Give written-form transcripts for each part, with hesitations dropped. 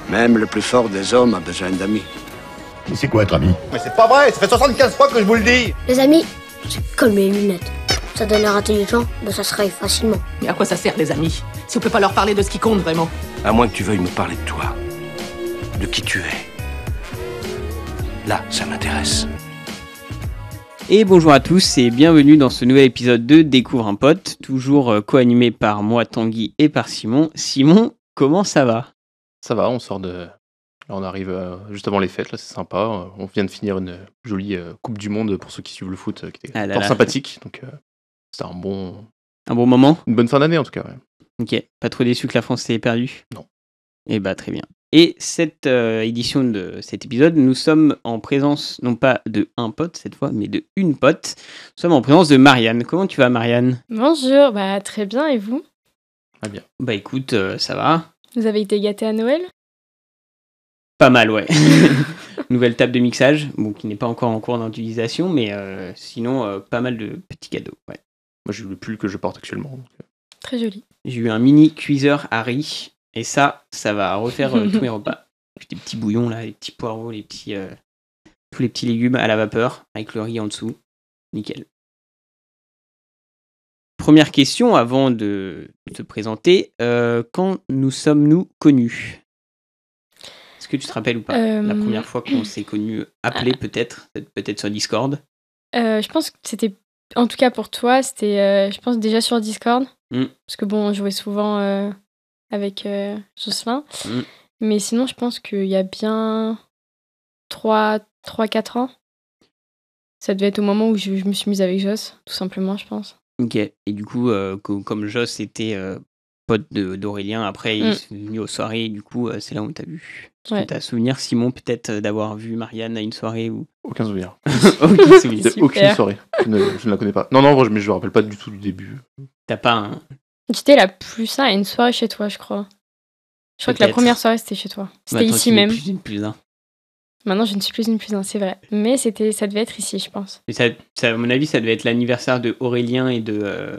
Même le plus fort des hommes a besoin d'amis. Mais c'est quoi être ami? Mais c'est pas vrai, ça fait 75 fois que je vous le dis. Les amis, c'est comme les lunettes. Ça donne l'air intelligent, mais ça se raye facilement. Mais à quoi ça sert, les amis, si on peut pas leur parler de ce qui compte vraiment? À moins que tu veuilles me parler de toi, de qui tu es. Là, ça m'intéresse. Et bonjour à tous et bienvenue dans ce nouvel épisode de Découvre un pote, toujours co-animé par moi Tanguy et par Simon. Simon, comment ça va? Ça va, on sort de... Là, on arrive juste avant les fêtes, là c'est sympa. On vient de finir une jolie Coupe du Monde pour ceux qui suivent le foot, qui était fort sympathique. Donc c'était un bon moment. Une bonne fin d'année en tout cas, ouais. Ok, pas trop déçu que la France s'est perdue? Non. Eh bah très bien. Et cette édition de cet épisode, nous sommes en présence, non pas de un pote cette fois, mais de une pote. Nous sommes en présence de Marianne. Comment tu vas, Marianne? Bonjour, très bien, et vous? Ah bien. Bah écoute, ça va. Vous avez été gâtés à Noël? Pas mal, ouais. Nouvelle table de mixage, bon, qui n'est pas encore en cours d'utilisation, mais sinon, pas mal de petits cadeaux, ouais. Moi j'ai le pull que je porte actuellement. Donc... Très joli. J'ai eu un mini cuiseur à riz. Et ça va refaire tous mes repas. J'ai des petits bouillons là, les petits poireaux, tous les petits légumes à la vapeur, avec le riz en dessous. Nickel. Première question avant de te présenter. Quand nous sommes-nous connus? Est-ce que tu te rappelles ou pas la première fois qu'on s'est connus, appelés peut-être sur Discord? Je pense que c'était, en tout cas pour toi, c'était je pense déjà sur Discord. Parce que bon, on jouait souvent... avec Jocelyn. Mais sinon, je pense qu'il y a bien 3-4 ans. Ça devait être au moment où je me suis mise avec Joss, tout simplement, je pense. Ok. Et du coup, comme Joss était pote d'Aurélien, après, il est venu aux soirées, et du coup, c'est là où t'as vu. Est-ce que t'as souvenir, Simon, peut-être d'avoir vu Marianne à une soirée ou... Aucun souvenir. Aucun souvenir. Aucune soirée. Je ne la connais pas. Non, mais je me rappelle pas du tout du début. T'as pas un... J'étais la plus ça à une soirée chez toi, je crois. Je crois que la première soirée, c'était chez toi. C'était ici même. Plus une plus un. Maintenant, je ne suis plus une plus un, c'est vrai. Mais ça devait être ici, je pense. Et ça, à mon avis, ça devait être l'anniversaire de Aurélien et de...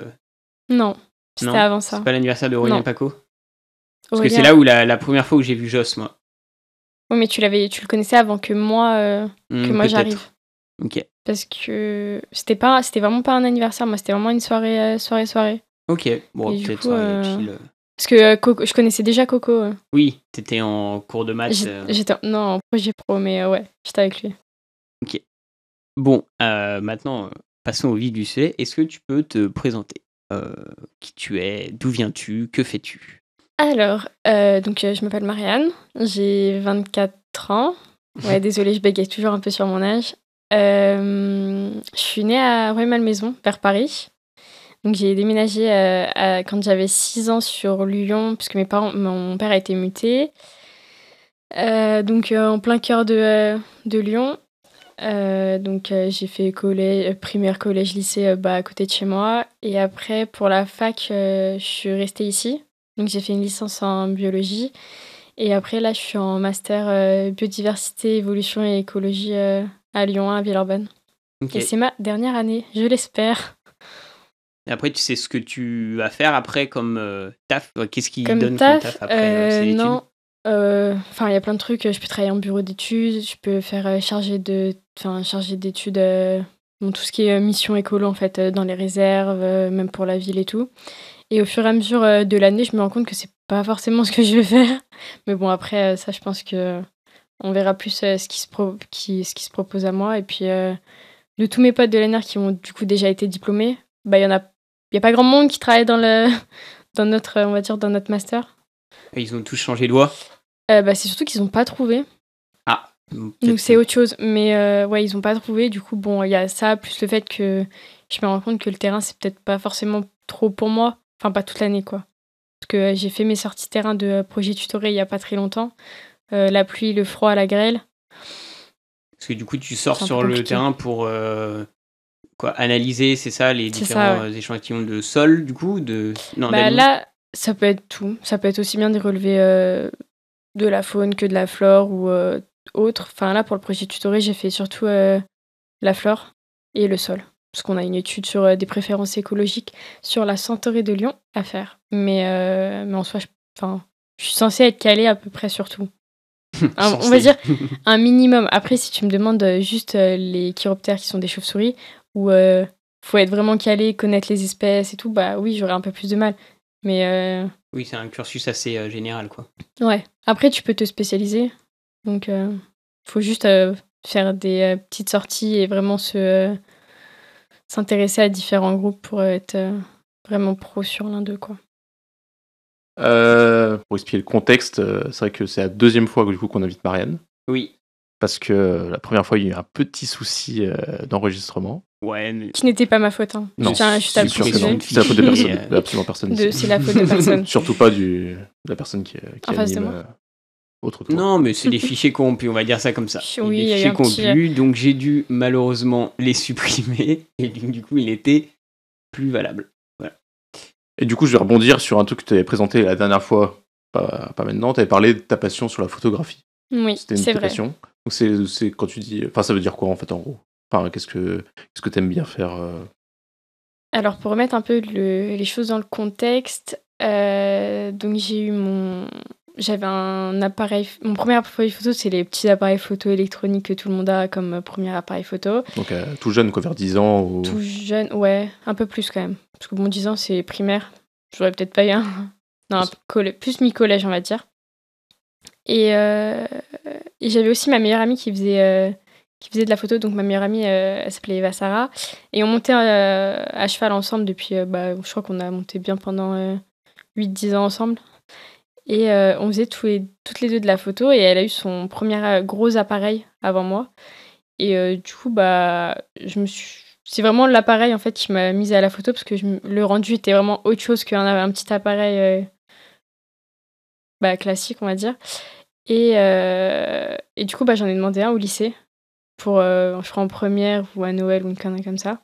Non, c'était avant ça. C'est pas l'anniversaire d'Aurélien Paco? Parce Aurélien... que c'est là où la première fois où j'ai vu Joss, moi. Oui, mais tu le connaissais avant que moi, j'arrive. Ok. Parce que c'était vraiment pas un anniversaire, moi, c'était vraiment une soirée. Ok, bon, et peut-être coup, soirée chill. Parce que Coco, je connaissais déjà Coco. Oui, t'étais en cours de maths. Non, en projet pro, mais ouais, j'étais avec lui. Ok. Bon, maintenant, passons au vif du sujet. Est-ce que tu peux te présenter? Qui tu es? D'où viens-tu? Que fais-tu? Alors, donc je m'appelle Marianne, j'ai 24 ans. Ouais, désolée, je bégaye toujours un peu sur mon âge. Je suis née à Rueil-Malmaison, vers Paris. Donc j'ai déménagé quand j'avais 6 ans sur Lyon, puisque mon père a été muté. Donc en plein cœur de Lyon. Donc j'ai fait primaire, collège, lycée à côté de chez moi. Et après, pour la fac, je suis restée ici. Donc j'ai fait une licence en biologie. Et après, là, je suis en master biodiversité, évolution et écologie à Lyon, à Villeurbanne. Okay. Et c'est ma dernière année, je l'espère. Et après, tu sais ce que tu vas faire après comme taf? Qu'est-ce qui comme donne taf, comme taf après ces études? Non, il y a plein de trucs. Je peux travailler en bureau d'études, je peux faire chargé d'études, tout ce qui est mission écolo en fait, dans les réserves, même pour la ville et tout. Et au fur et à mesure de l'année, je me rends compte que c'est pas forcément ce que je veux faire. Mais bon, après, ça, je pense que on verra plus ce qui se propose à moi. Et puis, de tous mes potes de l'ENR qui ont du coup déjà été diplômés, il y a pas grand monde qui travaille dans notre master. Et ils ont tous changé de voie? C'est surtout qu'ils ont pas trouvé. Ah. Donc c'est autre chose. Mais ouais, ils ont pas trouvé. Du coup, bon, il y a ça, plus le fait que je me rends compte que le terrain, c'est peut-être pas forcément trop pour moi. Enfin, pas toute l'année, quoi. Parce que j'ai fait mes sorties terrain de projet tutoré il y a pas très longtemps. La pluie, le froid, la grêle. Parce que du coup, tu sors sur le terrain pour analyser, c'est ça, les différents échantillons de sol, du coup là, ça peut être tout. Ça peut être aussi bien des relevés de la faune que de la flore ou autre. Enfin, là, pour le projet tutoré, j'ai fait surtout la flore et le sol. Parce qu'on a une étude sur des préférences écologiques sur la Centaurée de Lyon à faire. Mais en soi, je suis censée être calée à peu près sur tout. On va dire un minimum. Après, si tu me demandes juste les chiroptères qui sont des chauves-souris, où faut être vraiment calé, connaître les espèces et tout, bah oui, j'aurais un peu plus de mal. Mais oui, c'est un cursus assez général, quoi. Ouais. Après, tu peux te spécialiser. Donc, faut juste faire des petites sorties et vraiment s'intéresser à différents groupes pour être vraiment pro sur l'un d'eux, quoi. Pour expliquer le contexte, c'est vrai que c'est la deuxième fois du coup, qu'on invite Marianne. Oui. Parce que la première fois, il y a eu un petit souci d'enregistrement. Ouais. Mais... Qui n'était pas ma faute. Hein. Non, c'est sûr que non. C'est la faute de personne, absolument personne. C'est la faute de personne. Surtout pas de la personne qui anime autre tour. Non, mais c'est des fichiers corrompus, on va dire ça comme ça. Oui, des fichiers corrompus, donc j'ai dû malheureusement les supprimer, et du coup, il était plus valable. Voilà. Et du coup, je vais rebondir sur un truc que tu avais présenté la dernière fois, pas maintenant. Tu avais parlé de ta passion sur la photographie. Oui, c'était une passion. Donc c'est quand tu dis... Enfin, ça veut dire quoi, en fait, en gros? Enfin, qu'est-ce que tu aimes bien faire Alors, pour remettre un peu les choses dans le contexte, donc j'avais un appareil... Mon premier appareil photo, c'est les petits appareils photo électroniques que tout le monde a comme premier appareil photo. Donc, tout jeune, quoi, vers 10 ans ou... Tout jeune, ouais, un peu plus quand même. Parce que bon, 10 ans, c'est primaire. J'aurais peut-être pas eu un... Non, plus mi-collège, on va dire. Et j'avais aussi ma meilleure amie qui faisait de la photo. Donc, ma meilleure amie, elle s'appelait Eva Sarah. Et on montait à cheval ensemble depuis... je crois qu'on a monté bien pendant 8-10 ans ensemble. Et on faisait toutes les deux de la photo. Et elle a eu son premier gros appareil avant moi. Et du coup, c'est vraiment l'appareil en fait qui m'a mise à la photo parce que le rendu était vraiment autre chose qu'un petit appareil classique, on va dire. Et du coup, j'en ai demandé un au lycée pour, je crois, en première ou à Noël ou une connerie comme ça.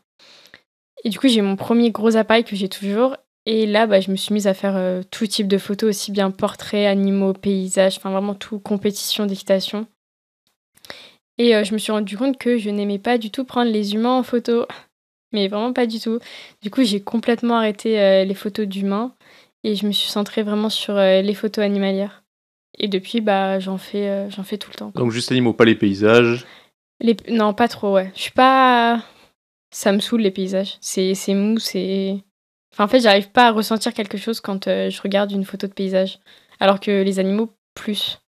Et du coup, j'ai mon premier gros appareil que j'ai toujours. Et là, je me suis mise à faire tout type de photos, aussi bien portraits, animaux, paysages, enfin vraiment tout, compétition d'équitation. Et je me suis rendu compte que je n'aimais pas du tout prendre les humains en photo. Mais vraiment pas du tout. Du coup, j'ai complètement arrêté les photos d'humains et je me suis centrée vraiment sur les photos animalières. Et depuis, j'en fais tout le temps. Donc juste animaux, pas les paysages? Non, pas trop, ouais. Je suis pas... Ça me saoule, les paysages. C'est mou, c'est... Enfin, en fait, j'arrive pas à ressentir quelque chose quand je regarde une photo de paysage. Alors que les animaux, plus.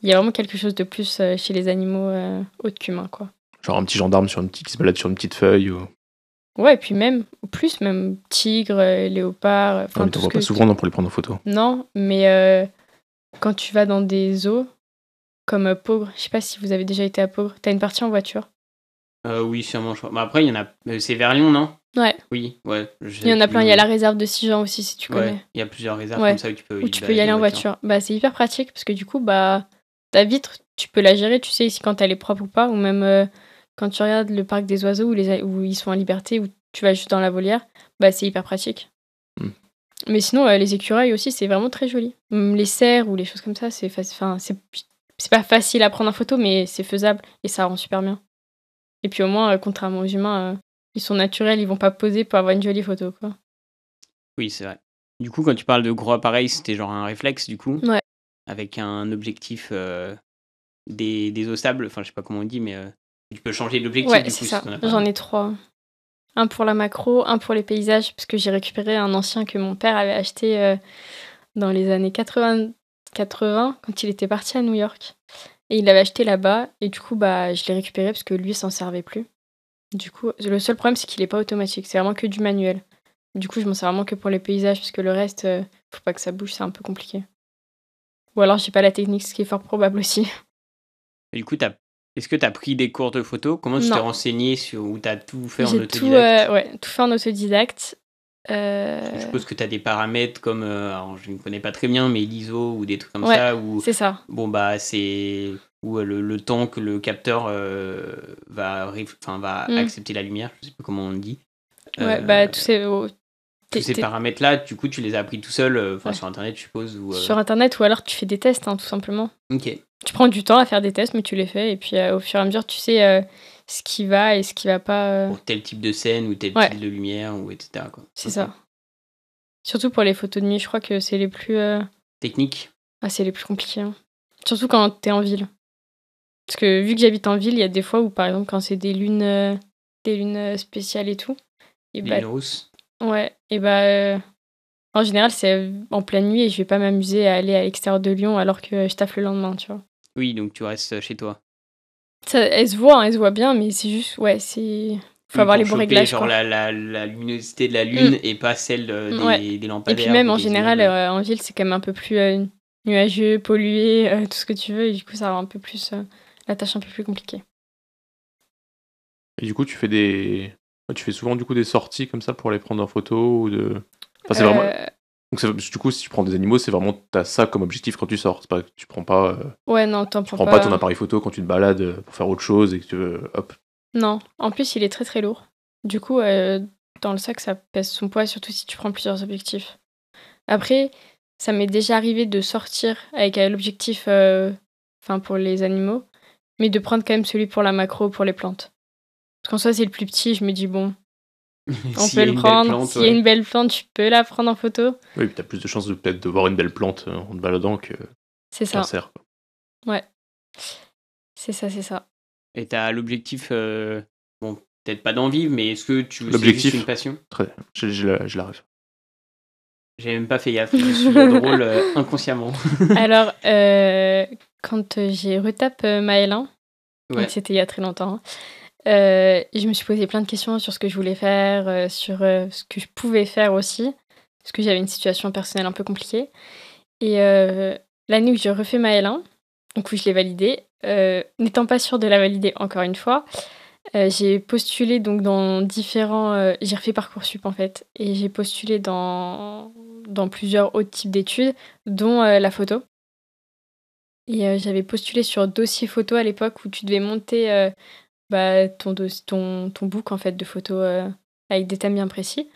Il y a vraiment quelque chose de plus chez les animaux autres qu'humains, quoi. Genre un petit gendarme qui se balade sur une petite feuille ou... Ouais, et puis même tigre, léopard... Non, mais t'en vois pas souvent non, pour les prendre en photo. Non, mais quand tu vas dans des zoos, comme Pogre, je sais pas si vous avez déjà été à Pogre, t'as une partie en voiture? Oui, sûrement, je crois. Après, il y en a... C'est vers Lyon, non? Ouais. Oui, ouais. Il y en a plein, il y a la réserve de Sigean aussi, si tu connais. Il y a plusieurs réserves comme ça où tu peux y aller en voiture. C'est hyper pratique, parce que du coup, ta vitre, tu peux la gérer, tu sais ici quand elle est propre ou pas, ou même quand tu regardes le parc des oiseaux où ils sont en liberté, où tu vas juste dans la volière, c'est hyper pratique. Mais sinon, les écureuils aussi, c'est vraiment très joli. Les cerfs ou les choses comme ça, c'est pas facile à prendre en photo, mais c'est faisable et ça rend super bien. Et puis au moins, contrairement aux humains, ils sont naturels, ils vont pas poser pour avoir une jolie photo, quoi. Oui, c'est vrai. Du coup, quand tu parles de gros appareils, c'était genre un réflexe, du coup? Ouais. Avec un objectif désossable, enfin, je sais pas comment on dit, mais tu peux changer d'objectif, ouais, du coup. C'est ça. J'en ai 3. Un pour la macro, un pour les paysages, parce que j'ai récupéré un ancien que mon père avait acheté dans les années 80 quand il était parti à New York. Et il l'avait acheté là-bas, et du coup, je l'ai récupéré parce que lui s'en servait plus. Du coup, le seul problème, c'est qu'il est pas automatique, c'est vraiment que du manuel. Du coup, je m'en sers vraiment que pour les paysages, parce que le reste, faut pas que ça bouge, c'est un peu compliqué. Ou alors, j'ai pas la technique, ce qui est fort probable aussi. Et du coup, est-ce que tu as pris des cours de photo? Comment tu t'es renseigné ou tu as tout fait en autodidacte? Tout fait en autodidacte. Je suppose que tu as des paramètres comme, alors je ne connais pas très bien, mais l'ISO ou des trucs comme ça. C'est ça. Bon, c'est où le temps que le capteur va accepter la lumière, je ne sais pas comment on le dit. Tous ces paramètres-là, du coup, tu les as appris tout seul, sur Internet, je suppose. Sur Internet, ou alors tu fais des tests, tout simplement. Ok. Tu prends du temps à faire des tests, mais tu les fais, et puis au fur et à mesure, tu sais ce qui va et ce qui va pas. Pour tel type de scène, ou tel type de lumière, ou etc. quoi. C'est ça. Surtout pour les photos de nuit, je crois que c'est les plus... techniques? C'est les plus compliqués. Hein. Surtout quand t'es en ville. Parce que vu que j'habite en ville, il y a des fois où, par exemple, quand c'est des lunes spéciales et tout. Et des lunes rousses. Ouais. Et en général, c'est en pleine nuit et je vais pas m'amuser à aller à l'extérieur de Lyon alors que je taffe le lendemain, tu vois. Oui, donc tu restes chez toi. Elle se voit bien, mais c'est juste, faut avoir les bons réglages. Genre la luminosité de la lune et pas celle des lampadaires. Et puis même en général, en ville, c'est quand même un peu plus nuageux, pollué, tout ce que tu veux. Et du coup, ça rend un peu plus la tâche un peu plus compliquée. Et du coup, tu fais souvent du coup des sorties comme ça pour les prendre en photo ou de. Enfin, c'est vraiment. Donc du coup, si tu prends des animaux, c'est vraiment t'as ça comme objectif quand tu sors. C'est pas que tu prends pas. Ouais, non, tu prends pas ton appareil photo quand tu te balades pour faire autre chose et que tu veux. Hop. Non, en plus, il est très très lourd. Du coup, dans le sac, ça pèse son poids, surtout si tu prends plusieurs objectifs. Après, ça m'est déjà arrivé de sortir avec l'objectif pour les animaux, mais de prendre quand même celui pour la macro, pour les plantes. Parce qu'en soi, c'est le plus petit, je me dis, bon, on peut le prendre. S'il y a une belle plante, tu peux la prendre en photo. Oui, puis t'as plus de chances de peut-être de voir une belle plante en te baladant que. C'est ça. Cerf, quoi. Ouais. C'est ça. Et t'as l'objectif, peut-être pas d'en vivre, mais est-ce que c'est juste une passion? Très bien, je la rêve. J'ai même pas fait gaffe, je suis drôle inconsciemment. Alors, quand j'ai retapé Maëlin, donc c'était il y a très longtemps, je me suis posé plein de questions sur ce que je voulais faire, sur ce que je pouvais faire aussi, parce que j'avais une situation personnelle un peu compliquée. Et l'année où j'ai refait Maëlin, donc où je l'ai validé, n'étant pas sûre de la valider encore une fois, j'ai postulé donc dans différents... j'ai refait Parcoursup en fait, et j'ai postulé dans plusieurs autres types d'études, dont la photo. Et j'avais postulé sur dossier photo à l'époque où tu devais monter ton book en fait, de photos avec des thèmes bien précis.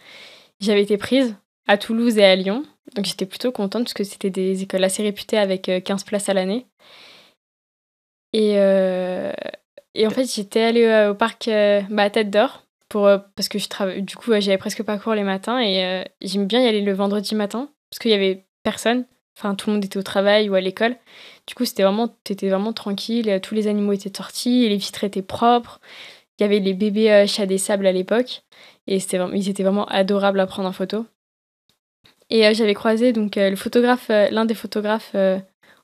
J'avais été prise à Toulouse et à Lyon, donc j'étais plutôt contente parce que c'était des écoles assez réputées avec 15 places à l'année. Et en fait, j'étais allée au parc à Tête d'Or parce que du coup, j'avais presque pas cours les matins et j'aime bien y aller le vendredi matin parce qu'il y avait personne. Enfin, tout le monde était au travail ou à l'école. Du coup, t'étais vraiment tranquille. Tous les animaux étaient sortis, les vitres étaient propres. Il y avait les bébés chats des sables à l'époque et ils étaient vraiment adorables à prendre en photo. Et j'avais croisé donc l'un des photographes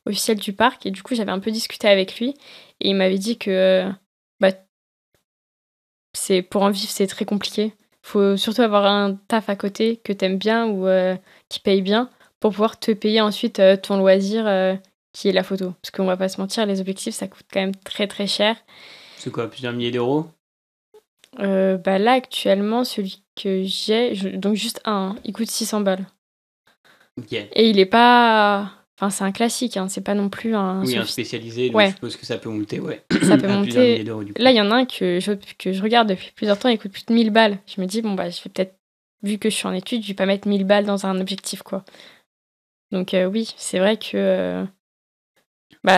officiels du parc et du coup, j'avais un peu discuté avec lui. Et il m'avait dit que pour en vivre, c'est très compliqué. Il faut surtout avoir un taf à côté que t'aimes bien ou qui paye bien pour pouvoir te payer ensuite ton loisir qui est la photo. Parce qu'on va pas se mentir, les objectifs, ça coûte quand même très très cher. C'est quoi, plusieurs milliers d'euros? Là, actuellement, celui que j'ai, donc juste un, il coûte 600 balles. Ok. Et il est pas... Enfin, c'est un classique, hein, c'est pas non plus un... Oui, un spécialisé, donc je suppose que ça peut monter, Ça peut monter. Là, il y en a un que je regarde depuis plusieurs temps, il coûte plus de 1000 balles. Je me dis, je vais peut-être, vu que je suis en études, je vais pas mettre 1000 balles dans un objectif, quoi. Donc oui, c'est vrai que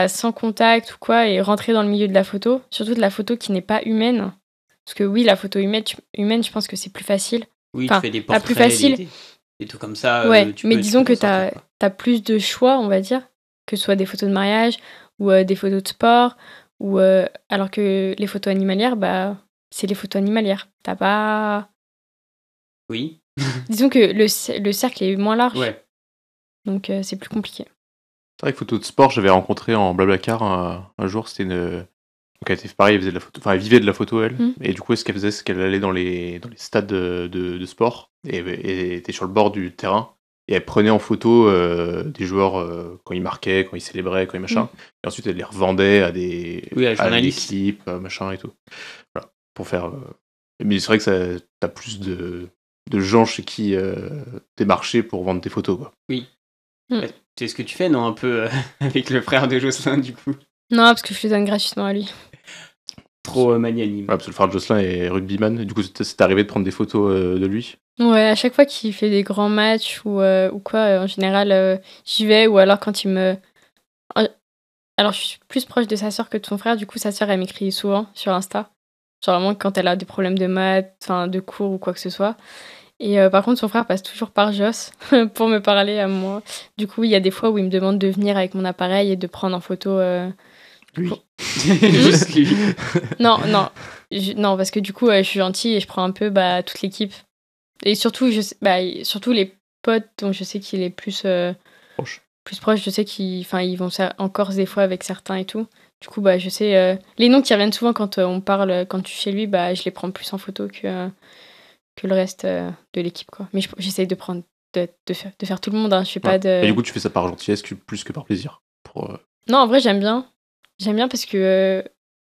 sans contact ou quoi, et rentrer dans le milieu de la photo, surtout de la photo qui n'est pas humaine, parce que oui, la photo humaine, je pense que c'est plus facile. Oui, tu fais des portraits, plus facile. Des trucs comme ça. Ouais, mais disons que t'as plus de choix, on va dire, que ce soit des photos de mariage ou des photos de sport, ou alors que les photos animalières, c'est les photos animalières. T'as pas... Oui. Disons que le cercle est moins large. Ouais. Donc c'est plus compliqué. C'est vrai que photo de sport, j'avais rencontré en Blablacar un jour, c'était une... Donc elle était pareil, elle faisait de la photo, enfin elle vivait de la photo elle, et du coup ce qu'elle faisait c'est qu'elle allait dans les stades de sport et était sur le bord du terrain et elle prenait en photo des joueurs quand ils marquaient, quand ils célébraient, quand ils machin, et ensuite elle les revendait à des équipes, machin et tout. Voilà, pour faire. Mais c'est vrai que t'as plus de gens chez qui démarcher pour vendre tes photos, quoi. Oui. C'est ce que tu fais, non, un peu avec le frère de Jocelyn du coup? Non, parce que je le donne gratuitement à lui. Trop magnanime. Ouais, parce que le frère de Jocelyn est rugbyman. Du coup, c'est arrivé de prendre des photos de lui? Ouais, à chaque fois qu'il fait des grands matchs ou quoi, en général, j'y vais. Ou alors quand il me... Alors, je suis plus proche de sa sœur que de son frère. Du coup, sa sœur, elle m'écrit souvent sur Insta. Genre vraiment quand elle a des problèmes de maths, de cours ou quoi que ce soit. Et par contre, son frère passe toujours par Joss pour me parler à moi. Du coup, il y a des fois où il me demande de venir avec mon appareil et de prendre en photo. Lui. Juste lui. Non, parce que du coup, je suis gentille et je prends un peu toute l'équipe. Et surtout, surtout les potes dont je sais qu'il est plus proche. Je sais qu'ils vont en Corse des fois avec certains et tout. Du coup, je sais... les noms qui reviennent souvent quand on parle, quand je suis chez lui, je les prends plus en photo que le reste de l'équipe, quoi. Mais j'essaye de prendre... De faire tout le monde, hein. Je fais pas de... Et du coup, tu fais ça par gentillesse plus que par plaisir. Non, en vrai, j'aime bien. J'aime bien parce que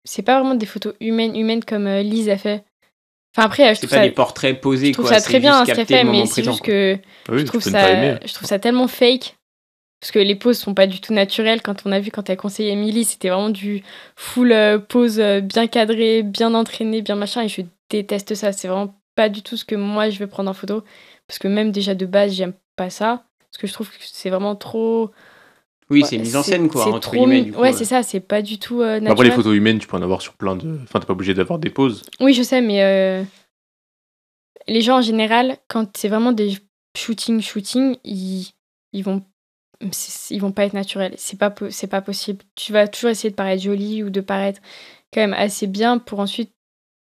c'est pas vraiment des photos humaines comme Lise a fait. Enfin, après, c'est pas des portraits posés, je trouve ça très bien ce qu'elle fait, mais c'est juste que je trouve ça tellement fake. Parce que les poses sont pas du tout naturelles. Quand on a vu, quand elle conseillait Emily, c'était vraiment du full pose bien cadré, bien entraîné, bien machin. Et je déteste ça. C'est vraiment pas du tout ce que moi je veux prendre en photo. Parce que même déjà de base, j'aime pas ça. Parce que je trouve que c'est vraiment trop... Oui, c'est mise en scène, quoi, entre guillemets. Du coup, ouais, c'est ça, c'est pas du tout naturel. Après, les photos humaines, tu peux en avoir sur plein de... Enfin, t'es pas obligé d'avoir des poses. Oui, je sais, mais les gens, en général, quand c'est vraiment des shootings, ils vont pas être naturels. C'est pas possible. Tu vas toujours essayer de paraître jolie ou de paraître quand même assez bien pour ensuite,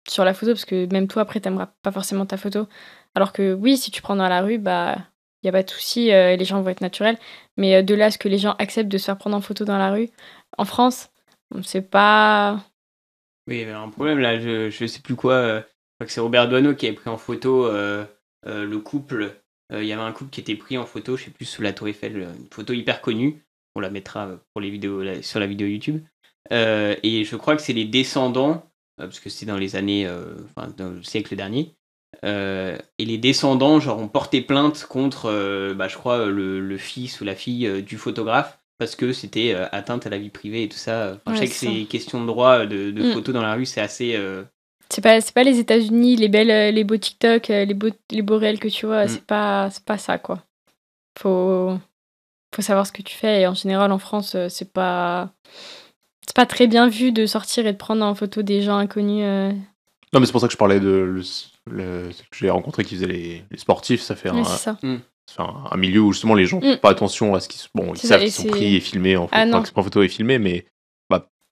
sur la photo, parce que même toi, après, t'aimeras pas forcément ta photo. Alors que oui, si tu prends dans la rue, il n'y a pas de souci, les gens vont être naturels. Mais de là à ce que les gens acceptent de se faire prendre en photo dans la rue, en France, c'est pas... Oui, il y avait un problème là, je sais plus quoi. Je crois que c'est Robert Doisneau qui avait pris en photo le couple. Il y avait un couple qui était pris en photo, je sais plus, sous la Tour Eiffel, une photo hyper connue. On la mettra pour les vidéos, sur la vidéo YouTube. Et je crois que c'est les descendants, parce que c'est dans les années, dans le siècle dernier. Et les descendants ont porté plainte contre je crois le fils ou la fille du photographe parce que c'était atteinte à la vie privée et tout ça. Je sais que c'est question de droit de photos dans la rue, c'est assez c'est pas les États-Unis, les beaux TikTok, les beaux réels que tu vois, c'est pas ça, quoi. Faut savoir ce que tu fais, et en général en France c'est pas très bien vu de sortir et de prendre en photo des gens inconnus. Non, mais c'est pour ça que je parlais de que j'ai rencontré qui faisait les sportifs. Ça fait un milieu où justement les gens font pas attention à ce qu'ils ils savent qu'ils sont pris et filmés en photo et filmés, mais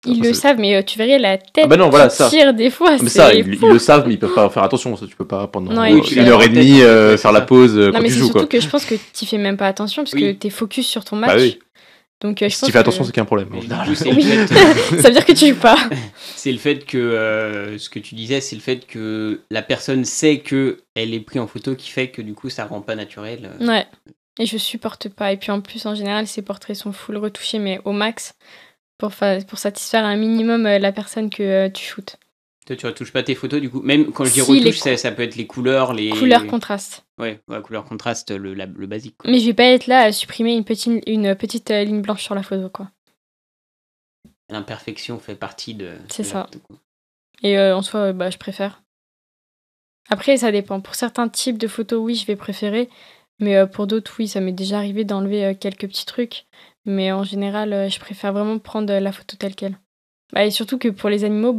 ils le savent, mais tu verrais la tête qui tire des fois. Mais ça, ils le savent, mais ils peuvent pas faire attention. Ça, tu peux pas pendant une heure et demie faire la pause quand tu joues. Non, mais c'est surtout que je pense que tu fais même pas attention parce que t'es focus sur ton match. Oui. Donc, si tu fais attention, c'est qu'il y a un problème. Ça veut dire que tu joues pas. C'est le fait que, ce que tu disais, c'est le fait que la personne sait qu'elle est prise en photo qui fait que du coup ça rend pas naturel. Ouais, et je supporte pas. Et puis en plus, en général, ces portraits sont full retouchés, mais au max, pour satisfaire un minimum la personne que tu shootes. Toi, tu retouches pas tes photos du coup? Même quand je dis retouche, ça peut être les couleurs, couleurs contraste. Ouais, couleur contraste, le basique, quoi. Mais je vais pas être là à supprimer une petite ligne blanche sur la photo, quoi. L'imperfection fait partie de... C'est ça. Et en soi, je préfère. Après, ça dépend. Pour certains types de photos, oui, je vais préférer. Mais pour d'autres, oui, ça m'est déjà arrivé d'enlever quelques petits trucs. Mais en général, je préfère vraiment prendre la photo telle quelle. Et surtout que pour les animaux,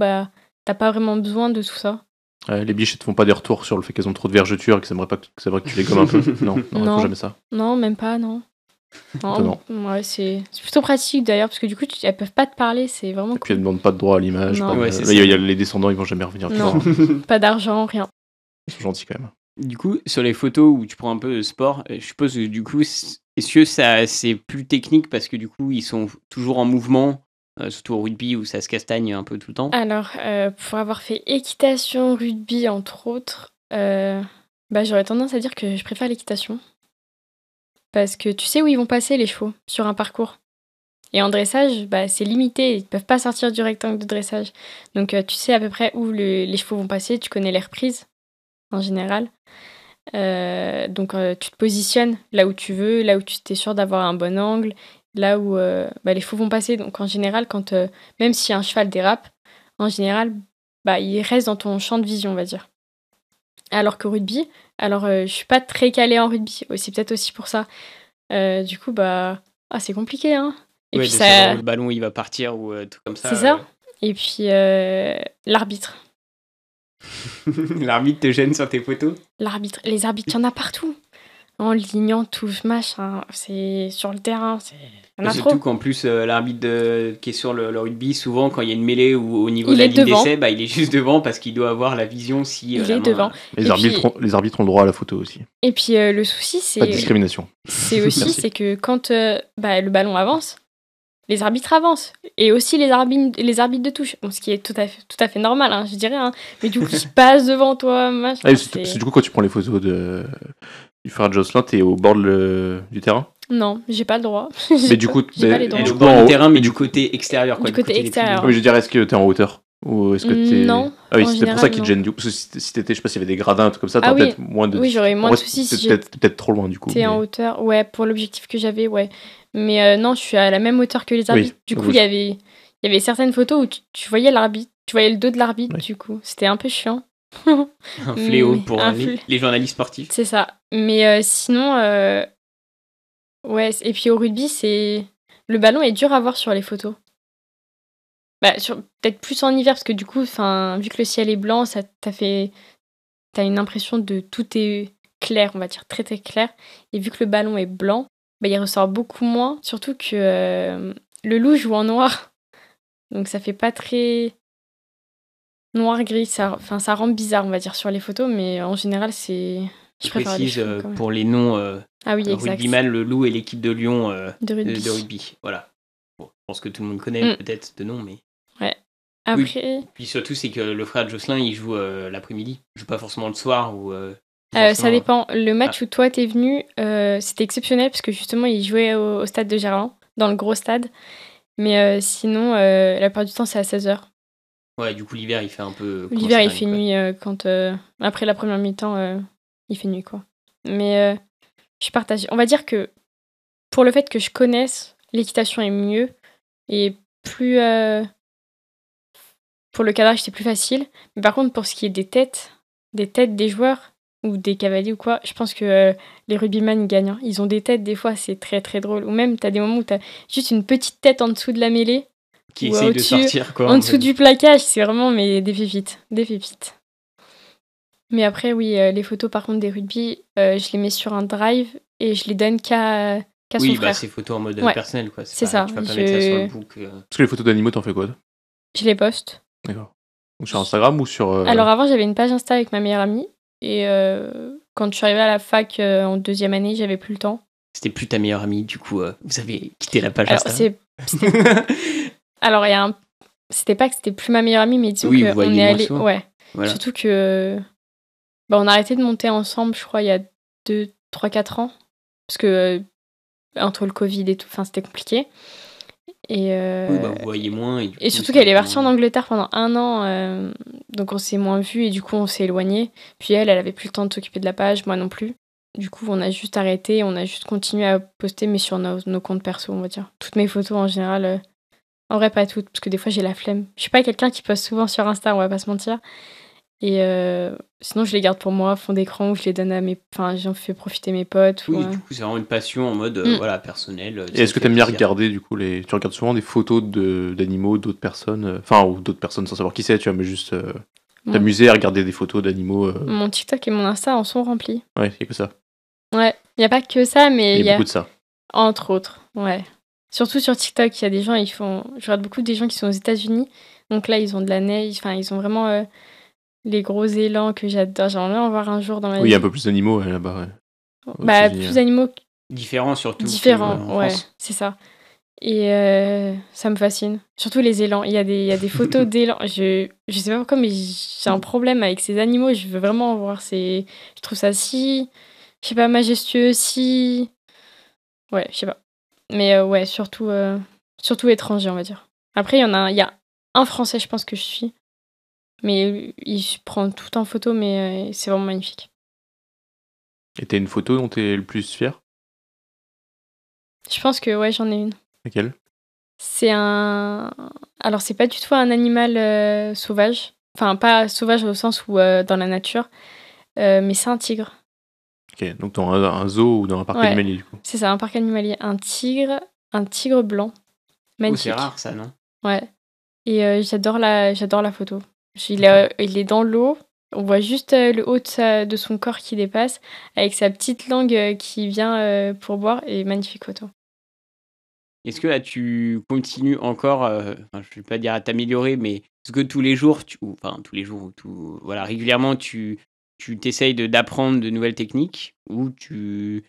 t'as pas vraiment besoin de tout ça. Les biches, elles te font pas des retours sur le fait qu'elles ont trop de vergetures et que c'est vrai que tu les gommes un peu. Non, elles font jamais ça. Non, même pas, non. Non. Ouais, c'est plutôt pratique d'ailleurs, parce que du coup, elles peuvent pas te parler, c'est vraiment cool. Et puis elles demandent pas de droit à l'image. Il y a les descendants, ils vont jamais revenir. Non, pas d'argent, rien. Ils sont gentils quand même. Du coup, sur les photos où tu prends un peu de sport, je suppose que du coup, est-ce que c'est plus technique parce que du coup, ils sont toujours en mouvement, surtout au rugby où ça se castagne un peu tout le temps? Alors, pour avoir fait équitation, rugby, entre autres, j'aurais tendance à dire que je préfère l'équitation. Parce que tu sais où ils vont passer les chevaux sur un parcours. Et en dressage, c'est limité, ils ne peuvent pas sortir du rectangle de dressage. Donc tu sais à peu près où les chevaux vont passer, tu connais les reprises en général. Donc tu te positionnes là où tu veux, là où tu es sûr d'avoir un bon angle, là où les chevaux vont passer. Donc en général, même si un cheval dérape, en général, il reste dans ton champ de vision, on va dire. Alors qu'au rugby, je suis pas très calée en rugby, c'est peut-être aussi pour ça. Du coup, c'est compliqué, hein. Et puis de savoir où le ballon il va partir ou tout comme ça. C'est ça. Et puis l'arbitre. L'arbitre te gêne sur tes photos? Les arbitres, il y en a partout. En ligne, en touche, machin. C'est sur le terrain, il y en a trop. Surtout qu'en plus, l'arbitre qui est sur le rugby, souvent, quand il y a une mêlée ou au niveau Il de la est ligne devant. d'essai, il est juste devant parce qu'il doit avoir la vision si... Il est devant. Les Et arbitres ont le droit à la photo aussi. Et puis le souci, Pas de discrimination. c'est aussi Merci. c'est que quand le ballon avance, les arbitres avancent. Et aussi les arbitres de touche. Bon, ce qui est tout à fait normal, hein, je dirais. Hein. Mais du coup, ils passent devant toi, machin. C'est du coup, quand tu prends les photos du frère de Jocelyn, t'es au bord du terrain? Non, j'ai pas le droit. Mais du coup, j'ai pas les droits. Et du coup, en terrain, mais du côté extérieur. Quoi, Du côté des extérieur. tribunes. Oui, je veux dire, est-ce que t'es en hauteur? Ou est-ce que t'es... Non. Ah oui, en c'était pour ça général, qu'il te non. gêne. Du coup, parce que si t'étais, je sais pas s'il y avait des gradins, un truc comme ça, t'aurais Ah oui. peut-être moins de... Oui, j'aurais moins En de vrai, soucis si c'est peut-être trop loin, du coup. T'es en hauteur, ouais, pour l'objectif que j'avais, ouais. Mais non, je suis à la même hauteur que les arbitres. Du coup, oui. il y avait certaines photos où tu voyais l'arbitre, tu voyais le dos de l'arbitre, Oui. du coup. C'était un peu chiant. Un fléau pour un les journalistes sportifs. C'est ça. Mais sinon, ouais, et puis au rugby, le ballon est dur à voir sur les photos. Bah, peut-être plus en hiver, parce que du coup, vu que le ciel est blanc, t'as une impression de tout est clair, on va dire très très clair. Et vu que le ballon est blanc, bah, il ressort beaucoup moins, surtout que le loup joue en noir. Donc ça fait pas très noir-gris, ça rend bizarre, on va dire, sur les photos, mais en général, Je préfère les précise cheveux, quand même. pour les noms Ah oui, exact. rugbyman, le loup et l'équipe de Lyon De rugby. de rugby. Voilà. Bon, je pense que tout le monde connaît peut-être de nom, mais... Après... Puis surtout, c'est que le frère de Jocelyn, il joue l'après-midi. Il joue pas forcément le soir ou... ça dépend. Le match où toi t'es venu, c'était exceptionnel parce que justement il jouait au stade de Gerland, dans le gros stade. Mais sinon, la plupart du temps c'est à 16h. Ouais, du coup l'hiver il fait un peu... L'hiver il fait nuit quand... après la première mi-temps, il fait nuit quoi. Mais je suis partagée. On va dire que pour le fait que je connaisse, l'équitation est mieux et plus... pour le cadrage c'est plus facile. Mais par contre pour ce qui est des têtes des joueurs ou des cavaliers ou quoi, je pense que les rugbyman gagnent. Hein. Ils ont des têtes, des fois, c'est très très drôle. Ou même, t'as des moments où t'as juste une petite tête en dessous de la mêlée. Qui essaye de sortir, quoi. En dessous du plaquage, c'est vraiment des pépites. Des pépites. Mais après, oui, les photos, par contre, des rugby, je les mets sur un drive et je les donne qu'à son frère. Oui, bah c'est photos en mode personnel, quoi. C'est ça. Tu vas pas mettre ça sur le book. Parce que les photos d'animaux, t'en fais quoi, toi? Je les poste. D'accord. Donc sur Instagram ou sur... Alors avant, j'avais une page Insta avec ma meilleure amie. Et quand je suis arrivée à la fac en 2e année, j'avais plus le temps. C'était plus ta meilleure amie, du coup, vous avez quitté la page Alors, Insta. Alors, il y a un... C'était pas que c'était plus ma meilleure amie, mais disons oui, qu'on est allé... Ouais. Voilà. Surtout que... on a arrêté de monter ensemble, je crois, il y a 3-4 ans. Parce que entre le Covid et tout, c'était compliqué. Et oui, vous voyez moins. Et surtout qu'elle est partie en Angleterre pendant 1 an, donc on s'est moins vus et du coup on s'est éloignés. Puis elle avait plus le temps de s'occuper de la page, moi non plus. Du coup on a juste arrêté, on a juste continué à poster, mais sur nos comptes perso, on va dire. Toutes mes photos en général, en vrai pas toutes, parce que des fois j'ai la flemme. Je suis pas quelqu'un qui poste souvent sur Insta, on va pas se mentir. Et sinon je les garde pour moi, fond d'écran, ou je les donne à j'en fais profiter mes potes. Oui, du coup c'est vraiment une passion en mode personnelle. Et est-ce que t'aimes bien regarder, du coup, tu regardes souvent des photos d'animaux, d'autres personnes, ou d'autres personnes sans savoir qui c'est, tu vas mais juste t'amuser à regarder des photos d'animaux. Mon TikTok et mon Insta en sont remplis. Ouais, il y a que ça. Ouais, il y a pas que ça, mais il y a beaucoup de ça. Entre autres, ouais. Surtout sur TikTok, il y a des gens, je regarde beaucoup des gens qui sont aux États-Unis. Donc là, ils ont de la neige, ils ont vraiment les gros élans que j'adore. J'aimerais bien en voir un jour dans ma vie. Oui, il y a un peu plus d'animaux là-bas. Ouais. Plus d'animaux. Différents surtout. Différents, ouais, c'est ça. Et ça me fascine. Surtout les élans. Il y a des photos d'élans. Je sais pas pourquoi, mais j'ai un problème avec ces animaux. Je veux vraiment en voir. Je trouve ça si... Je sais pas, majestueux, si... Ouais, je sais pas. Mais ouais, surtout étranger, on va dire. Après, il y a un Français, je pense, que je suis. Mais il prend tout en photo, mais c'est vraiment magnifique. Et t'as une photo dont t'es le plus fier? Je pense que, ouais, j'en ai une. Laquelle? C'est Alors, c'est pas du tout un animal sauvage. Enfin, pas sauvage au sens où dans la nature. Mais c'est un tigre. Ok, donc dans un zoo ou dans un parc animalier, du coup. C'est ça, un parc animalier. Un tigre blanc. Magnifique. C'est rare, ça, non? Ouais. Et j'adore la photo. Il est dans l'eau. On voit juste le haut de son corps qui dépasse, avec sa petite langue qui vient pour boire, et magnifique photo. Est-ce que là, tu continues encore, je ne vais pas dire à t'améliorer, mais est-ce que tous les jours, voilà, régulièrement, tu t'essayes d'apprendre de nouvelles techniques, ou tu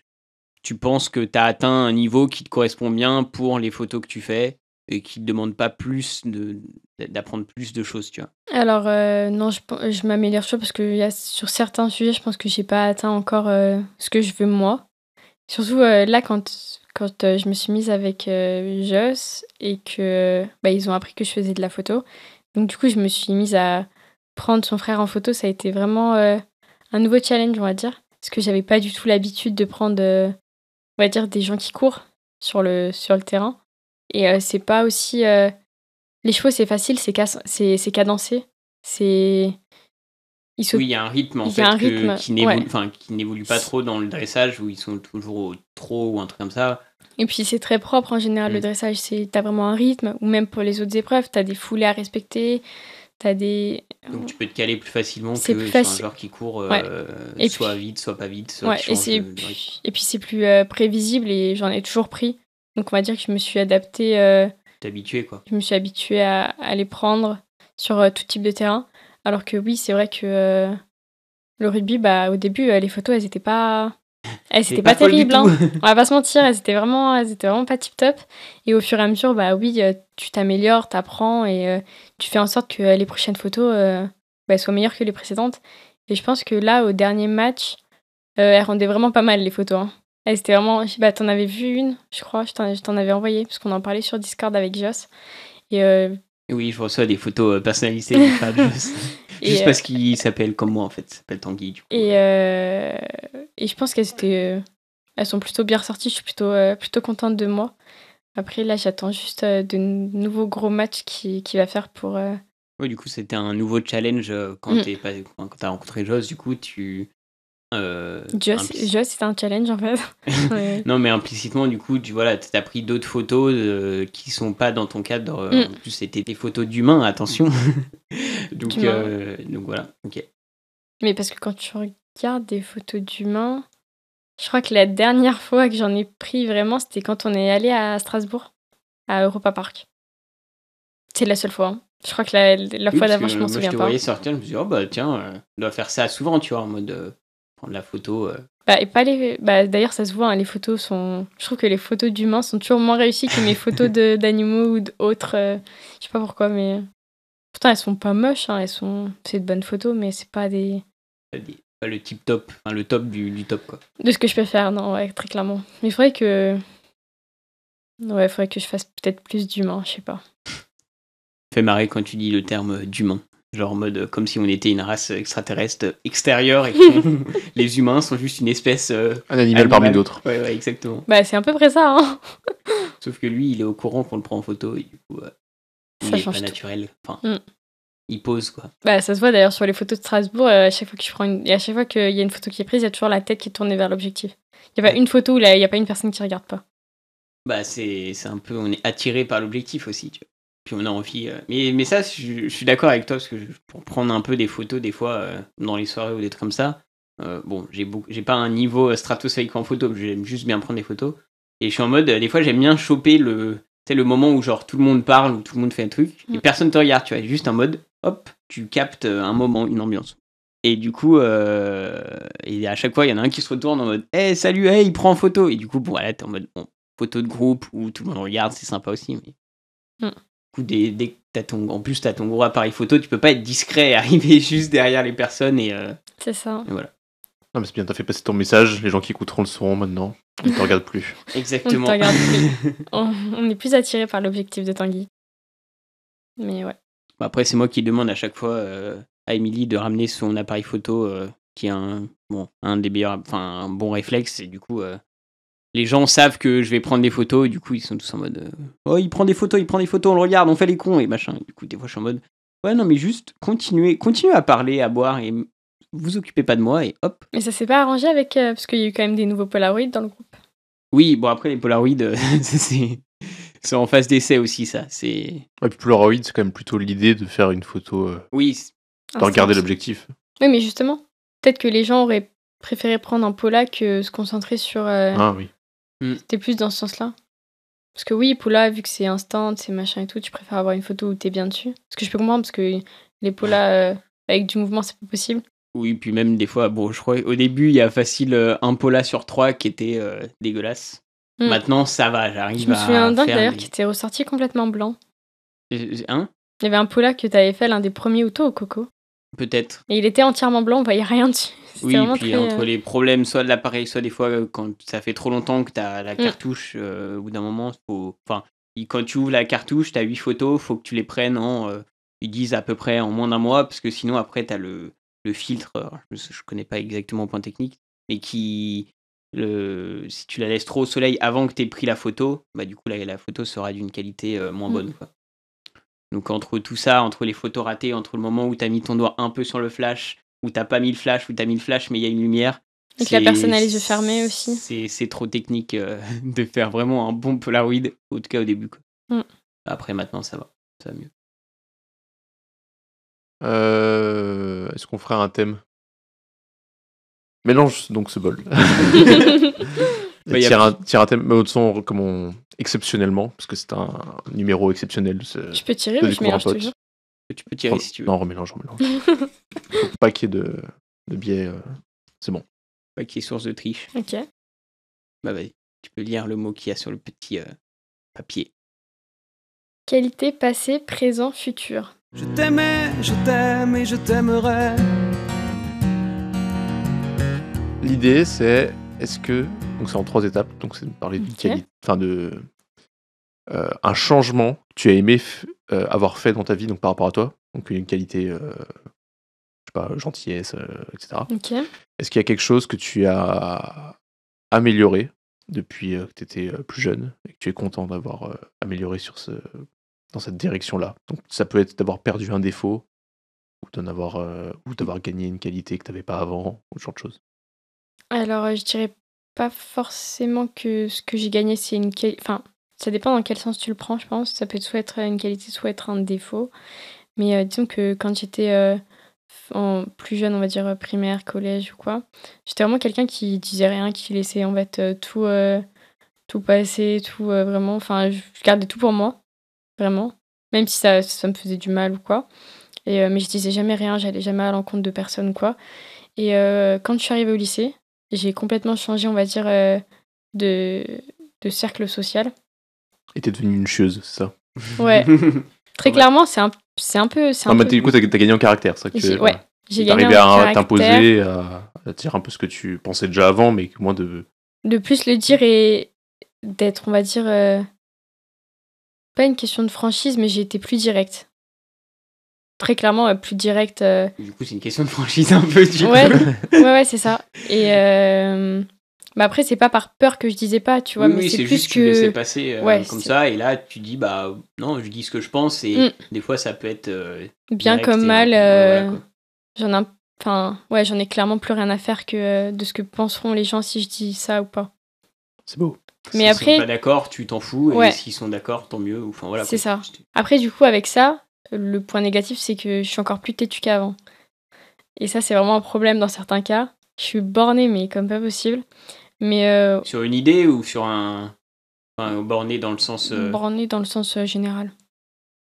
penses que tu as atteint un niveau qui te correspond bien pour les photos que tu fais et qui ne te demande pas d'apprendre plus de choses, tu vois? Alors, non, je m'améliore toujours parce que sur certains sujets, je pense que j'ai pas atteint encore ce que je veux moi. Surtout là, quand je me suis mise avec Joss et que ils ont appris que je faisais de la photo. Donc du coup, je me suis mise à prendre son frère en photo. Ça a été vraiment un nouveau challenge, on va dire. Parce que j'avais pas du tout l'habitude de prendre, on va dire, des gens qui courent sur le terrain. Et c'est pas aussi... les chevaux, c'est facile, c'est cadencé. Oui, il y a un rythme en fait qui n'évolue pas trop dans le dressage, où ils sont toujours au trot ou un truc comme ça. Et puis c'est très propre en général, le dressage, t'as vraiment un rythme, ou même pour les autres épreuves, t'as des foulées à respecter, donc tu peux te caler plus facilement sur un joueur qui court soit vite, soit pas vite, soit qui change de rythme. Et puis c'est plus prévisible, et j'en ai toujours pris. Donc on va dire que je me suis adaptée. T'es habituée, quoi. Je me suis habituée à les prendre sur tout type de terrain. Alors que oui, c'est vrai que le rugby, au début, les photos, elles étaient pas terribles. Hein. On va pas se mentir, elles étaient vraiment pas tip top. Et au fur et à mesure, oui, tu t'améliores, t'apprends, et tu fais en sorte que les prochaines photos soient meilleures que les précédentes. Et je pense que là, au dernier match, elles rendaient vraiment pas mal, les photos. Hein. Elles étaient vraiment... t'en avais vu une, je crois, je t'en avais envoyé, parce qu'on en parlait sur Discord avec Joss. Et oui, je reçois des photos personnalisées de Joss. Juste parce qu'il s'appelle comme moi, en fait. Il s'appelle Tanguy, du coup. Et je pense qu'elles sont plutôt bien ressorties. Je suis plutôt contente de moi. Après, là, j'attends juste de nouveaux gros matchs qu'il va faire pour... Oui, du coup, c'était un nouveau challenge quand t'as rencontré Joss. Du coup, Joss, c'était un challenge, en fait. Ouais. Non, mais implicitement, du coup, t'as pris d'autres photos qui sont pas dans ton cadre. En plus, c'était des photos d'humains, attention. donc voilà, ok. Mais parce que quand tu regardes des photos d'humains, je crois que la dernière fois que j'en ai pris vraiment, c'était quand on est allé à Strasbourg, à Europa Park. C'est la seule fois. Hein. Je crois que la fois d'avant, je m'en souviens pas. Je te voyais sortir, je me suis dit, tiens, on doit faire ça souvent, tu vois, en mode prendre la photo. Et pas d'ailleurs, ça se voit, hein, les photos sont... Je trouve que les photos d'humains sont toujours moins réussies que mes photos d'animaux ou d'autres. Je sais pas pourquoi, mais... Pourtant, elles sont pas moches, hein, c'est de bonnes photos, mais c'est pas des... Pas le tip top, enfin le top du top, quoi. De ce que je peux faire, non, ouais, très clairement. Mais il faudrait que je fasse peut-être plus d'humains, je sais pas. Ça fait marrer quand tu dis le terme d'humain. Genre en mode comme si on était une race extraterrestre extérieure et que les humains sont juste une espèce... un animal parmi d'autres. Ouais, exactement. C'est à peu près ça, hein. Sauf que lui, il est au courant qu'on le prend en photo et du coup, il est pas naturel. Enfin, il pose, quoi. Ça se voit d'ailleurs sur les photos de Strasbourg, à chaque fois et à chaque fois qu'il y a une photo qui est prise, il y a toujours la tête qui est tournée vers l'objectif. Il n'y a pas une photo où il n'y a pas une personne qui regarde pas. C'est un peu... On est attiré par l'objectif aussi, tu vois. Puis on a envie... Mais ça, je suis d'accord avec toi, parce que pour prendre un peu des photos, des fois, dans les soirées ou des trucs comme ça, j'ai pas un niveau stratosphérique en photo, j'aime juste bien prendre des photos. Et je suis en mode, des fois, j'aime bien choper le moment où genre tout le monde parle, ou tout le monde fait un truc, et personne te regarde, tu vois, juste en mode, hop, tu captes un moment, une ambiance. Et du coup, et à chaque fois, il y en a un qui se retourne en mode, hey, salut, hey, il prend en photo. Et du coup, là, t'es en mode, photo de groupe, où tout le monde regarde, c'est sympa aussi, mais... Dès que t'as ton gros appareil photo, tu peux pas être discret et arriver juste derrière les personnes et c'est ça. Et voilà. Non mais c'est bien, t'as fait passer ton message, les gens qui écouteront le sauront maintenant. On ne te regarde plus. Exactement. On ne te regarde plus. On est plus attiré par l'objectif de Tanguy. Mais ouais. Après, c'est moi qui demande à chaque fois à Émilie de ramener son appareil photo qui est un des meilleurs, un bon réflexe, et du coup les gens savent que je vais prendre des photos, et du coup ils sont tous en mode il prend des photos, on le regarde, on fait les cons et machin. Et du coup des fois je suis en mode ouais non mais juste continuez à parler, à boire, et vous occupez pas de moi, et hop. Mais ça s'est pas arrangé avec parce qu'il y a eu quand même des nouveaux Polaroid dans le groupe. Oui, bon après les Polaroid c'est en phase d'essai aussi, ça. Ouais, puis Polaroid, c'est quand même plutôt l'idée de faire une photo. Oui. De regarder l'objectif. Oui, mais justement, peut-être que les gens auraient préféré prendre un Paula que se concentrer sur... Ah oui. C'était plus dans ce sens-là. Parce que oui, Paula, vu que c'est instant, c'est machin et tout, tu préfères avoir une photo où t'es bien dessus. Ce que je peux comprendre, parce que les Paula avec du mouvement, c'est pas possible. Oui, puis même des fois, bon, je crois au début, il y a facile un Paula sur 3 qui était dégueulasse. Maintenant, ça va, j'arrive à Je me souviens d'un faire d'ailleurs qui était ressorti complètement blanc. Hein ? Il y avait un Paula que t'avais fait, l'un des premiers autos au Coco. Peut-être. Et il était entièrement blanc, on voyait rien dessus. C'était Oui, vraiment puis très, entre les problèmes, soit de l'appareil, soit des fois, quand ça fait trop longtemps que tu as la cartouche, au bout d'un moment, quand tu ouvres la cartouche, tu as 8 photos, il faut que tu les prennes ils disent à peu près en moins d'un mois, parce que sinon, après, tu as le filtre, je connais pas exactement le point technique, mais si tu la laisses trop au soleil avant que tu aies pris la photo, bah, du coup, la photo sera d'une qualité moins bonne, quoi. Donc entre tout ça, entre les photos ratées, entre le moment où tu as mis ton doigt un peu sur le flash, où t'as pas mis le flash, où t'as mis le flash mais il y a une lumière. Et que la personne a les yeux fermés aussi. C'est trop technique de faire vraiment un bon Polaroid, en tout cas au début, quoi. Après maintenant ça va mieux. Est-ce qu'on ferait un thème ? Mélange donc ce bol. Tire un thème, mais exceptionnellement, parce que c'est un numéro exceptionnel. Je peux tirer, mais je mélange toujours. Tu peux tirer si tu veux. Non, remélange. Faut pas qu'il y ait de biais, c'est bon. Pas qu'il y ait source de triche. Ok. Bah vas-y, tu peux lire le mot qu'il y a sur le petit papier. Qualité passé, présent, futur. Je t'aimais, je t'aime et je t'aimerai. L'idée c'est, donc c'est en 3 étapes, donc c'est de parler d'une qualité, un changement que tu as aimé avoir fait dans ta vie, donc par rapport à toi, donc une qualité, je sais pas, gentillesse, etc. Okay. Est-ce qu'il y a quelque chose que tu as amélioré depuis que tu étais plus jeune et que tu es content d'avoir amélioré dans cette direction-là? Donc ça peut être d'avoir perdu un défaut ou d'avoir gagné une qualité que tu n'avais pas avant, ou ce genre de choses. Alors, je dirais pas forcément que ce que j'ai gagné, c'est une qualité... Enfin, ça dépend dans quel sens tu le prends, je pense. Ça peut soit être une qualité, soit être un défaut. Mais disons que quand j'étais plus jeune, on va dire primaire, collège ou quoi, j'étais vraiment quelqu'un qui disait rien, qui laissait en fait tout passer, tout vraiment... Enfin, je gardais tout pour moi, vraiment. Même si ça me faisait du mal ou quoi. Mais je disais jamais rien, j'allais jamais à l'encontre de personne ou quoi. Et quand je suis arrivée au lycée, j'ai complètement changé, on va dire, de cercle social. Et t'es devenue une chieuse, c'est ça? Ouais. Très clairement, c'est un peu... Mais du coup, t'as gagné en caractère, ça que j'ai gagné en caractère. T'arrivais à t'imposer, à dire un peu ce que tu pensais déjà avant, mais moins de... De plus le dire et d'être, on va dire... pas une question de franchise, mais j'ai été plus directe. Très clairement, plus directe. Du coup, c'est une question de franchise un peu. Ouais, c'est ça. Et bah après, c'est pas par peur que je disais pas, tu vois, mais c'est plus juste que... tu laissais passer comme ça, et là, tu dis, bah non, je dis ce que je pense, et des fois, ça peut être... bien comme mal, voilà, j'en ai clairement plus rien à faire que de ce que penseront les gens si je dis ça ou pas. C'est beau. Mais s'ils après... sont pas d'accord, tu t'en fous, et s'ils sont d'accord, tant mieux. Enfin, voilà, c'est ça. Après, du coup, avec ça, le point négatif, c'est que je suis encore plus têtue qu'avant. Et ça, c'est vraiment un problème dans certains cas. Je suis bornée, mais comme pas possible. Mais sur une idée ou sur un... Enfin, borné dans le sens... Bornée dans le sens général.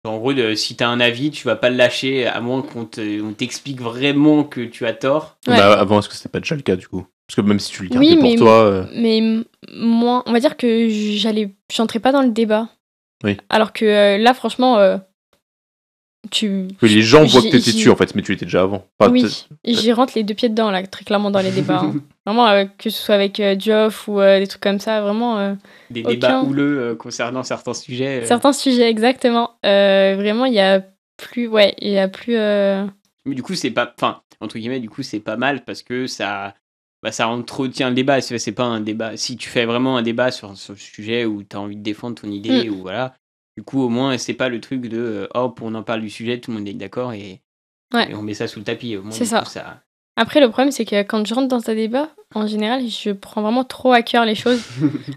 En gros, si t'as un avis, tu vas pas le lâcher, à moins qu'on t'explique vraiment que tu as tort. Ouais. Bah, avant, est-ce que c'était pas déjà le cas, du coup? Parce que même si tu le gardais pour toi... mais moins... On va dire que j'entrais pas dans le débat. Oui. Alors que là, franchement... Que les gens voient que t'étais dessus, en fait, mais tu l'étais déjà avant. Enfin, oui, j'y rentre les deux pieds dedans, là, très clairement, dans les débats. Hein. Vraiment, que ce soit avec Geoff ou des trucs comme ça, vraiment... des débats houleux concernant certains sujets. Certains sujets, exactement. Vraiment, il y a plus... Ouais, il y a plus... Mais du coup, c'est pas... Enfin, entre guillemets, du coup, c'est pas mal, parce que ça entretient le débat. C'est pas un débat... Si tu fais vraiment un débat sur le sujet où t'as envie de défendre ton idée, ou voilà... Du coup, au moins, c'est pas le truc de hop, on en parle du sujet, tout le monde est d'accord et on met ça sous le tapis. Au moins, c'est ça. Après, le problème, c'est que quand je rentre dans un débat, en général, je prends vraiment trop à cœur les choses.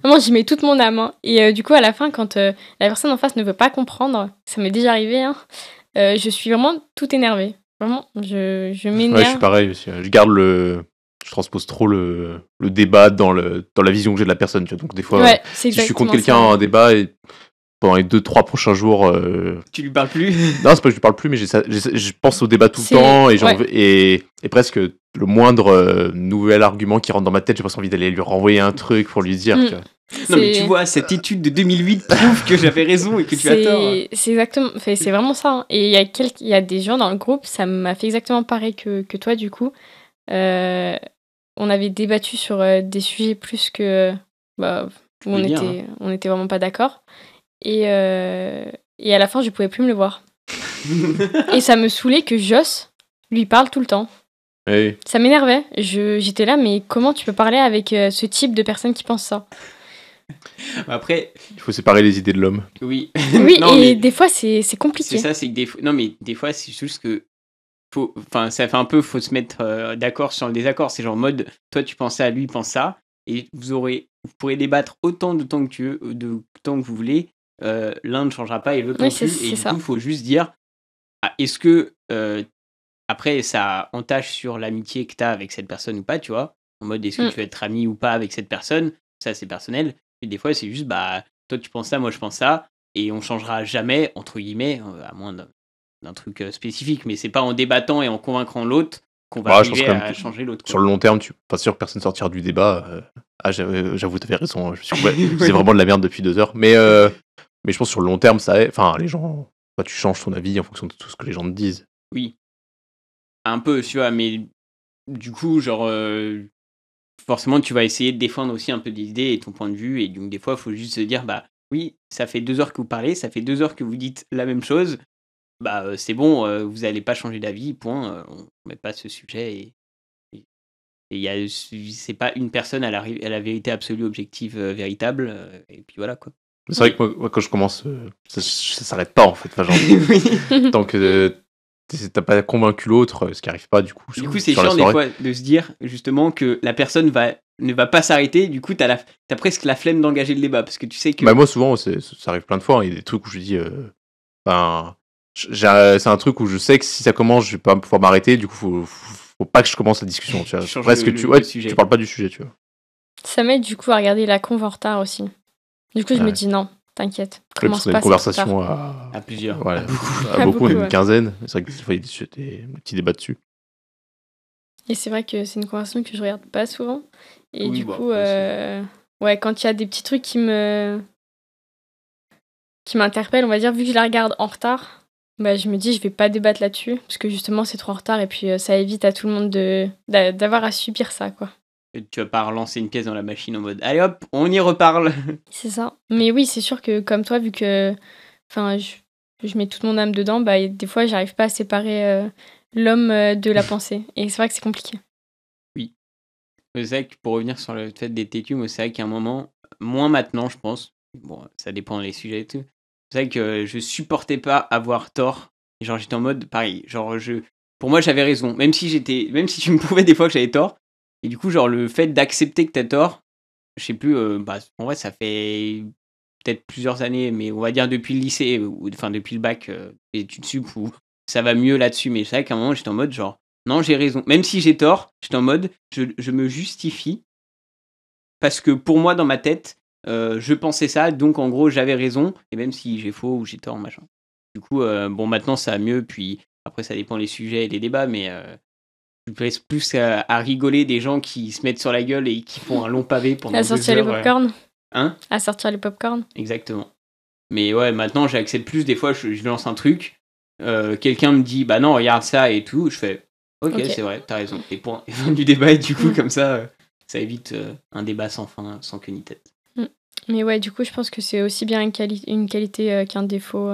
Vraiment, j'y mets toute mon âme. Hein. Et du coup, à la fin, quand la personne en face ne veut pas comprendre, ça m'est déjà arrivé, hein, je suis vraiment tout énervée. Vraiment, je m'énerve. Ouais, je suis pareil aussi. Je transpose trop le débat dans la vision que j'ai de la personne, tu vois. Donc des fois, Ouais, si je suis contre quelqu'un à un débat et pendant les 2-3 prochains jours... Tu lui parles plus? Non, c'est pas que je lui parle plus, mais je pense au débat tout le temps et presque le moindre nouvel argument qui rentre dans ma tête, j'ai pas envie d'aller lui renvoyer un truc pour lui dire, tu vois. Non, mais tu vois, cette étude de 2008 prouve que j'avais raison et que tu as tort. C'est exactement, c'est vraiment ça. Hein. Et il y a des gens dans le groupe, ça m'a fait exactement pareil que toi, du coup. On avait débattu sur des sujets plus que... où on était vraiment pas d'accord. Et à la fin, je pouvais plus me le voir. Et ça me saoulait que Joss lui parle tout le temps. Oui. Ça m'énervait. J'étais là, mais comment tu peux parler avec ce type de personne qui pense ça? Après, il faut séparer les idées de l'homme. Oui. Oui, non, et des fois, c'est compliqué. C'est ça, c'est que non, mais des fois, c'est juste que ça fait un peu, faut se mettre d'accord sur le désaccord. C'est genre en mode, toi, tu penses ça, lui, il pense ça, et vous pourrez débattre autant de temps que vous voulez. L'un ne changera pas et l'autre non plus. Et du coup, il faut juste dire, est-ce que après, ça entache sur l'amitié que tu as avec cette personne ou pas, tu vois. En mode, est-ce que tu veux être ami ou pas avec cette personne? Ça, c'est personnel. Et des fois, c'est juste, toi, tu penses ça, moi, je pense ça. Et on changera jamais, entre guillemets, à moins d'un truc spécifique. Mais c'est pas en débattant et en convaincant l'autre qu'on va arriver à changer l'autre. Quoi. Sur le long terme, tu pas sûr que personne sortira du débat. J'avoue, t'avais raison. C'est vraiment de la merde depuis 2 heures. Mais je pense que sur le long terme, les gens... tu changes ton avis en fonction de tout ce que les gens te disent. Oui. Un peu, tu vois, mais du coup, genre, forcément, tu vas essayer de défendre aussi un peu des idées et ton point de vue, et donc des fois, il faut juste se dire, oui, ça fait 2 heures que vous parlez, ça fait 2 heures que vous dites la même chose, c'est bon, vous n'allez pas changer d'avis, point, on ne met pas ce sujet, et c'est pas une personne à la vérité absolue, objective, véritable, et puis voilà, quoi. C'est vrai que moi, quand je commence, ça s'arrête pas, en fait, oui. Tant que... t'as pas convaincu l'autre, ce qui arrive pas du coup. Du coup, c'est chiant des fois de se dire justement que la personne ne va pas s'arrêter. Du coup, t'as presque la flemme d'engager le débat parce que tu sais que. Moi, souvent, ça arrive plein de fois. Il y a des trucs où je dis, c'est un truc où je sais que si ça commence, je vais pas pouvoir m'arrêter. Du coup, faut pas que je commence la discussion. Tu vois. Presque tu parles pas du sujet, tu vois. Ça m'aide du coup à regarder la conve en retard aussi. Du coup, je me dis non. T'inquiète, commence pas. Une conversation à plusieurs. Ouais, à beaucoup, une quinzaine. C'est vrai que des fois, il y a des petits débats dessus. Et c'est vrai que c'est une conversation que je regarde pas souvent. Et du coup, quand il y a des petits trucs qui m'interpellent, on va dire, vu que je la regarde en retard, je me dis, je vais pas débattre là-dessus. Parce que justement, c'est trop en retard. Et puis, ça évite à tout le monde d'avoir à subir ça, quoi. Et tu vas pas relancer une pièce dans la machine en mode allez hop, on y reparle. C'est ça. Mais oui, c'est sûr que comme toi, vu que je mets toute mon âme dedans, des fois, j'arrive pas à séparer l'homme de la pensée. Et c'est vrai que c'est compliqué. Oui. C'est vrai que pour revenir sur le fait des têtus, c'est vrai qu'à un moment, moins maintenant, je pense, bon, ça dépend des sujets et tout, c'est vrai que je supportais pas avoir tort. Et genre, j'étais en mode pareil. Genre, pour moi, j'avais raison. Même si tu me prouvais des fois que j'avais tort. Et du coup, genre, le fait d'accepter que t'as tort, je sais plus, en vrai, ça fait peut-être plusieurs années, mais on va dire depuis le lycée, depuis le bac, études sup, où ça va mieux là-dessus. Mais c'est vrai qu'à un moment, j'étais en mode, genre, non, j'ai raison. Même si j'ai tort, j'étais en mode, je me justifie. Parce que pour moi, dans ma tête, je pensais ça, donc en gros, j'avais raison. Et même si j'ai faux ou j'ai tort, machin. Du coup, maintenant, ça va mieux. Puis après, ça dépend des sujets et des débats, mais... je reste plus à rigoler des gens qui se mettent sur la gueule et qui font un long pavé pendant 2 heures. À sortir les popcorn. Hein ? À sortir les popcorn. Exactement. Mais ouais, maintenant, j'accepte plus. Des fois, je lance un truc. Quelqu'un me dit, non, regarde ça et tout. Je fais, ok, c'est vrai, t'as raison. Et point. Et fin du débat, et du coup, comme ça évite un débat sans fin, sans queue ni tête. Mais ouais, du coup, je pense que c'est aussi bien une qualité qu'un défaut,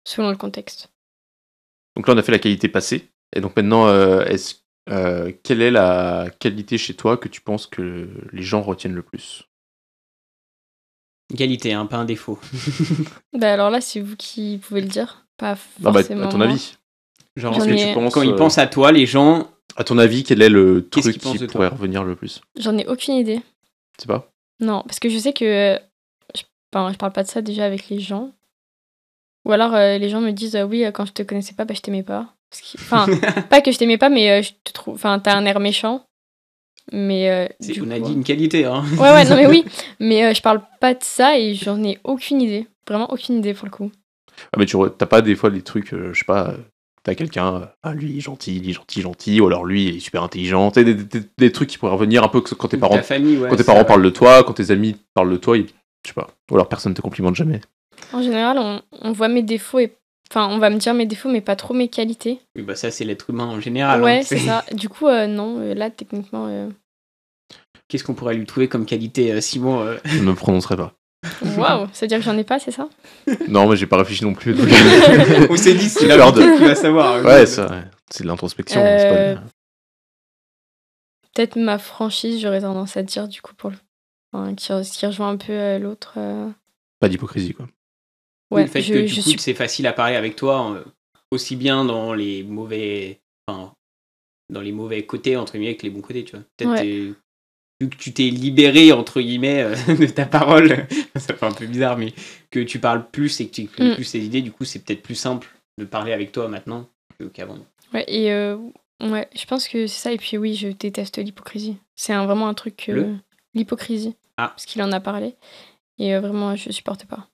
selon le contexte. Donc là, on a fait la qualité passée. Et donc maintenant, quelle est la qualité chez toi que tu penses que les gens retiennent le plus ? Qualité, pas un défaut. Alors là, c'est vous qui pouvez le dire, pas forcément. À ton avis. Genre, est-ce que tu penses, quand ils pensent à toi, les gens... À ton avis, quel est le truc qui pourrait revenir le plus ? J'en ai aucune idée. Tu sais pas ? Non, parce que je sais que... je parle pas de ça déjà avec les gens. Ou alors, les gens me disent, oui, quand je te connaissais pas, je t'aimais pas. Enfin, pas que je t'aimais pas, mais je te trouve... Enfin, t'as un air méchant. Mais on a dit une qualité, hein. Ouais, non mais oui. Mais je parle pas de ça et j'en ai aucune idée. Vraiment aucune idée pour le coup. Ah, mais t'as pas des fois des trucs, je sais pas, t'as quelqu'un, lui il est gentil, ou alors lui il est super intelligent, t'as des trucs qui pourraient revenir un peu quand tes parents, parlent de toi, quand tes amis parlent de toi, je sais pas, ou alors personne te complimente jamais. En général, on voit mes défauts et... Enfin, on va me dire mes défauts, mais pas trop mes qualités. Oui, bah ça, c'est l'être humain en général. Ouais, hein, c'est ça. Du coup, non, là, techniquement... Qu'est-ce qu'on pourrait lui trouver comme qualité, Simon Je ne me prononcerai pas. Waouh, ça veut dire que j'en ai pas, c'est ça? Non, mais j'ai pas réfléchi non plus. On s'est dit, c'est l'heure tu vas savoir. Ouais, c'est de l'introspection. C'est pas peut-être ma franchise, j'aurais tendance à dire, du coup, qui rejoint un peu l'autre. Pas d'hypocrisie, quoi. Ouais, le fait que du coup, c'est facile à parler avec toi, aussi bien dans les mauvais côtés, entre guillemets, que les bons côtés, tu vois. Peut-être vu que tu t'es libéré, entre guillemets, de ta parole, ça fait un peu bizarre, mais que tu parles plus et que tu exprimes plus tes idées, du coup, c'est peut-être plus simple de parler avec toi maintenant qu'avant. Ouais, et ouais, je pense que c'est ça. Et puis oui, je déteste l'hypocrisie. C'est vraiment un truc... l'hypocrisie. Parce qu'il en a parlé. Et vraiment, je supporte pas.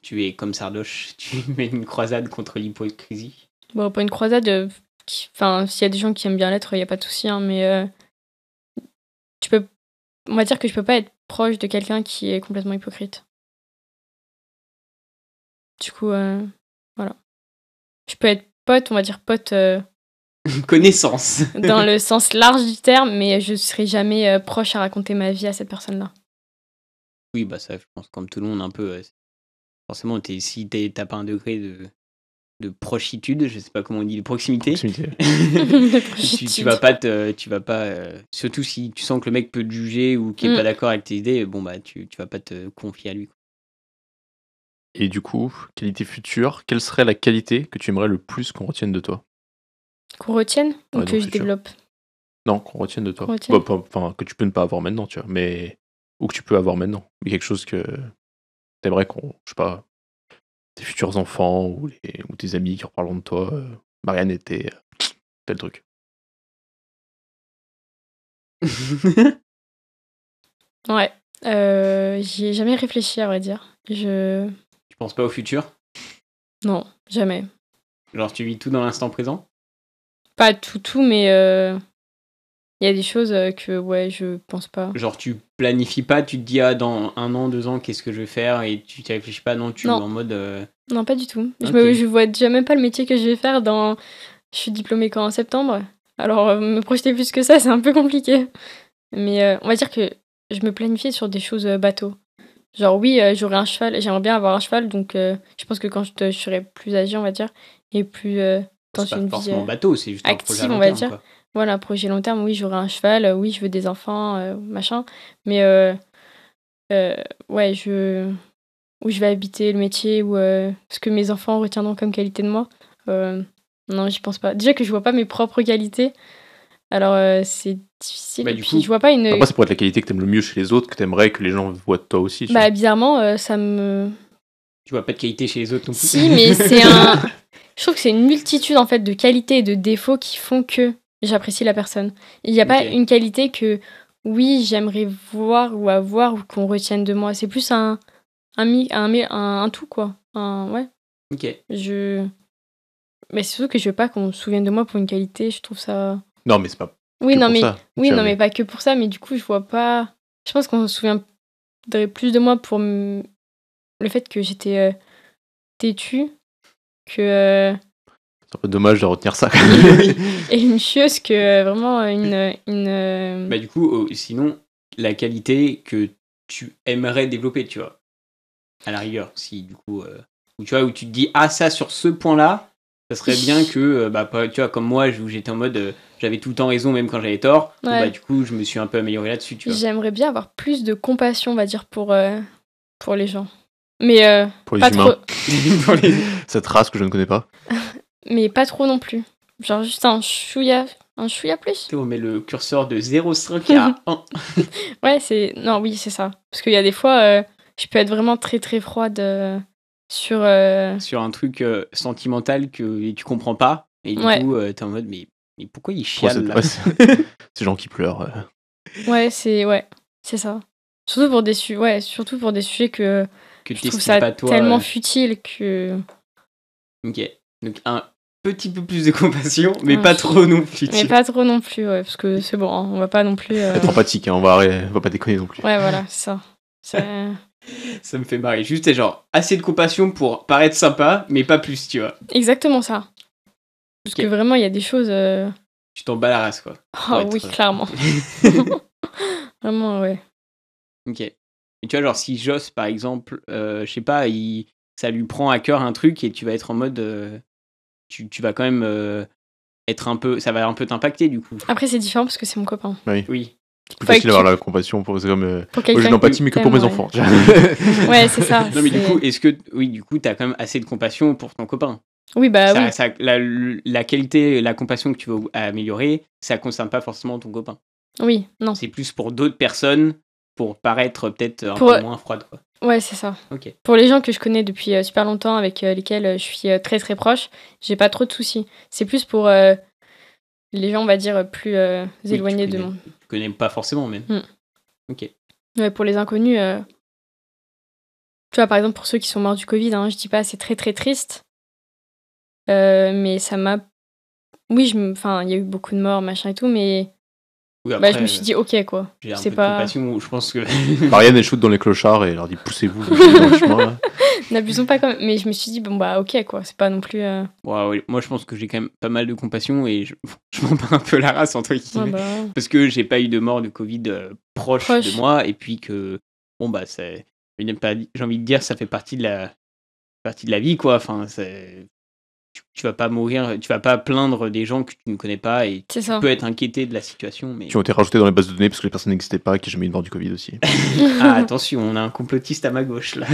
Tu es comme Sardoche, tu mets une croisade contre l'hypocrisie? Bon, pas une croisade. Enfin, s'il y a des gens qui aiment bien l'être, il n'y a pas de souci, hein, mais on va dire que je peux pas être proche de quelqu'un qui est complètement hypocrite. Du coup, voilà. Je peux être pote, on va dire pote... connaissance. Dans le sens large du terme, mais je serai jamais proche à raconter ma vie à cette personne-là. Oui, bah ça, je pense, comme tout le monde, un peu... Forcément, si t'as pas un degré de prochitude, je sais pas comment on dit, de proximité. tu vas pas surtout si tu sens que le mec peut te juger ou qu'il est pas d'accord avec tes idées, bon bah tu vas pas te confier à lui. Et du coup, qualité future, quelle serait la qualité que tu aimerais le plus qu'on retienne de toi? Qu'on retienne ou que je développe? Non, qu'on retienne de toi. Enfin, que tu peux ne pas avoir maintenant, tu vois, mais ou que tu peux avoir maintenant, mais quelque chose que t'aimerais je sais pas, tes futurs enfants ou tes amis qui reparleront de toi. Marianne était tel truc. Ouais, j'y ai jamais réfléchi, à vrai dire. Tu penses pas au futur? Non, jamais. Genre tu vis tout dans l'instant présent? Pas tout, mais il y a des choses que ouais, je pense pas. Genre tu planifies pas, tu te dis dans 1 an, 2 ans, qu'est-ce que je vais faire et tu t'y réfléchis pas, non, tu es en mode... Non, pas du tout. Okay. Je vois déjà même pas le métier que je vais faire Je suis diplômée quand en septembre, alors me projeter plus que ça, c'est un peu compliqué. Mais on va dire que je me planifiais sur des choses bateau. Genre oui, j'aurais un cheval, j'aimerais bien avoir un cheval, donc je pense que quand je serai plus âgée, on va dire, et plus dans une vie forcément bateau, c'est juste active, un projet à long on va terme, dire. Quoi. Voilà, projet long terme, oui, j'aurai un cheval, oui, je veux des enfants, machin, mais ouais, où je vais habiter, le métier, ou ce que mes enfants retiendront comme qualité de moi, non, j'y pense pas. Déjà que je vois pas mes propres qualités, alors c'est difficile. Et puis je vois pas une... Après, ça pourrait être la qualité que t'aimes le mieux chez les autres, que t'aimerais que les gens voient de toi aussi. Bah bizarrement, ça me... Tu vois pas de qualité chez les autres non plus? Si, mais je trouve que c'est une multitude en fait de qualités et de défauts qui font que j'apprécie la personne. Il n'y a pas une qualité que, oui, j'aimerais voir ou avoir ou qu'on retienne de moi. C'est plus un tout, quoi. Ouais. Ok. Mais c'est surtout que je veux pas qu'on se souvienne de moi pour une qualité, je trouve ça... Non, mais c'est pas oui, que non, pour mais... ça. Oui, non, mais pas que pour ça, mais du coup, je vois pas... Je pense qu'on se souviendrait plus de moi pour le fait que j'étais têtue, que... C'est un peu dommage de retenir ça. Et une chieuse que vraiment une... Bah du coup, sinon, la qualité que tu aimerais développer, tu vois, à la rigueur, si du coup... où tu te dis, ah ça, sur ce point-là, ça serait bien que, tu vois, comme moi, où j'étais en mode, j'avais tout le temps raison, même quand j'avais tort, ouais. Bah du coup, je me suis un peu amélioré là-dessus, tu vois. J'aimerais bien avoir plus de compassion, on va dire, pour les gens. Mais pour les pas humains. Trop... Cette race que je ne connais pas. Mais pas trop non plus. Genre juste un chouïa plus. On met le curseur de 0,5 à 1. Ouais, non, oui, c'est ça. Parce qu'il y a des fois, je peux être vraiment très très froide sur un truc sentimental que tu comprends pas. Et du Ouais. coup, t'es en mode, mais pourquoi il chiale là? Ouais, ces gens qui pleurent. Ouais, c'est ça. Surtout pour des sujets que Que je trouve t'estimes ça pas toi. tellement futile que. Ok. Donc un petit peu plus de compassion, mais Ouais. pas trop non plus. Mais pas trop non plus, ouais, parce que c'est bon, hein, on va pas non plus. Être empathique, hein, on va pas déconner non plus. Ouais, voilà, c'est ça. C'est- Ça me fait marrer. Juste, genre, assez de compassion pour paraître sympa, mais pas plus, tu vois. Exactement ça. Parce Ok. que vraiment, il y a des choses. Tu t'en bats la race, quoi. Ah être- oui, clairement. Vraiment, ouais. Ok. Et tu vois, genre, si Joss, par exemple, je sais pas, ça lui prend à cœur un truc et tu vas être en mode. Tu vas quand même être un peu. Ça va un peu t'impacter, du coup. Après, c'est différent parce que c'est mon copain. Oui. C'est plus Faut facile que d'avoir tu- la compassion pour. C'est comme. Pour Moi, quelqu'un j'ai de l'empathie, mais que pour mes t'aime, enfants. Ouais, c'est ça. Non, mais du c'est- coup, est-ce que. Oui, du coup, t'as quand même assez de compassion pour ton copain. Oui, bah oui. La qualité, la compassion que tu veux améliorer, ça concerne pas forcément ton copain. Oui, non. C'est plus pour d'autres personnes, pour paraître peut-être un Pour- peu moins froide, quoi. Ouais, c'est ça. Ok. Pour les gens que je connais depuis super longtemps, avec lesquels je suis très très proche, j'ai pas trop de soucis. C'est plus pour les gens, on va dire, plus éloignés de mon. Tu connais pas forcément, même. Mm. Ok. Ouais, pour les inconnus, tu vois, par exemple, pour ceux qui sont morts du Covid, hein, je dis pas, c'est très très triste. Mais ça m'a. Oui, enfin, il y a eu beaucoup de morts, machin et tout, mais Oui, après, je me suis dit, ok, quoi. j'ai un C'est peu pas. de compassion, je pense que. Marianne, elle shoot dans les clochards et elle leur dit poussez-vous dans le chemin. Là. N'abusons pas quand même. Mais je me suis dit, bon, bah, ok, quoi. C'est pas non plus. Ouais, moi, je pense que j'ai quand même pas mal de compassion et je m'en bats un peu la race, entre guillemets. Ouais, bah, Parce que j'ai pas eu de mort de Covid proche de moi et puis que, bon, bah, c'est. J'ai envie de dire, ça fait partie de la vie, quoi. Enfin, tu vas pas mourir, tu vas pas plaindre des gens que tu ne connais pas et c'est tu ça. peux être inquiété de la situation, mais. Qui ont été rajoutés dans les bases de données parce que les personnes n'existaient pas et qu'il n'y a jamais eu de mort du Covid aussi. Ah, attention, on a un complotiste à ma gauche, là.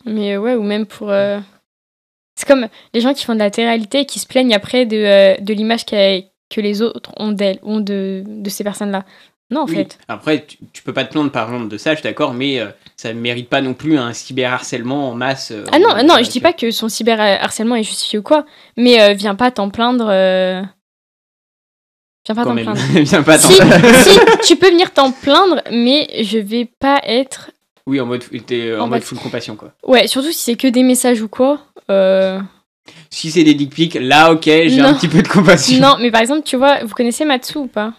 Mais ouais, ou même pour. C'est comme les gens qui font de la télé-réalité et qui se plaignent après de l'image que les autres ont d'elles, ont de ces personnes-là. Non, en Oui. fait. Après, tu peux pas te plaindre par exemple de ça, je suis d'accord, mais ça ne mérite pas non plus un cyberharcèlement en masse. Ah non, non, je dis pas que son cyberharcèlement est justifié ou quoi, mais viens pas t'en plaindre. Viens pas quand t'en même. plaindre. Viens pas t'en Si, tu peux venir t'en plaindre, mais je vais pas être. Oui, en mode mode- full compassion, quoi. Ouais, surtout si c'est que des messages ou quoi. Si c'est des dick pics, là, ok, j'ai Non. un petit peu de compassion. Non, mais par exemple, tu vois, vous connaissez Matsu ou pas?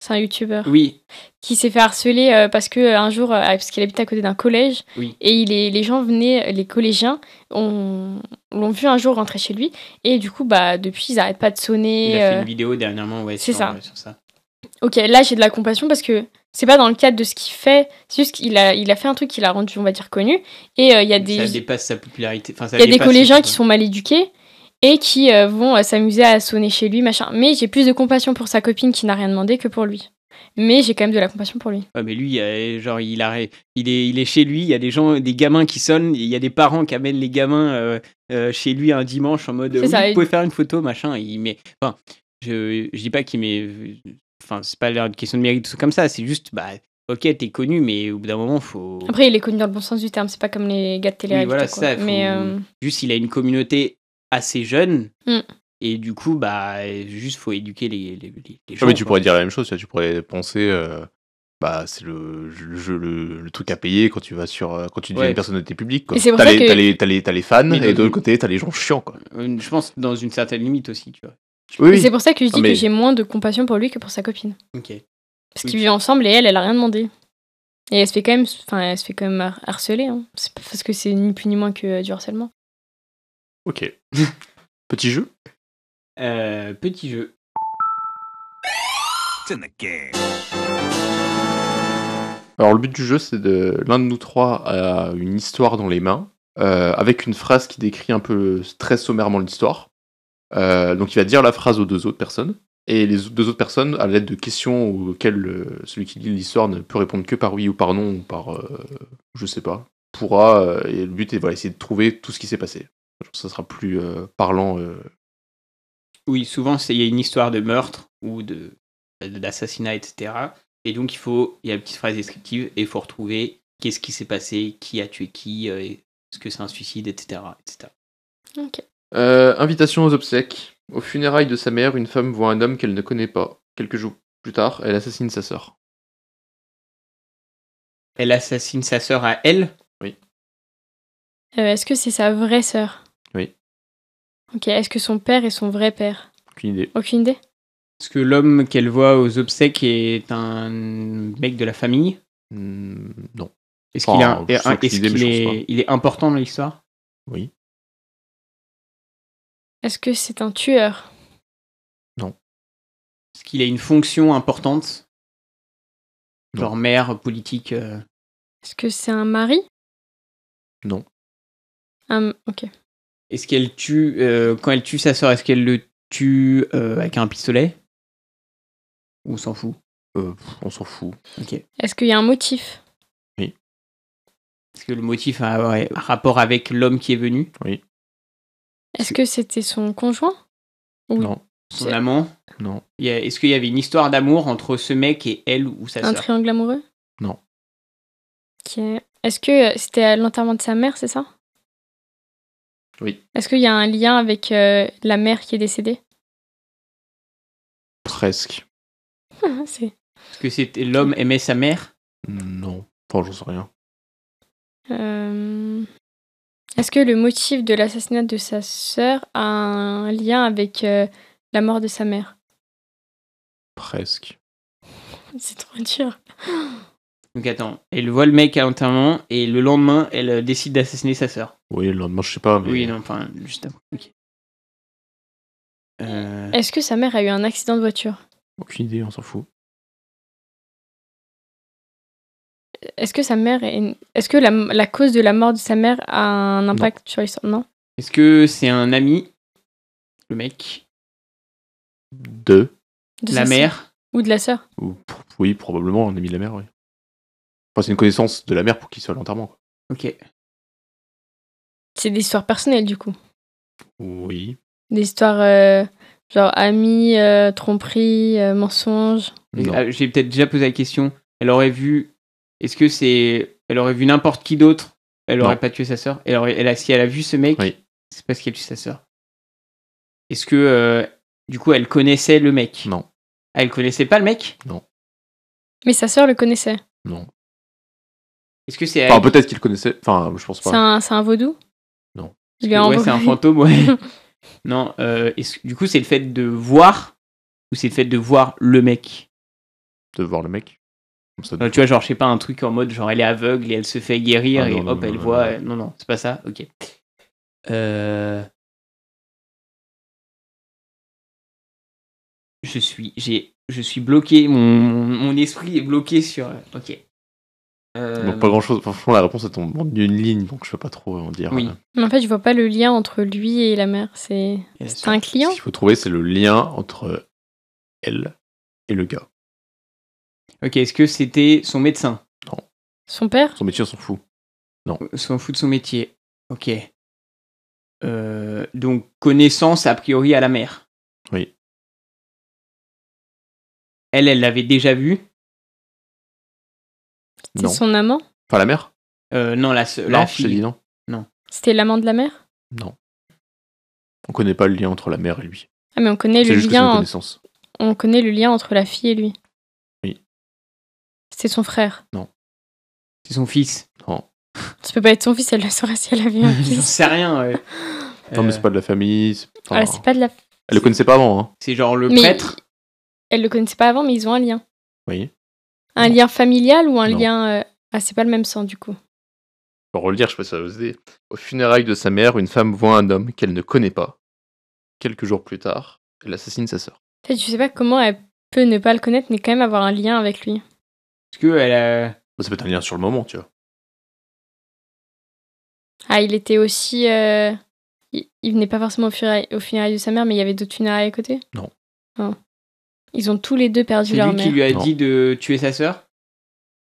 C'est un youtubeur Oui, qui s'est fait harceler parce que un jour, parce qu'il habite à côté d'un collège, Oui. et les gens venaient, les collégiens, l'ont vu un jour rentrer chez lui, et du coup, bah depuis, ils arrêtent pas de sonner. il a fait une vidéo dernièrement, ouais, c'est sur, ça. sur ça. Ok, là j'ai de la compassion parce que c'est pas dans le cadre de ce qu'il fait, c'est juste qu'il a fait un truc qui l'a rendu, on va dire, connu, et il y a Ça dépasse sa popularité. Enfin, ça il y a des dépasse collégiens son- qui sont mal éduqués et qui vont s'amuser à sonner chez lui, machin. Mais j'ai plus de compassion pour sa copine qui n'a rien demandé que pour lui. Mais j'ai quand même de la compassion pour lui. Ouais, mais lui, genre, il est chez lui, il y a des gamins qui sonnent, il y a des parents qui amènent les gamins chez lui un dimanche en mode C'est oui, ça, vous pouvez faire une photo, machin. Enfin, je dis pas qu'il met. Enfin, c'est pas une question de mérite, tout comme ça, c'est juste, bah, ok, t'es connu, mais au bout d'un moment, faut. Après, il est connu dans le bon sens du terme, c'est pas comme les gars de Oui, télé-réalité. voilà, quoi. ça. Mais Juste, il a une communauté assez jeune. Mm. Et du coup, bah, juste faut éduquer les gens. Ah, mais tu quoi. pourrais dire la même chose, tu pourrais penser, bah c'est le truc à payer quand tu vas quand tu deviens Ouais. une personnalité publique. Quoi. Et c'est pour T'as ça les, que- t'as les fans Mais et de dans- l'autre côté t'as les gens chiants quoi. Je pense dans une certaine limite aussi, tu vois. Oui, et c'est pour ça que je dis Non, mais- que j'ai moins de compassion pour lui que pour sa copine. Ok. Parce Oui. qu'ils vivent ensemble et elle a rien demandé. Et elle se fait quand même harceler. Hein. C'est pas parce que c'est ni plus ni moins que du harcèlement. Ok. Petit jeu. Petit jeu. Alors le but du jeu c'est l'un de nous trois a une histoire dans les mains avec une phrase qui décrit un peu très sommairement l'histoire. Donc il va dire la phrase aux deux autres personnes. Et les deux autres personnes, à l'aide de questions auxquelles celui qui lit l'histoire ne peut répondre que par oui ou par non ou par je sais pas, pourra. Et le but est voilà, essayer de trouver tout ce qui s'est passé. Ça sera plus parlant. Oui, souvent, il y a une histoire de meurtre ou d'assassinat, etc. Et donc, il y a une petite phrase descriptive et il faut retrouver qu'est-ce qui s'est passé, qui a tué qui, est-ce que c'est un suicide, etc. etc. Ok. Invitation aux obsèques. Aux funérailles de sa mère, une femme voit un homme qu'elle ne connaît pas. Quelques jours plus tard, elle assassine sa sœur. Elle assassine sa sœur à elle? Oui. Est-ce que c'est sa vraie sœur? Oui. Ok, est-ce que son père est son vrai père? Aucune idée. Aucune idée? Est-ce que l'homme qu'elle voit aux obsèques est un mec de la famille? Non. Est-ce Enfin, qu'il je sais aucune idée, mais je pense pas. il est important dans l'histoire? Oui. Est-ce que c'est un tueur? Non. Est-ce qu'il a une fonction importante? Non. Genre maire, politique Est-ce que c'est un mari? Non. Ok. Est-ce qu'elle tue, quand elle tue sa sœur, est-ce qu'elle le tue avec un pistolet? Ou on s'en fout? On s'en fout. Ok. Est-ce qu'il y a un motif? Oui. Est-ce que le motif a un rapport avec l'homme qui est venu? Oui. Est-ce que c'était son conjoint? Ou Non. Son amant? Non. Est-ce qu'il y avait une histoire d'amour entre ce mec et elle ou sa sœur? un triangle amoureux? Non. Ok. Est-ce que c'était à l'enterrement de sa mère, c'est ça? Oui. Est-ce qu'il y a un lien avec la mère qui est décédée? Presque. Est-ce que c'était l'homme aimait sa mère? Non. Enfin, j'en sais rien. Est-ce que le motif de l'assassinat de sa sœur a un lien avec la mort de sa mère? Presque. C'est trop dur. Donc attends, elle voit le mec à l'enterrement et le lendemain, elle décide d'assassiner sa sœur. Oui, le lendemain, je sais pas, mais... Oui, non, enfin, juste après. Ok. Est-ce que sa mère a eu un accident de voiture? Aucune idée, on s'en fout. Est-ce que sa mère est-ce que la cause de la mort de sa mère a un impact sur l'histoire? Non. Est-ce que c'est un ami, le mec, De la mère? Ou de la sœur? Oui, probablement, un ami de la mère, oui. Enfin, c'est une connaissance de la mère pour qu'il soit à l'enterrement, quoi. Ok. C'est des histoires personnelles, du coup. Oui. Des histoires genre amis, tromperie, mensonges. J'ai peut-être déjà posé la question. Elle aurait vu... Est-ce que c'est... Elle aurait vu n'importe qui d'autre? Elle aurait pas tué sa sœur? Si elle a vu ce mec, c'est parce qu'elle tue sa sœur. Est-ce que, du coup, elle connaissait le mec? Non. Ah, elle connaissait pas le mec? Non. Mais sa sœur le connaissait? Non. Est-ce que c'est... Enfin, peut-être qu'il connaissait... Enfin, je pense pas. C'est un vaudou? Non. Il lui a envoyé... c'est un fantôme, ouais. Non, du coup, c'est le fait de voir ou c'est le fait de voir le mec? De voir le mec. Comme ça, tu vois, genre, je sais pas, un truc en mode, genre, elle est aveugle et elle se fait guérir et non, hop, elle voit... Non, c'est pas ça, ok. Je suis bloqué, mon esprit est bloqué sur... Ok. Donc pas grand-chose. Franchement, la réponse, elle tombe en une ligne, donc je peux pas trop en dire. Oui. Mais en fait, je vois pas le lien entre lui et la mère. C'est un client? Ce qu'il faut trouver, c'est le lien entre elle et le gars. Ok, est-ce que c'était son médecin? Non. Son père? Son métier, on s'en fout. Non. On s'en fout de son métier. Ok. Donc, connaissance a priori à la mère. Oui. Elle l'avait déjà vu? C'était son amant? Enfin, la mère? Non, la je t'ai fille. dit non. Non. C'était l'amant de la mère? Non. On connaît pas le lien entre la mère et lui. Ah, mais on connaît C'est le juste que c'est une lien. connaissance. On connaît le lien entre la fille et lui. Oui. C'était son frère? Non. C'est son fils? Non. Ça peut pas être son fils, elle le saurait si elle avait un fils. J'en sais rien. Non, mais c'est pas de la famille. C'est pas de la... Elle le connaissait pas avant. Hein. C'est genre le prêtre? Elle le connaissait pas avant, mais ils ont un lien. Oui. Un lien familial ou un lien... Ah, c'est pas le même sang, du coup. Pour relire, je sais pas si ça va vous aider. Aux funérailles de sa mère, une femme voit un homme qu'elle ne connaît pas. Quelques jours plus tard, elle assassine sa sœur. En fait, je sais pas comment elle peut ne pas le connaître, mais quand même avoir un lien avec lui. Est-ce qu'elle a... Ça peut être un lien sur le moment, tu vois. Ah, il était aussi... Il venait pas forcément aux funérailles de sa mère, mais il y avait d'autres funérailles à côté? Non. Oh. Ils ont tous les deux perdu leur mère. C'est lui qui lui a dit de tuer sa sœur?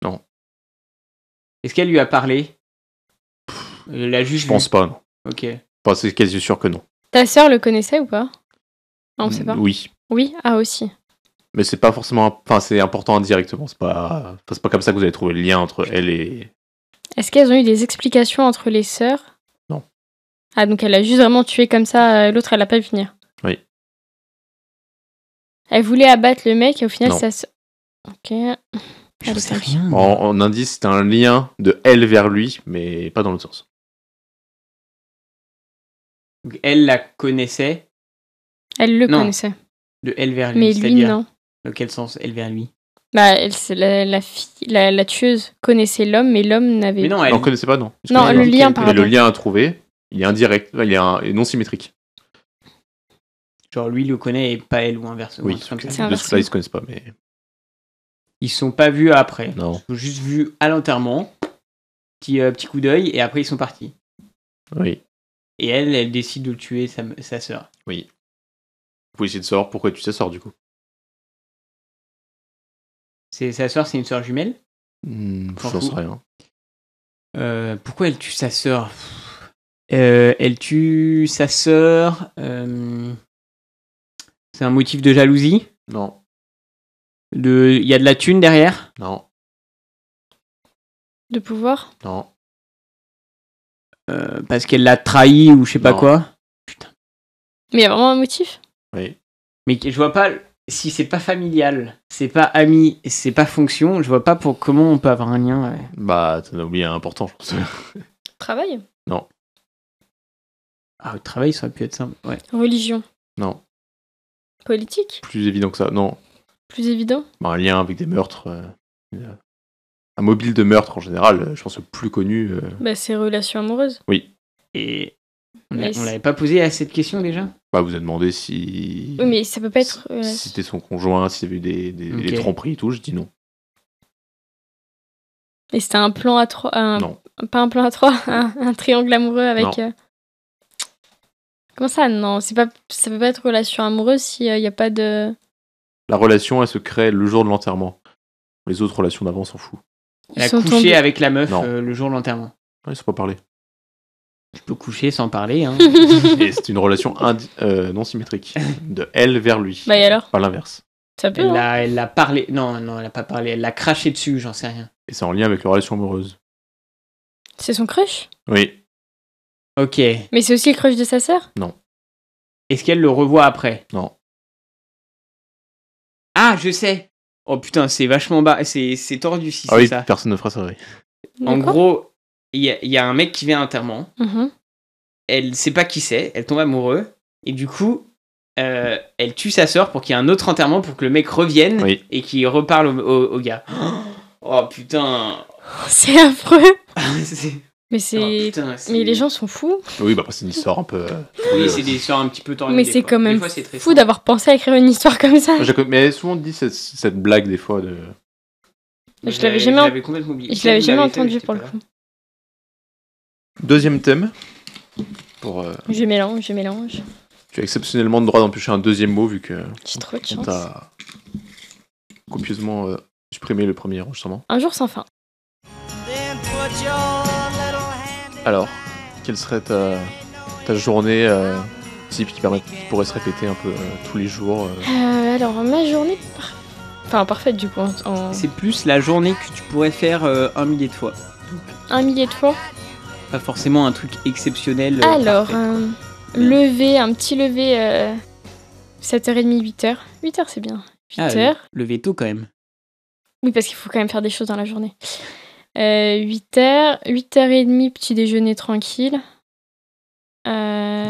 Non. Est-ce qu'elle lui a parlé? Elle a juste Je pense pas, non. Ok. Enfin, c'est quasi sûr que non. Ta sœur le connaissait ou pas? Ah, on sait pas. Oui. Oui? Ah, aussi. Mais c'est pas forcément... Enfin, c'est important indirectement. C'est pas comme ça que vous allez trouver le lien entre elle et... Est-ce qu'elles ont eu des explications entre les sœurs? Non. Ah, donc elle a juste vraiment tué comme ça, l'autre, elle l'a pas vu venir. Oui. Elle voulait abattre le mec et au final, Non. ça se... Ok. Je sais rien. En indice, c'est un lien de elle vers lui, mais pas dans l'autre sens. Donc, elle la connaissait, Elle le Non. connaissait. de elle vers lui. Mais lui, c'est-à-dire, non. dans quel sens elle vers lui? Bah, elle, c'est la tueuse connaissait l'homme, mais l'homme n'avait Mais non, Non, elle. on connaissait pas, non. Non, Elle le dit lien, qu'elle- par Mais le rapport. lien à trouver, il est indirect, il est non symétrique. Genre lui le connaît et pas elle ou inversement. Oui, un truc comme ça. C'est de ce inversé. là ils se connaissent pas, mais Ils se sont pas vus après. non. Ils sont juste vus à l'enterrement. Petit coup d'œil et après ils sont partis. Oui, Et elle décide de tuer sa sœur. oui. Vous pouvez essayer de savoir pourquoi tu sais sort du coup. Sa sœur, c'est une sœur jumelle. J'en fous. sais rien. Pourquoi elle tue sa sœur? Elle tue sa sœur. C'est un motif de jalousie. Non, Il y a de la thune derrière. non, De pouvoir. non. Parce qu'elle l'a trahi ou je sais pas Non. quoi. Mais il y a vraiment un motif. Oui. Mais je vois pas. Si c'est pas familial, c'est pas ami, c'est pas fonction, je vois pas pour comment on peut avoir un lien. Ouais. Bah, t'en as oublié un important, je pense. Travail. Ah, le travail, ça aurait pu être simple. Ouais. Religion. Non, Politique. plus évident que ça. Non, Plus évident. bah, un lien avec des meurtres. Un mobile de meurtre en général, je pense le plus connu. Bah, c'est relations amoureuses. Et on Mais l'avait pas posé à cette question déjà? Bah, vous avez demandé si. Oui, mais ça peut pas être. Si c'était son conjoint, s'il y avait eu des Ok. tromperies et tout, je dis non. Et c'était un plan à trois. Non. Pas un plan à trois, un triangle amoureux avec. Non. Comment ça? Non, ça peut pas être relation amoureuse s'il n'y a pas de. La relation, elle se crée le jour de l'enterrement. Les autres relations d'avant, on s'en fout. Elle a sont couché tombés. avec la meuf Non. le jour de l'enterrement. Non, ils sont pas parlé. Tu peux coucher sans parler, hein. Et c'est une relation non symétrique. De elle vers lui. Bah, et alors? Pas l'inverse. Ça peut. hein. Elle l'a parlé. Non, elle a pas parlé. Elle l'a craché dessus, j'en sais rien. Et c'est en lien avec leur relation amoureuse. C'est son crush. Oui. Ok. Mais c'est aussi le crush de sa sœur. Est-ce qu'elle le revoit après? Non. Ah, je sais. Oh putain, c'est vachement bas. C'est tordu si Ah c'est oui, ça. personne ne fera ça, oui. En D'accord. gros, il y a un mec qui vient à l'enterrement. Mhm. Elle sait pas qui c'est. Elle tombe amoureuse. Et du coup, elle tue sa sœur pour qu'il y ait un autre enterrement pour que le mec revienne Oui. et qu'il reparle au gars. Oh putain. C'est affreux. C'est- Mais oh, c'est. putain, c'est- Mais les gens sont fous. Oui, bah après, c'est une histoire un peu. Oui, c'est des histoires un petit peu tordues. Mais des c'est fois. quand Des même fois, c'est très fou simple. d'avoir pensé à écrire une histoire comme ça. Mais elle a souvent dit cette blague des fois de. Je l'avais jamais je l'avais complètement oublié. Je l'avais Vous jamais l'avez fait, entendu j'étais pour le pas là. coup. Deuxième thème. Pour, Je mélange. tu as exceptionnellement le droit d'empêcher un deuxième mot vu que J'ai trop de on chance. t'a copieusement supprimé le premier enregistrement. Un jour sans fin. Alors, quelle serait ta journée type qui pourrait se répéter un peu tous les jours Alors, ma journée. Parfaite du coup. C'est plus la journée que tu pourrais faire 1 millier de fois. Un millier de fois. Pas forcément un truc exceptionnel. Alors, parfait. un petit lever 7h30, 8h. 8h, c'est bien. 8h. Le veto quand même. Oui, parce qu'il faut quand même faire des choses dans la journée. 8h, 8h30, petit déjeuner tranquille. Il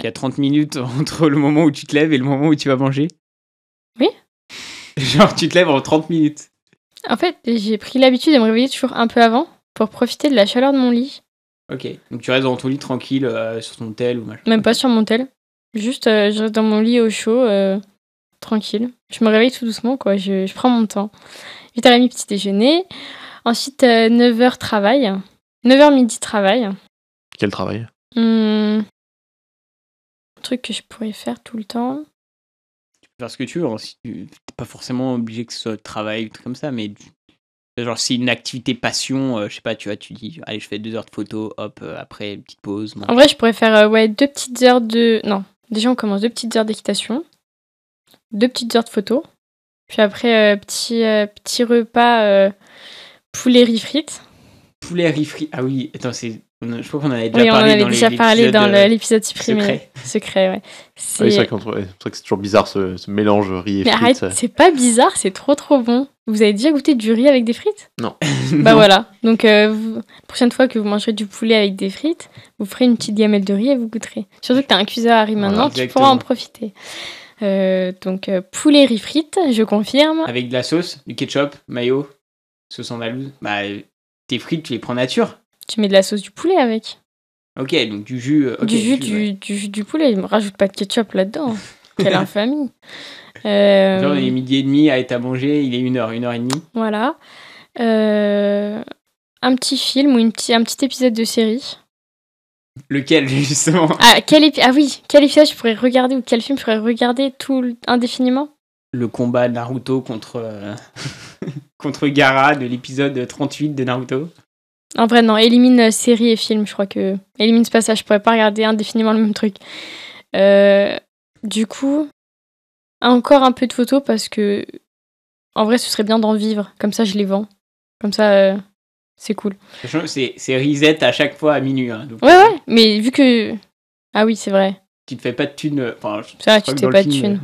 y a 30 minutes entre le moment où tu te lèves et le moment où tu vas manger. Oui. Genre, tu te lèves en 30 minutes. En fait, j'ai pris l'habitude de me réveiller toujours un peu avant pour profiter de la chaleur de mon lit. Ok, donc tu restes dans ton lit tranquille sur ton tel ou machin. Même pas sur mon tel. Juste, je reste dans mon lit au chaud, tranquille. Je me réveille tout doucement, quoi. Je prends mon temps. 8h30, petit déjeuner. Ensuite, 9h, travail. 9h midi, travail. Quel travail? Un truc que je pourrais faire tout le temps. Tu peux faire ce que tu veux. Hein, si t'es pas forcément obligé que ce soit travail ou truc comme ça, mais genre c'est une activité passion, je sais pas, tu vois, tu dis, allez, je fais 2 heures de photo, hop, après, une petite pause. En vrai, je pourrais faire 2 petites heures de... Non, déjà on commence 2 petites heures d'équitation. 2 petites heures de photo. Puis après, petit repas poulet riz frites. Poulet riz frit. Ah oui, attends, c'est Je crois qu'on en avait déjà Oui, on en parlé avait dans déjà parlé dans l'épisode supprimé. Secret, ouais. C'est vrai que c'est toujours bizarre ce mélange riz et mais frites. arrête, c'est pas bizarre, c'est trop bon. Vous avez déjà goûté du riz avec des frites ? Non. Bah voilà. Donc, la prochaine fois que vous mangerez du poulet avec des frites, vous ferez une petite gamelle de riz et vous goûterez. Surtout que t'as un cuiseur à riz maintenant, tu pourras en profiter. Donc, poulet riz frites, je confirme. Avec de la sauce, du ketchup, mayo, sauce andalouse. Bah, tes frites, tu les prends nature. Tu mets de la sauce du poulet avec. Ok, donc du jus. Du jus du poulet. Il me rajoute pas de ketchup là-dedans. Quelle infamie. Genre, il est 12h30, à être à manger, il est 1h, 1h30. Voilà. Un petit film ou un petit épisode de série. Lequel, justement? Quel épisode je pourrais regarder ou quel film je pourrais regarder indéfiniment? Le combat de Naruto contre Gaara de l'épisode 38 de Naruto. En vrai, non. Élimine série et film, je crois que... Élimine ce passage, je pourrais pas regarder indéfiniment le même truc. Du coup, encore un peu de photos parce que... En vrai, ce serait bien d'en vivre. Comme ça, je les vends. Comme ça, c'est cool. C'est reset à chaque fois à minuit. Hein, donc, ouais, mais vu que... Ah oui, c'est vrai. Tu te fais pas de thunes. C'est vrai, tu te fais pas de thunes.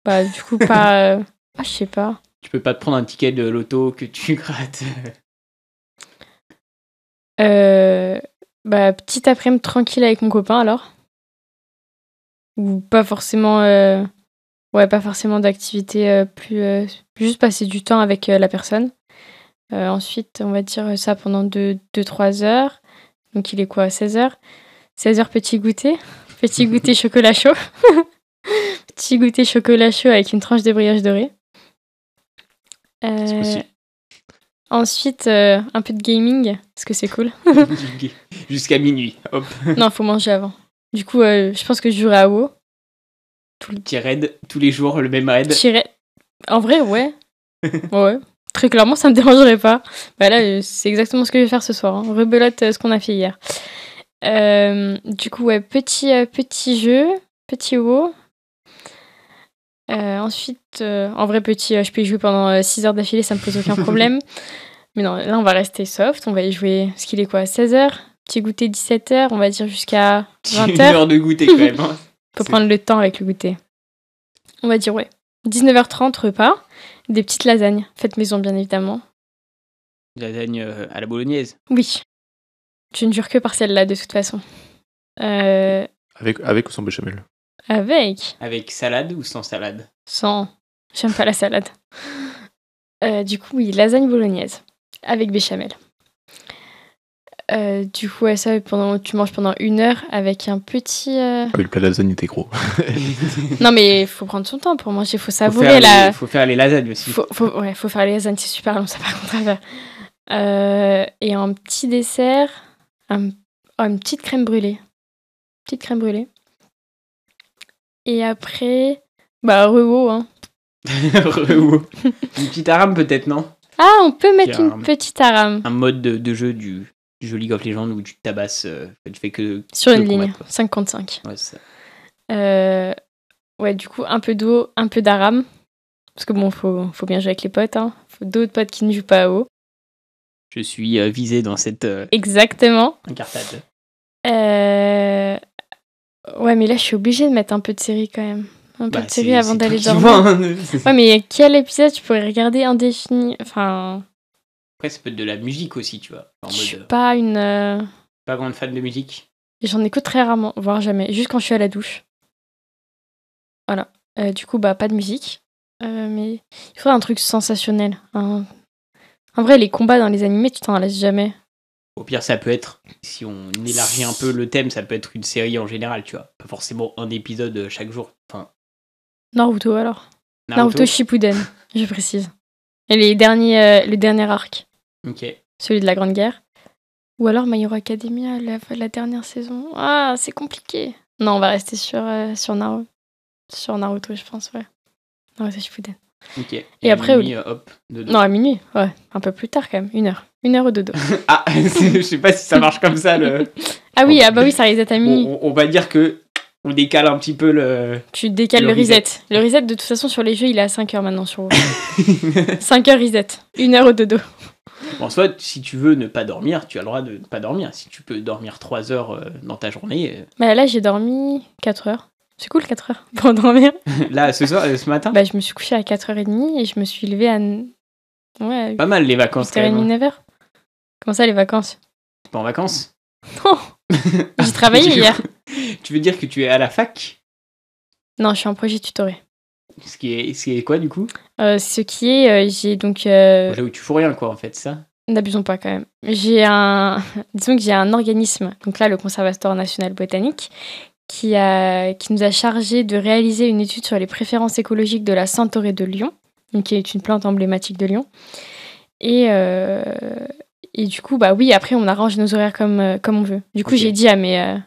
Bah, du coup, pas... je sais pas. Tu peux pas te prendre un ticket de loto que tu grattes. Petite après-midi tranquille avec mon copain, alors. Ou pas forcément... pas forcément d'activité plus juste passer du temps avec la personne. Ensuite, on va dire ça pendant 2-3 heures. Donc, il est quoi, 16h 16h, petit goûter. Petit goûter chocolat chaud. Petit goûter chocolat chaud avec une tranche de brioche dorée. C'est possible. Ensuite, un peu de gaming, parce que c'est cool. Jusqu'à minuit, hop. Non, faut manger avant. Du coup, je pense que je jouerai à WoW. Petit raid, tous les jours, le même raid. En vrai, ouais. Ouais. Très clairement, ça me dérangerait pas. Bah là, c'est exactement ce que je vais faire ce soir. Hein. Rebelote ce qu'on a fait hier. Du coup, ouais, petit jeu, petit WoW. Ensuite, en vrai, je peux y jouer pendant 6 heures d'affilée, ça me pose aucun problème. Mais non, là, on va rester soft. On va y jouer, ce qu'il est quoi, 16h. Petit goûter 17h, on va dire jusqu'à 20h. Une heure de goûter quand même. Hein. Faut prendre le temps avec le goûter. On va dire, ouais. 19h30, repas. Des petites lasagnes. Faites maison, bien évidemment. Lasagne à la bolognaise. Oui. Je ne jure que par celle-là, de toute façon. Avec ou sans béchamel? Avec. Avec salade ou sans salade? Sans. J'aime pas la salade. Du coup, oui, lasagne bolognaise. Avec béchamel. Du coup, ouais, ça, tu manges pendant 1 heure avec un petit... Le plat de lasagne était gros. Non, mais il faut prendre son temps pour manger. Il faut savourer la... Faut faire les lasagnes aussi. Faut faire les lasagnes, c'est super long, ça par contre à faire. Et en petit dessert, une petite crème brûlée. Et après, re-WoW, hein. Re-WoW. Une petite arame peut-être, non? Ah, on peut mettre une petite arame. Un mode de jeu du jeu League of Legends où tu tabasses, tu fais que... Sur une ligne, 5 contre 5. Ouais, c'est ça. Ouais, du coup, un peu d'eau, un peu d'arame. Parce que bon, faut bien jouer avec les potes, hein. Faut d'autres potes qui ne jouent pas à WoW. Je suis visé dans cette... Exactement. Incartade. Ouais, mais là, je suis obligée de mettre un peu de série quand même. Un peu de série avant d'aller dormir. Ouais, mais quel épisode tu pourrais regarder indéfini? Enfin... Après, ça peut être de la musique aussi, tu vois. Je suis pas une... Pas grande fan de musique. J'en écoute très rarement, voire jamais. Juste quand je suis à la douche. Voilà. Du coup, pas de musique. Mais il faudrait un truc sensationnel. En vrai, les combats dans les animés, tu t'en laisses jamais. Au pire, ça peut être, si on élargit un peu le thème, ça peut être une série en général, tu vois. Pas forcément un épisode chaque jour. Enfin... Naruto, alors. Naruto Shippuden, je précise. Et le dernier arc. Ok. Celui de la Grande Guerre. Ou alors My Hero Academia, la dernière saison. Ah, c'est compliqué. Non, on va rester sur Naruto. Sur Naruto, je pense, ouais. Naruto Shippuden. Ok. Et après, minuit, hop, dodo. Non, à minuit, ouais. Un peu plus tard, quand même. 1 heure. 1 heure au dodo. Ah, je sais pas si ça marche comme ça, le... Ah oui, oui, ça risque d'être à minuit. On va dire que on décale un petit peu le... Tu décales le reset. Le reset, de toute façon, sur les jeux, il est à 5 heures maintenant sur WoW. 5 heures reset. 1 heure au dodo. Bon, soit, si tu veux ne pas dormir, tu as le droit de ne pas dormir. Si tu peux dormir 3 heures dans ta journée... Bah là, j'ai dormi 4 heures. C'est cool, 4 heures pour dormir. Là, ce matin Bah, je me suis couchée à 4h30 et je me suis levée à... Ouais, pas mal les vacances, quand même. 8h30, 9h. Comment ça, les vacances? T'es pas en vacances? Non. J'ai travaillé hier. Tu veux dire que tu es à la fac? Non, je suis en projet tutoré. Ce qui est quoi, du coup? Ce qui est... j'ai donc... Là où tu fous rien, quoi, en fait, ça? N'abusons pas, quand même. Disons que j'ai un organisme, donc là, le Conservatoire national botanique, qui nous a chargé de réaliser une étude sur les préférences écologiques de la centaurée de Lyon, donc qui est une plante emblématique de Lyon. Et du coup, bah oui, après, on arrange nos horaires comme on veut. Du coup, j'ai dit à mes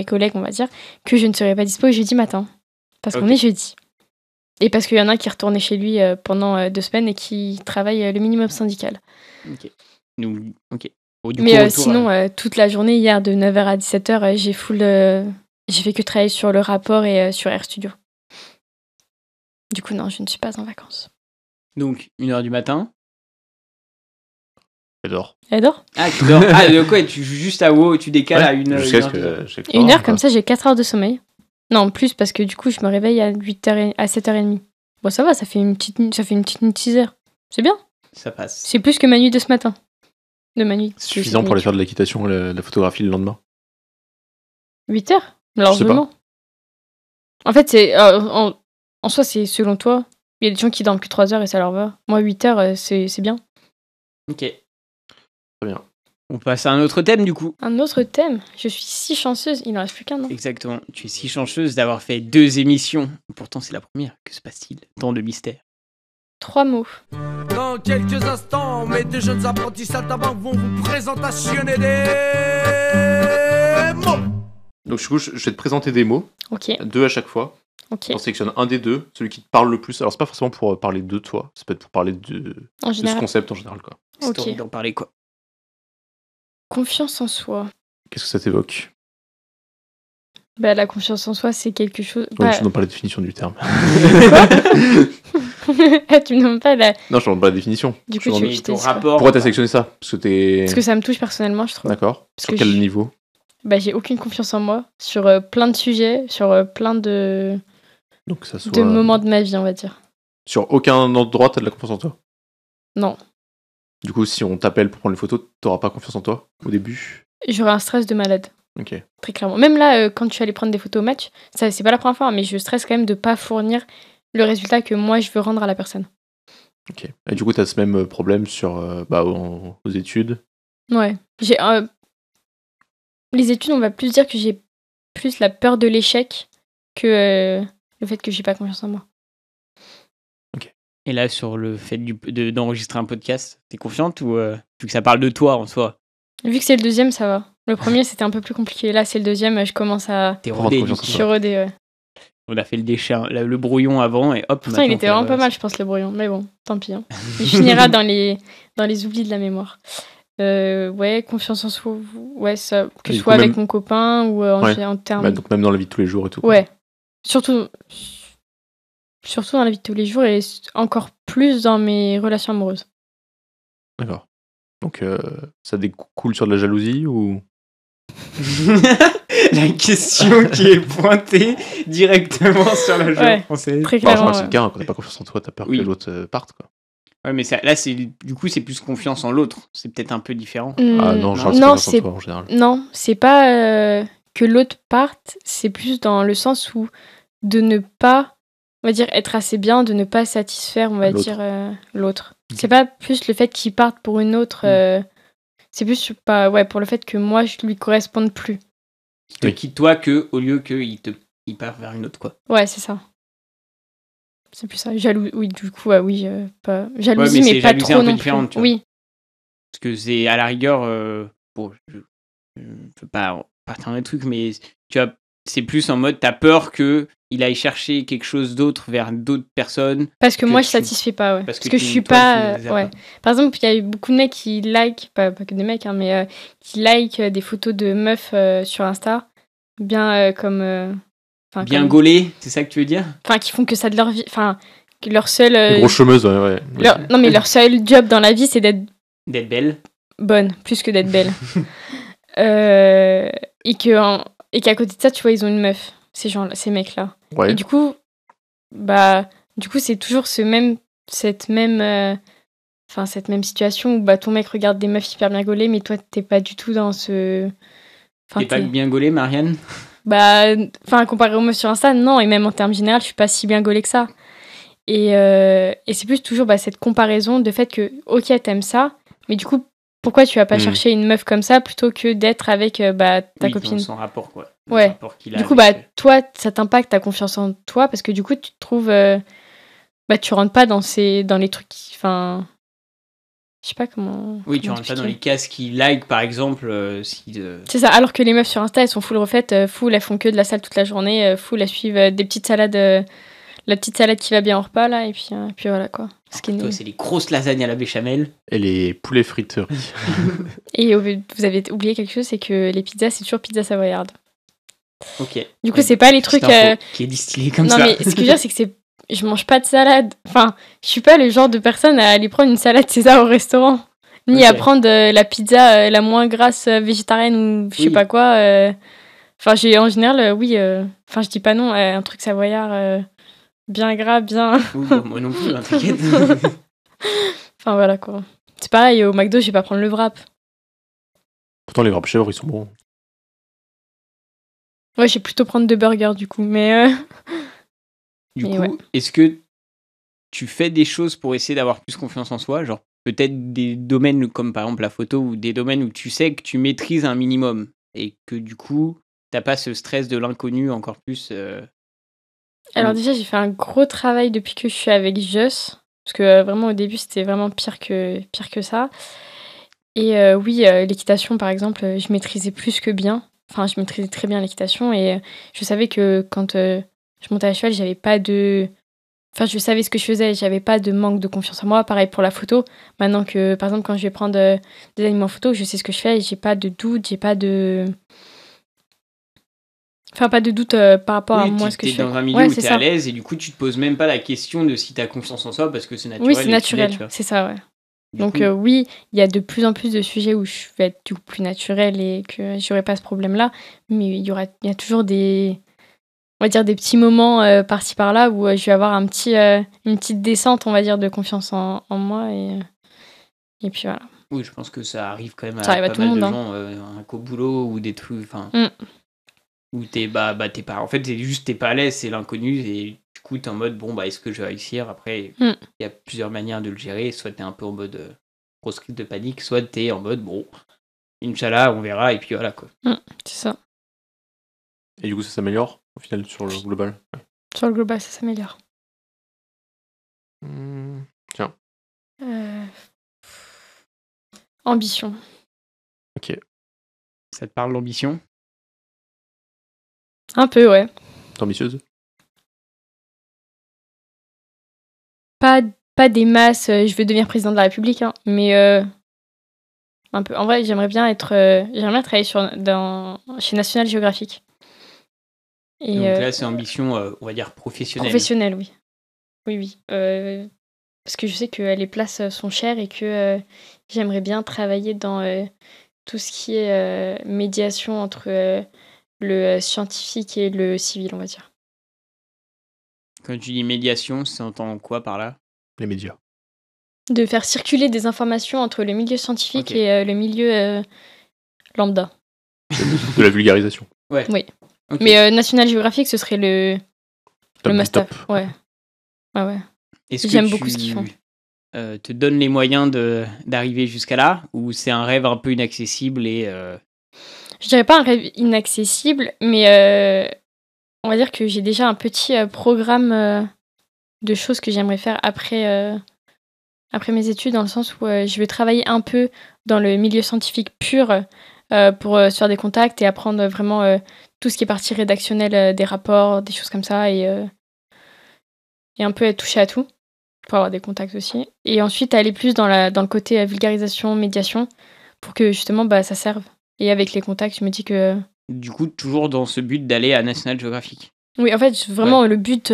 collègues, on va dire, que je ne serais pas dispo jeudi matin. Parce qu'on est jeudi. Et parce qu'il y en a un qui est retourné chez lui pendant 2 semaines et qui travaille le minimum syndical. Ok. Ok. Mais sinon, toute la journée, hier, de 9h à 17h, j'ai fait que travailler sur le rapport et sur RStudio. Du coup, non, je ne suis pas en vacances. Donc, 1h du matin. Elle dort. Elle dort? Ah, tu dors. Ah, de quoi? Tu joues juste à WoW, tu décales à 1h. Jusqu'à ce que j'ai 1 heure, comme ça, j'ai 4 heures de sommeil. Non, plus, parce que du coup, je me réveille à 7h30. Bon, ça va, ça fait une petite nuit de 6 heures. C'est bien. Ça passe. C'est plus que ma nuit de ce matin. De ma nuit. C'est suffisant pour aller faire de l'équitation, la photographie le lendemain. 8 heures? Largement. En fait, en soi, c'est selon toi. Il y a des gens qui dorment que 3 heures et ça leur va. Moi, 8 heures, c'est bien. Ok. Très bien. On passe à un autre thème, du coup. Un autre thème? Je suis si chanceuse. Il n'en reste plus qu'un, non? Exactement. Tu es si chanceuse d'avoir fait 2 émissions. Pourtant, c'est la première. Que se passe-t-il? Tant de mystère. 3 mots. Dans quelques instants, mes 2 jeunes apprentis saltimbanques vont vous présentationner des mots. Donc, je vais te présenter des mots. Ok. 2 à chaque fois. Ok. On sélectionne un des 2, celui qui te parle le plus. Alors, c'est pas forcément pour parler de toi, ça peut être pour parler de ce concept en général, quoi. Si t'as envie d'en parler, quoi. Confiance en soi. Qu'est-ce que ça t'évoque? Bah, la confiance en soi, c'est quelque chose... Ouais, je ne demande pas la définition du terme. Tu me demandes pas la... Non, je ne demande pas la définition. Du coup, tu ton rapport... Pourquoi t'as sélectionné ça? Parce que ça me touche personnellement, je trouve. D'accord. Sur quel niveau? Bah, j'ai aucune confiance en moi, sur plein de sujets, sur plein de... Donc, ça soit... de moments de ma vie, on va dire. Sur aucun endroit, t'as de la confiance en toi? Non. Du coup, si on t'appelle pour prendre les photos, t'auras pas confiance en toi au début? J'aurai un stress de malade. Ok. Très clairement. Même là, quand je suis allée prendre des photos au match, ça, c'est pas la première fois, mais je stresse quand même de pas fournir le résultat que moi je veux rendre à la personne. Ok. Et du coup, t'as ce même problème sur aux études? Ouais. Les études, on va plus dire que j'ai plus la peur de l'échec que le fait que j'ai pas confiance en moi. Ok. Et là, sur le fait d'enregistrer un podcast, t'es confiante ou vu que ça parle de toi en soi? Vu que c'est le deuxième, ça va. Le premier, c'était un peu plus compliqué. Là, c'est le deuxième, je commence à... T'es rodé, je suis rodé, ouais. On a fait le brouillon avant et hop. Pourtant, il était vraiment pas mal, je pense, le brouillon. Mais bon, tant pis. Hein. Il finira dans les oublis de la mémoire. Ouais, confiance en soi. Ouais, ça, que ce soit avec mon copain ou en termes... Bah, donc même dans la vie de tous les jours et tout. Ouais. Surtout dans la vie de tous les jours et encore plus dans mes relations amoureuses. D'accord. Donc, ça découle sur de la jalousie ou... La question qui est pointée directement sur la jalousie française. Très clairement. C'est le cas, quand t'as pas confiance en toi, t'as peur que l'autre parte, quoi. Ouais, mais là, du coup, c'est plus confiance en l'autre. C'est peut-être un peu différent. Ah non, genre, c'est confiance en toi, en général. Non, c'est pas que l'autre parte, c'est plus dans le sens où de ne pas, on va dire, être assez bien, de ne pas satisfaire, on va dire, l'autre. Okay. C'est pas plus le fait qu'il parte pour une autre, c'est plus pour le fait que moi, je lui corresponde plus. Il te quitte toi au lieu qu'il part vers une autre, quoi. Ouais, c'est ça. C'est plus ça. Oui, du coup, oui, pas... Jalousie, mais pas trop non plus. Oui. Parce que c'est à la rigueur, bon, je peux pas partir dans les trucs, mais tu vois, c'est plus en mode, t'as peur qu'il aille chercher quelque chose d'autre vers d'autres personnes. Parce que moi, je satisfais pas, ouais. Parce que je suis pas... ouais. Par exemple, il y a eu beaucoup de mecs qui like, pas que des mecs, hein, mais qui like des photos de meufs sur Insta, bien comme... bien gaulées, c'est ça que tu veux dire? Enfin, qui font que ça de leur vie... Enfin, leur seul... Grosse chômeuse, ouais. Non, mais leur seul job dans la vie, c'est d'être belle. Bonne, plus que d'être belle. Et qu'à côté de ça, tu vois, ils ont une meuf, ces mecs-là. Ouais. Et du coup, c'est toujours cette même situation où ton mec regarde des meufs hyper bien gaulées, mais toi, t'es pas du tout dans ce... T'es pas bien gaulée, Marianne? Comparé aux meufs sur Insta, non. Et même en termes généraux, je suis pas si bien gaulée que ça. Et c'est plus toujours cette comparaison de fait que, ok, t'aimes ça, mais du coup, pourquoi tu vas pas chercher une meuf comme ça plutôt que d'être avec ta copine? Son rapport, quoi. Ouais. Du coup, toi, ça t'impacte ta confiance en toi parce que du coup, tu te trouves... tu rentres pas dans les trucs qui... Enfin... Je sais pas comment... Oui, tu rentres pas dans les cases qui like, par exemple, C'est ça, alors que les meufs sur Insta, elles sont full refaites, full, elles font que de la salle toute la journée, full, elles suivent des petites salades... la petite salade qui va bien au repas, là, et puis voilà, quoi. Toi, c'est les grosses lasagnes à la béchamel. Et les poulets friteries. Et vous avez oublié quelque chose, c'est que les pizzas, c'est toujours pizza savoyarde. Ok. Du coup, c'est pas les trucs... qui est distillé comme ça. Non, mais ce que je veux dire, c'est que je mange pas de salade. Enfin, je suis pas le genre de personne à aller prendre une salade César au restaurant. Ni à prendre la pizza la moins grasse végétarienne ou je sais pas quoi. Enfin, en général, oui. Enfin, je dis pas non, un truc savoyard bien gras, bien... Oui, moi non plus, t'inquiète. Enfin, voilà, quoi. C'est pareil, au McDo, je vais pas prendre le wrap. Pourtant, les wraps chèvres, ils sont bons. Ouais, je vais plutôt prendre 2 burgers, du coup, mais... Du coup, est-ce que tu fais des choses pour essayer d'avoir plus confiance en soi? Genre, peut-être des domaines comme, par exemple, la photo, ou des domaines où tu sais que tu maîtrises un minimum, et que, du coup, t'as pas ce stress de l'inconnu encore plus... Alors déjà, j'ai fait un gros travail depuis que je suis avec Joss, parce que vraiment, au début, c'était vraiment pire que ça. Et oui, l'équitation, par exemple, je maîtrisais plus que bien. Enfin, je maîtrisais très bien l'équitation, et je savais que quand... je montais à cheval, j'avais pas de... Enfin, je savais ce que je faisais, j'avais pas de manque de confiance en moi. Pareil pour la photo. Maintenant que, par exemple, quand je vais prendre des animaux en photo, je sais ce que je fais, j'ai pas de doute, j'ai pas de... Enfin, pas de doute par rapport à moi, ce que je fais. T'es dans un milieu où t'es à l'aise, et du coup, tu te poses même pas la question de si t'as confiance en soi, parce que c'est naturel. Oui, c'est naturel, c'est ça, ouais. Donc oui, il y a de plus en plus de sujets où je vais être du coup plus naturelle et que j'aurai pas ce problème-là, mais il y a toujours des... On va dire des petits moments par-ci par-là où je vais avoir une petite descente, on va dire, de confiance en moi. Et puis voilà. Oui, je pense que ça arrive quand même ça à pas pas mal monde, de gens, qu'au boulot ou des trucs. Où t'es t'es pas. En fait, t'es pas à l'aise, c'est l'inconnu. Et du coup, t'es en mode, est-ce que je vais réussir? Après, il y a plusieurs manières de le gérer. Soit t'es un peu en mode grosse crise de panique, soit t'es en mode, Inch'Allah, on verra. Et puis voilà, quoi. C'est ça. Et du coup, ça s'améliore au final sur le global? Sur le global, ça s'améliore. Tiens. Ambition. Ok. Ça te parle l'ambition? Un peu, ouais. T'es ambitieuse? Pas des masses, je veux devenir président de la République, hein, mais un peu. En vrai, j'aimerais bien travailler chez National Geographic. Et donc là, c'est ambition, on va dire professionnelle. Professionnelle, oui. Oui. Parce que je sais que les places sont chères et que j'aimerais bien travailler dans tout ce qui est médiation entre le scientifique et le civil, on va dire. Quand tu dis médiation, ça entend quoi par là? Les médias. De faire circuler des informations entre le milieu scientifique et le milieu lambda. De la vulgarisation. Ouais. Oui. Okay. Mais National Geographic, ce serait le must-have. Ouais. J'aime beaucoup ce qu'ils font. Te donne les moyens d'arriver jusqu'à là, ou c'est un rêve un peu inaccessible et... Je dirais pas un rêve inaccessible, mais on va dire que j'ai déjà un petit programme de choses que j'aimerais faire après mes études, dans le sens où je vais travailler un peu dans le milieu scientifique pur pour se faire des contacts et apprendre vraiment tout ce qui est partie rédactionnelle des rapports, des choses comme ça, et un peu être touché à tout, pour avoir des contacts aussi. Et ensuite aller plus dans le côté vulgarisation, médiation, pour que justement ça serve. Et avec les contacts, je me dis que... Du coup, toujours dans ce but d'aller à National Geographic. Oui, en fait, vraiment, le but,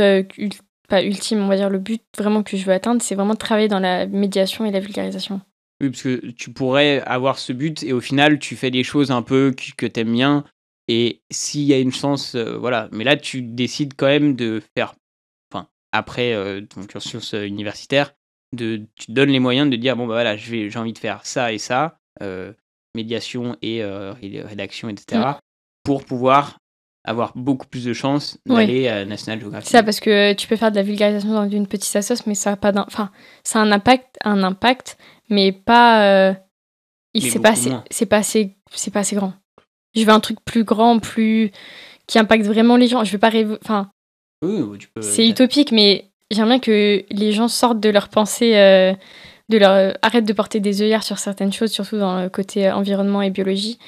pas ultime, on va dire le but vraiment que je veux atteindre, c'est vraiment de travailler dans la médiation et la vulgarisation. Oui, parce que tu pourrais avoir ce but et au final, tu fais des choses un peu que t'aimes bien. Et s'il y a une chance, voilà. Mais là, tu décides quand même de faire, enfin, après ton cursus universitaire, tu te donnes les moyens de dire, bon, bah voilà, j'ai envie de faire ça et ça, médiation et rédaction, etc., pour pouvoir avoir beaucoup plus de chances d'aller à National Geographic. C'est ça, parce que tu peux faire de la vulgarisation dans une petite assoce, mais ça a pas enfin, ça a un impact, mais pas... c'est pas assez grand. Je veux un truc plus grand, qui impacte vraiment les gens. Je veux pas enfin, oui, tu peux... C'est utopique, mais j'aimerais bien que les gens sortent de leur pensée, arrêtent de porter des œillères sur certaines choses, surtout dans le côté environnement et biologie,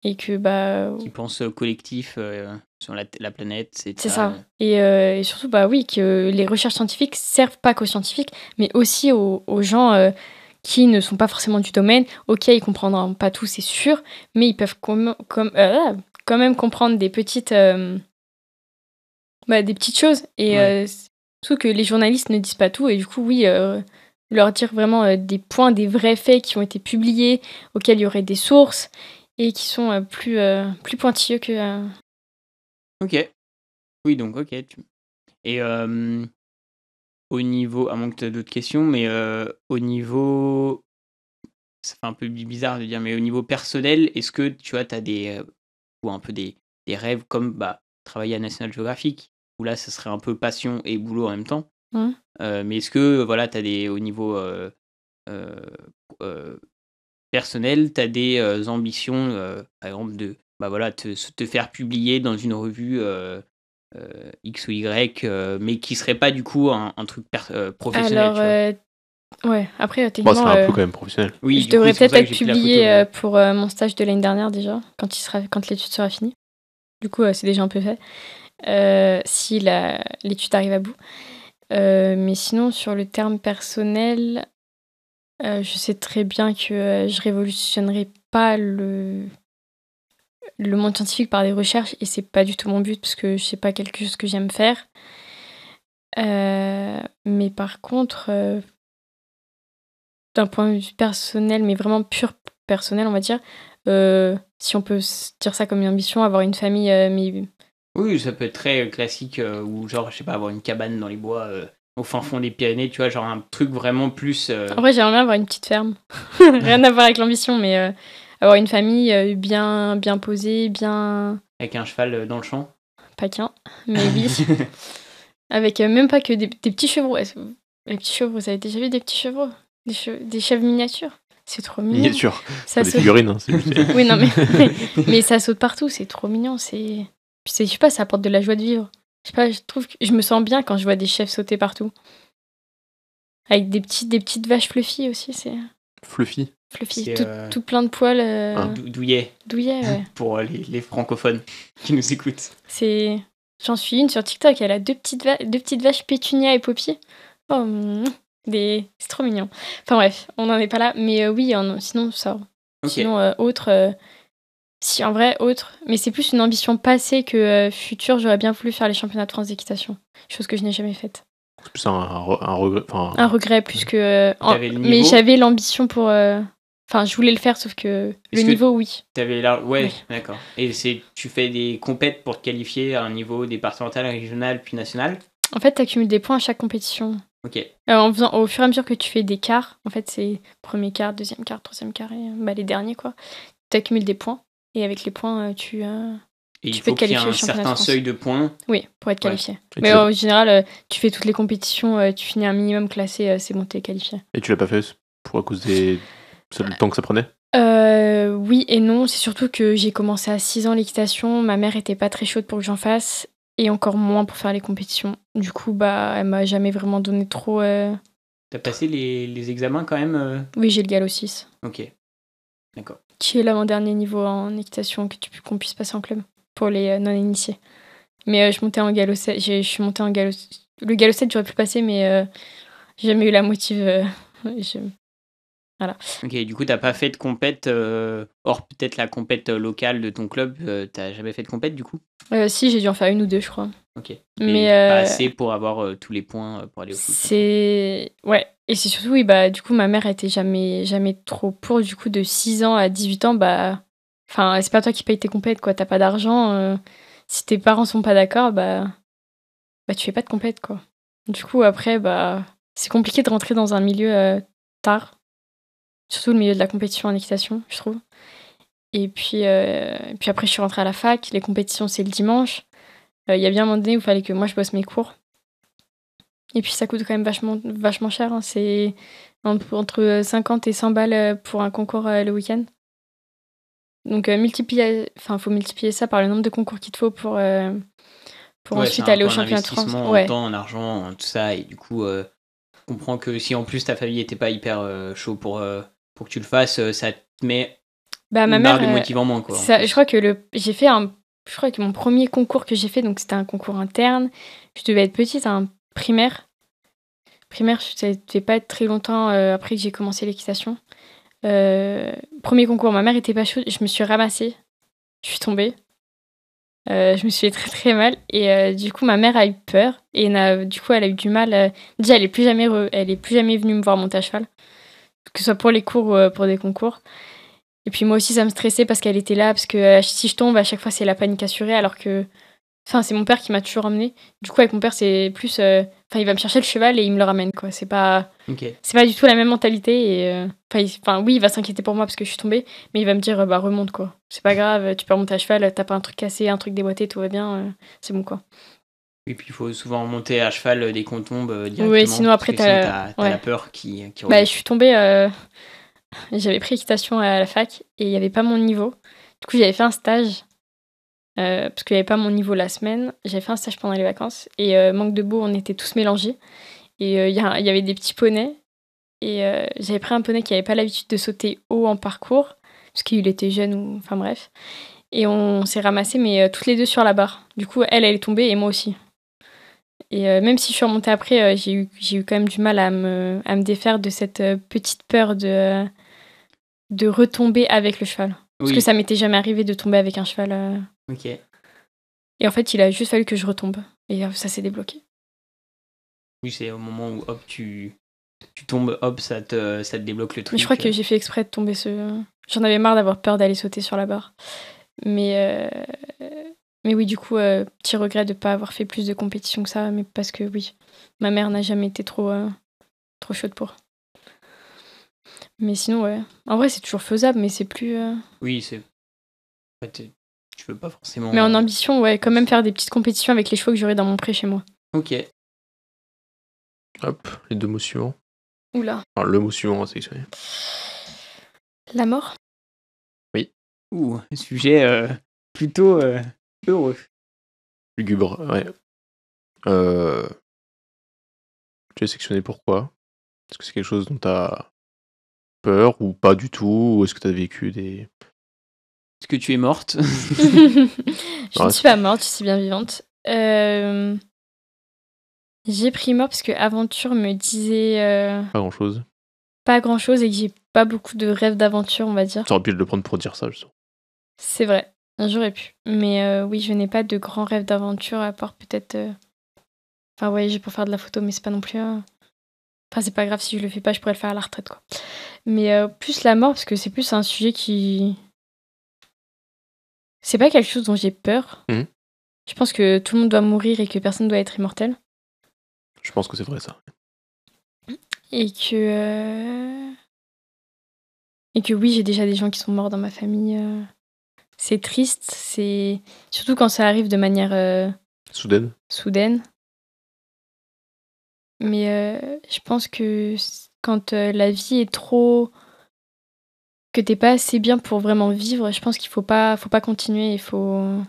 et que qui pensent collectif sur la planète, c'est ça. Et surtout oui, que les recherches scientifiques servent pas qu'aux scientifiques, mais aussi aux gens qui ne sont pas forcément du domaine. Ok, ils comprendront pas tout, c'est sûr, mais ils peuvent quand même comprendre des petites choses, et surtout que les journalistes ne disent pas tout, et du coup leur dire vraiment des points, des vrais faits qui ont été publiés, auxquels il y aurait des sources et qui sont plus pointilleux que... Ok. Oui, donc ok. Et au niveau, à moins que tu aies d'autres questions, mais au niveau... Ça fait un peu bizarre de dire, mais au niveau personnel, est-ce que tu vois, tu as ou un peu des rêves comme travailler à National Geographic, où là, ça serait un peu passion et boulot en même temps. Mais est-ce que, voilà, tu as au niveau personnel, tu as des ambitions, par exemple, de te faire publier dans une revue X ou Y, mais qui serait pas du coup un truc professionnel. Alors, ouais, après, techniquement... ça serait un peu quand même professionnel. Oui, je devrais peut-être être publié pour mon stage de l'année dernière déjà, quand l'étude sera finie. Du coup, c'est déjà un peu fait, si l'étude arrive à bout. Mais sinon, sur le terme personnel, je sais très bien que je révolutionnerai pas le monde scientifique par des recherches, et c'est pas du tout mon but, parce que je sais pas quelque chose que j'aime faire. Mais par contre, d'un point de vue personnel, mais vraiment pur personnel, on va dire, si on peut dire ça comme une ambition, avoir une famille, mais... Oui, ça peut être très classique, ou genre, je sais pas, avoir une cabane dans les bois, au fin fond des Pyrénées, tu vois, genre un truc vraiment plus... En vrai, j'aimerais bien avoir une petite ferme. Rien à voir avec l'ambition, mais avoir une famille bien posée, bien... Avec un cheval dans le champ. Pas qu'un, mais oui. Avec même pas que des petits chevreaux. Les petits chevreaux, vous avez déjà vu des petits chevreaux? Des chèvres miniatures? C'est trop mignon. Miniature. Ça des figurines, hein, oui, non, mais ça saute partout, c'est trop mignon. Je sais pas, ça apporte de la joie de vivre. Je sais pas, je trouve que je me sens bien quand je vois des chèvres sauter partout. Avec des petites vaches fluffy aussi, c'est... Fluffy, tout plein de poils. Douillet. Douillet, ouais. Pour les francophones qui nous écoutent. J'en suis une sur TikTok, elle a deux petites vaches Pétunia et Poppy. Oh, c'est trop mignon. Enfin bref, on n'en est pas là, mais oui, sinon ça. Okay. Sinon, autre... Si, en vrai, autre. Mais c'est plus une ambition passée que future. J'aurais bien voulu faire les championnats de France d'équitation. Chose que je n'ai jamais faite. C'est plus un regret. Un regret plus que... mais j'avais l'ambition pour... Enfin, je voulais le faire, sauf que le niveau, oui. Ouais, oui. D'accord. Et tu fais des compètes pour te qualifier à un niveau départemental, régional, puis national? En fait, tu accumules des points à chaque compétition. Ok. Au fur et à mesure que tu fais des quarts, en fait, c'est premier quart, deuxième quart, troisième quart, et les derniers, quoi. Tu accumules des points. Et avec les points, tu peux te qualifier au championnat de France. Il faut qu'il y ait un certain seuil de points. Oui, pour être qualifié. Ouais. Mais en général, tu fais toutes les compétitions, tu finis un minimum classé, c'est bon, t'es qualifié. Et tu l'as pas fait à cause du temps que ça prenait? Oui et non. C'est surtout que j'ai commencé à 6 ans l'équitation. Ma mère était pas très chaude pour que j'en fasse. Et encore moins pour faire les compétitions. Du coup, elle m'a jamais vraiment donné trop... T'as passé les examens quand même Oui, j'ai le Gallo 6. Ok. D'accord. Qui est l'avant-dernier niveau en équitation qu'on puisse passer en club pour les non-initiés. Mais je montais en Gallo 7. Je suis montée en Gallo... Le Gallo 7, j'aurais pu passer, mais j'ai jamais eu la motive. Voilà. Ok, du coup, t'as pas fait de compète, hors peut-être la compète locale de ton club, t'as jamais fait de compète du coup? Si, j'ai dû en faire une ou deux, je crois. Ok. Mais pas assez pour avoir tous les points pour aller au foot. Ouais. Et c'est surtout, oui, bah, du coup, ma mère était jamais trop pour. Du coup, de 6 ans à 18 ans, bah. Enfin, c'est pas toi qui payes tes compètes, quoi. T'as pas d'argent. Si tes parents sont pas d'accord, bah tu fais pas de compète, quoi. Du coup, après, bah. C'est compliqué de rentrer dans un milieu tard. Surtout le milieu de la compétition en équitation, je trouve. Et puis après, je suis rentrée à la fac. Les compétitions, c'est le dimanche. Il y a bien un moment donné où il fallait que moi, je bosse mes cours. Et puis, ça coûte quand même vachement cher. Hein. C'est entre 50 et 100 balles pour un concours le week-end. Donc, faut multiplier ça par le nombre de concours qu'il te faut pour ensuite aller au championnat de France. En temps, en argent, en tout ça. Et du coup, je comprends que si en plus ta famille n'était pas hyper chaud pour que tu le fasses, ça te met une barre de motive en moins. Quoi, je crois que mon premier concours que j'ai fait, donc c'était un concours interne. Je devais être petite, un primaire. Primaire, ça ne devait pas être très longtemps après que j'ai commencé l'équitation. Premier concours, ma mère était pas chaude, je me suis ramassée, je suis tombée. Je me suis fait très très mal et du coup ma mère a eu peur et du coup elle a eu du mal. Déjà elle est plus jamais venue me voir monter à cheval, que ce soit pour les cours ou pour des concours. Et puis moi aussi ça me stressait parce qu'elle était là, parce que si je tombe à chaque fois c'est la panique assurée, alors que c'est mon père qui m'a toujours emmenée. Du coup avec mon père c'est plus il va me chercher le cheval et il me le ramène, quoi. C'est pas du tout la même mentalité et oui, il va s'inquiéter pour moi parce que je suis tombée, mais il va me dire remonte, quoi. C'est pas grave, tu peux remonter à cheval, t'as pas un truc cassé, un truc déboîté, tout va bien, c'est bon, quoi. Et puis il faut souvent remonter à cheval dès qu'on tombe directement. Oui, sinon après t'as la peur qui je suis tombée, j'avais pris équitation à la fac et il y avait pas mon niveau. Du coup j'avais fait un stage. Parce qu'il n'y avait pas mon niveau la semaine, j'avais fait un stage pendant les vacances et manque de beau, on était tous mélangés et il y avait des petits poneys et j'avais pris un poney qui n'avait pas l'habitude de sauter haut en parcours parce qu'il était jeune enfin bref, et on s'est ramassés mais toutes les deux sur la barre. Du coup elle est tombée et moi aussi, et même si je suis remontée après, j'ai eu quand même du mal à me défaire de cette petite peur de retomber avec le cheval. Parce que ça m'était jamais arrivé de tomber avec un cheval. Ok. Et en fait, il a juste fallu que je retombe. Et ça s'est débloqué. Oui, c'est au moment où hop, tu tombes, hop, ça te débloque le truc. Mais je crois que j'ai fait exprès de tomber J'en avais marre d'avoir peur d'aller sauter sur la barre. Mais oui, du coup, petit regret de ne pas avoir fait plus de compétition que ça. Mais parce que oui, ma mère n'a jamais été trop chaude pour. Mais sinon, ouais. En vrai, c'est toujours faisable, mais c'est plus... Oui, c'est... En fait, tu veux pas forcément... Mais en ambition, ouais, quand même faire des petites compétitions avec les chevaux que j'aurai dans mon pré chez moi. Ok. Hop, les 2 mots suivants. Oula. Enfin, le mot suivant à sélectionner. La mort. Oui. Sujet plutôt heureux. Lugubre, ouais. Tu as sélectionné pourquoi ? Est-ce que c'est quelque chose dont t'as peur ou pas du tout ? Ou est-ce que t'as vécu des... Est-ce que tu es morte ? Je ne suis pas morte, je suis bien vivante. J'ai pris mort parce que Aventure me disait... Pas grand-chose. Pas grand-chose et que j'ai pas beaucoup de rêves d'aventure, on va dire. T'aurais pu le prendre pour dire ça, justement. C'est vrai, j'aurais pu. Mais oui, je n'ai pas de grands rêves d'aventure, à part peut-être... voyager pour faire de la photo, mais c'est pas non plus... c'est pas grave, si je le fais pas, je pourrais le faire à la retraite, quoi. Mais plus la mort, parce que c'est plus un sujet qui... C'est pas quelque chose dont j'ai peur. Mmh. Je pense que tout le monde doit mourir et que personne doit être immortel. Je pense que c'est vrai, ça. Et que oui, j'ai déjà des gens qui sont morts dans ma famille. C'est triste, c'est... Surtout quand ça arrive de manière... Soudaine. Mais je pense que quand la vie est trop... que t'es pas assez bien pour vraiment vivre, je pense qu'il faut pas continuer, il faut...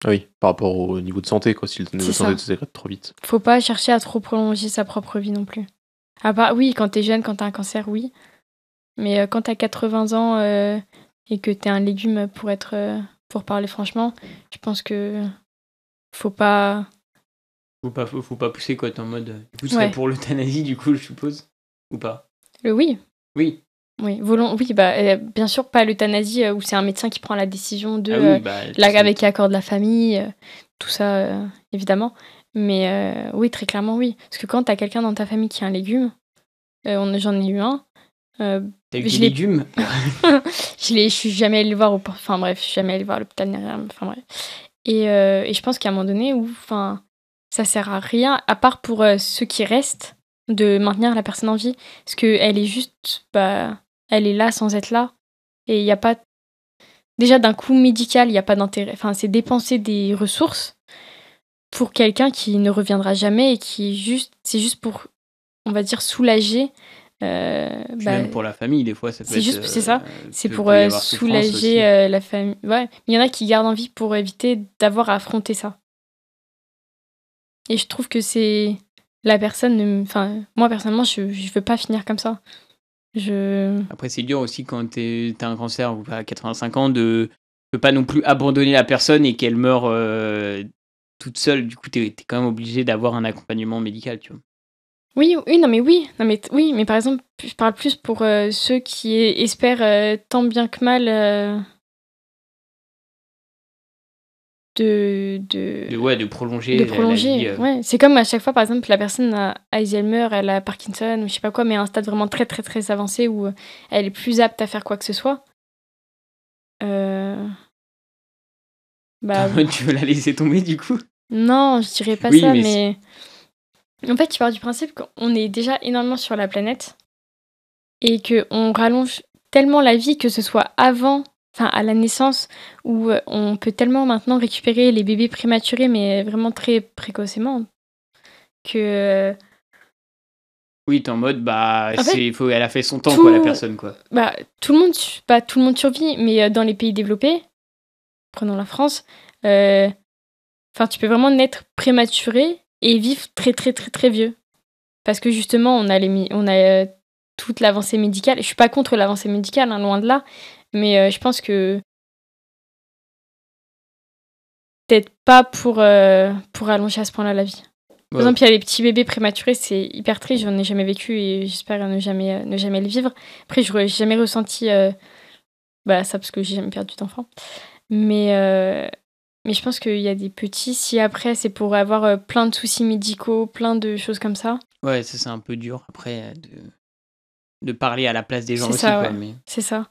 Ah oui, par rapport au niveau de santé, quoi, si le niveau de santé se dégrade trop vite. Faut pas chercher à trop prolonger sa propre vie non plus. À part, oui, quand t'es jeune, quand t'as un cancer, oui. Mais quand t'as 80 ans et que t'es un légume pour parler franchement, je pense que faut pas... Faut pas pousser, quoi, t'es en mode... Du coup, tu serais pour l'euthanasie, du coup, je suppose ? Ou pas ? Oui. Oui. Oui, oui, bien sûr, pas l'euthanasie où c'est un médecin qui prend la décision de avec l'accord de la famille, tout ça, évidemment. Mais oui, très clairement, oui. Parce que quand t'as quelqu'un dans ta famille qui a un légume, j'en ai eu un. T'as eu des légumes? Je suis jamais allée le voir enfin bref, je suis jamais allée voir à l'hôpital ni rien. Enfin bref. Et je pense qu'à un moment donné où, ça sert à rien, à part pour ceux qui restent, de maintenir la personne en vie. Parce qu'elle est juste, elle est là sans être là. Et il n'y a pas... Déjà, d'un coût médical, il n'y a pas d'intérêt. Enfin, c'est dépenser des ressources pour quelqu'un qui ne reviendra jamais et c'est juste pour, on va dire, soulager... même pour la famille, des fois, ça peut être... C'est ça. C'est pour soulager la famille. Ouais. Mais il y en a qui gardent en vie pour éviter d'avoir à affronter ça. Et je trouve que c'est... La personne... Enfin, moi, personnellement, je veux pas finir comme ça. Après, c'est dur aussi quand t'as un cancer ou à 85 ans de pas non plus abandonner la personne et qu'elle meurt toute seule. Du coup, t'es quand même obligé d'avoir un accompagnement médical, tu vois. Oui, mais par exemple, je parle plus pour ceux qui espèrent tant bien que mal de prolonger la vie. Ouais. C'est comme à chaque fois, par exemple, la personne a Alzheimer, elle a Parkinson ou je sais pas quoi, mais à un stade vraiment très très très avancé où elle est plus apte à faire quoi que ce soit. Tu veux la laisser tomber du coup? Non, je dirais pas ça, mais en fait, tu pars du principe qu'on est déjà énormément sur la planète et qu'on rallonge tellement la vie, que ce soit à la naissance, où on peut tellement maintenant récupérer les bébés prématurés, mais vraiment très précocement, que... Oui, t'es en mode, elle a fait son temps, quoi, la personne, quoi. Tout le monde survit, mais dans les pays développés, prenons la France, tu peux vraiment naître prématuré et vivre très très très très vieux. Parce que justement, on a toute l'avancée médicale. Je suis pas contre l'avancée médicale, loin de là, mais je pense que peut-être pas pour allonger à ce point-là la vie. Par exemple, il y a les petits bébés prématurés, c'est hyper triste, j'en ai jamais vécu et j'espère ne jamais le vivre. Après, je n'ai jamais ressenti ça parce que j'ai jamais perdu d'enfant. Mais je pense qu'il y a des petits, si après c'est pour avoir plein de soucis médicaux, plein de choses comme ça. Ouais, ça c'est un peu dur après de parler à la place des gens c'est aussi. Ça, quoi, ouais. Mais... C'est ça.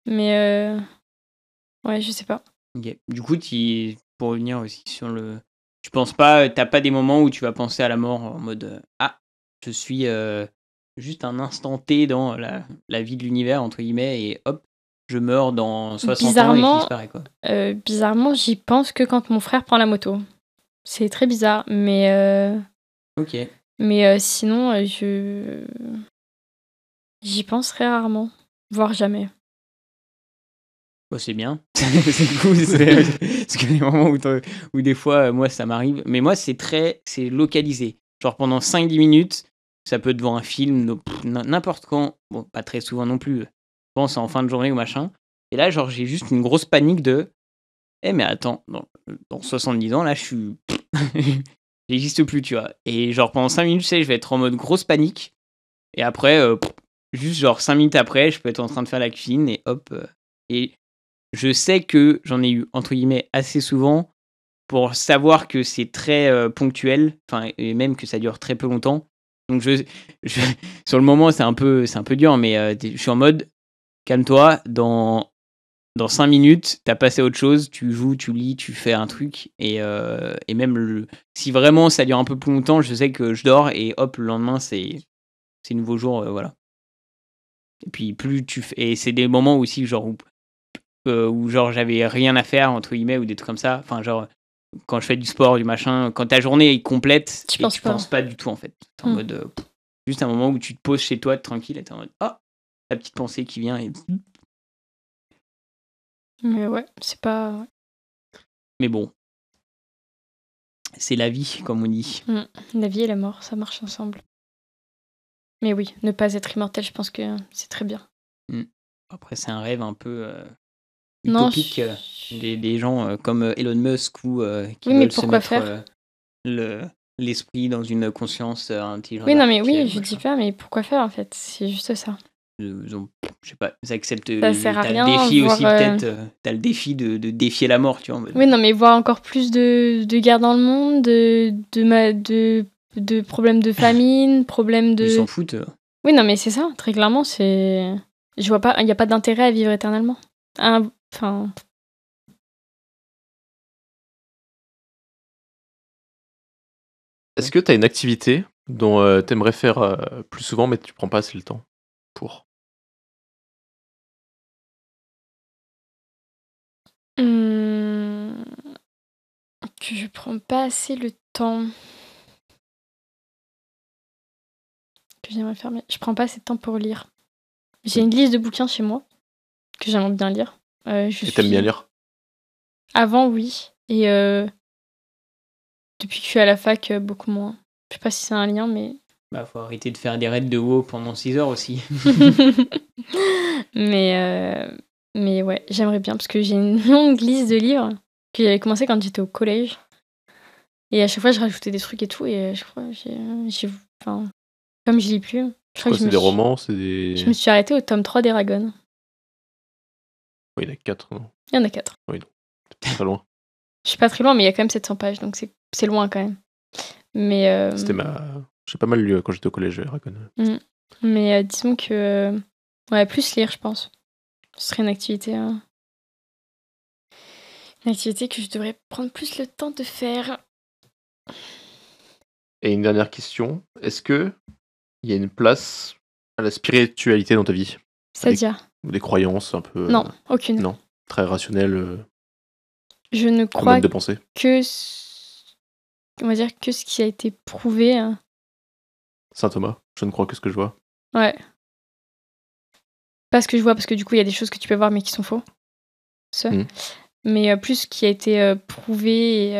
Mais ouais, je sais pas. Okay. Du coup, pour revenir aussi sur le... Tu penses pas, t'as pas des moments où tu vas penser à la mort en mode je suis juste un instant T dans la vie de l'univers, entre guillemets, et hop, je meurs dans 60 ans et je disparais, quoi. Bizarrement, j'y pense que quand mon frère prend la moto. C'est très bizarre, mais... Ok. Mais sinon, j'y pense très rarement, voire jamais. C'est bien, c'est cool, parce que les moments où des fois, moi, ça m'arrive, mais moi, c'est localisé. Genre pendant 5-10 minutes, ça peut être devant un film, n'importe quand, bon, pas très souvent non plus, je pense en fin de journée ou machin, et là, genre, j'ai juste une grosse panique de mais attends, dans 70 ans, là, j'existe plus, tu vois, et genre pendant 5 minutes, je vais être en mode grosse panique, et après, juste genre 5 minutes après, je peux être en train de faire la cuisine, et hop, et je sais que j'en ai eu, entre guillemets, assez souvent pour savoir que c'est très ponctuel, et même que ça dure très peu longtemps. Donc, sur le moment, c'est un peu dur, mais je suis en mode, calme-toi, dans 5 minutes, t'as passé à autre chose, tu joues, tu lis, tu fais un truc, et même si vraiment ça dure un peu plus longtemps, je sais que je dors, et hop, le lendemain, c'est nouveau jour, voilà. Et puis, plus tu fais... Et c'est des moments aussi, genre, où genre j'avais rien à faire entre guillemets ou des trucs comme ça, enfin genre quand je fais du sport, du machin, quand ta journée est complète, tu penses pas du tout en fait, t'es en mode juste un moment où tu te poses chez toi tranquille et t'es en mode la petite pensée qui vient et... Mais ouais, c'est pas... Mais bon, c'est la vie comme on dit. La vie et la mort, ça marche ensemble. Mais oui, ne pas être immortel, je pense que c'est très bien. Après c'est un rêve un peu utopique, des gens comme Elon Musk ou qui veulent se mettre l'esprit dans une conscience intelligente. Oui, non, mais oui, je dis pas, mais pourquoi faire en fait? C'est juste ça. je sais pas, ils acceptent. Ça sert à T'as rien, le défi voir, aussi, peut-être. T'as le défi de défier la mort, tu vois. Oui, non, mais voir encore plus de guerres dans le monde, de problèmes de famine, problèmes de... Ils s'en foutent. Oui, non, mais c'est ça, très clairement, c'est... Je vois pas, il n'y a pas d'intérêt à vivre éternellement. Enfin... Est-ce que tu as une activité dont tu aimerais faire plus souvent, mais tu prends pas assez le temps pour? Que je prends pas assez le temps. Que j'aimerais faire, mais je prends pas assez de temps pour lire. J'ai une liste de bouquins chez moi que j'aimerais bien lire. Et t'aimes bien lire? Avant, oui. Et depuis que je suis à la fac, beaucoup moins. Je sais pas si c'est un lien, mais... Bah, faut arrêter de faire des raids de WoW pendant 6 heures aussi. Mais ouais, j'aimerais bien, parce que j'ai une longue liste de livres que j'avais commencé quand j'étais au collège. Et à chaque fois, je rajoutais des trucs et tout, et je crois enfin, comme je lis plus... C'est des romans, c'est des... Je me suis arrêtée au tome 3 d'Eragon. Oui, il y en a 4, non? Il y en a 4. Oui, non. T'es pas très loin. Je suis pas très loin, mais il y a quand même 700 pages, donc c'est loin quand même. Mais... J'ai pas mal lu quand j'étais au collège, Eragon. Mais disons que... ouais, plus lire, je pense. Ce serait une activité... Une activité que je devrais prendre plus le temps de faire. Et une dernière question. Est-ce que il y a une place à la spiritualité dans ta vie? C'est-à-dire? Des croyances un peu... Non, aucune. Non, très rationnelles. Je ne Comme crois mode de pensée. on va dire que ce qui a été prouvé. Saint Thomas, je ne crois que ce que je vois. Ouais. Pas ce que je vois, parce que du coup, il y a des choses que tu peux voir, mais qui sont faux. Mais plus ce qui a été prouvé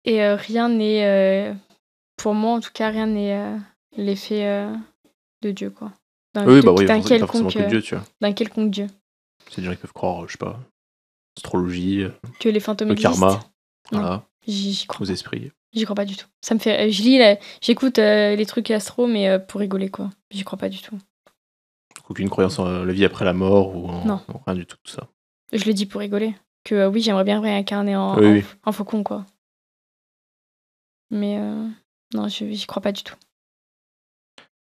et rien n'est... pour moi, en tout cas, rien n'est l'effet de Dieu, quoi. Oui, bah oui, pas forcément que Dieu, tu vois. D'un quelconque Dieu. C'est des gens qui peuvent croire, je sais pas, astrologie, que les fantômes le karma, existent. voilà, j'y crois aux pas. esprits. J'y crois pas du tout. Ça me fait... j'écoute les trucs astro, mais pour rigoler, quoi. J'y crois pas du tout. Aucune croyance en la vie après la mort ou non, rien du tout ça. Je le dis pour rigoler. Que oui, j'aimerais bien réincarner en faucon, quoi. Mais non, j'y crois pas du tout.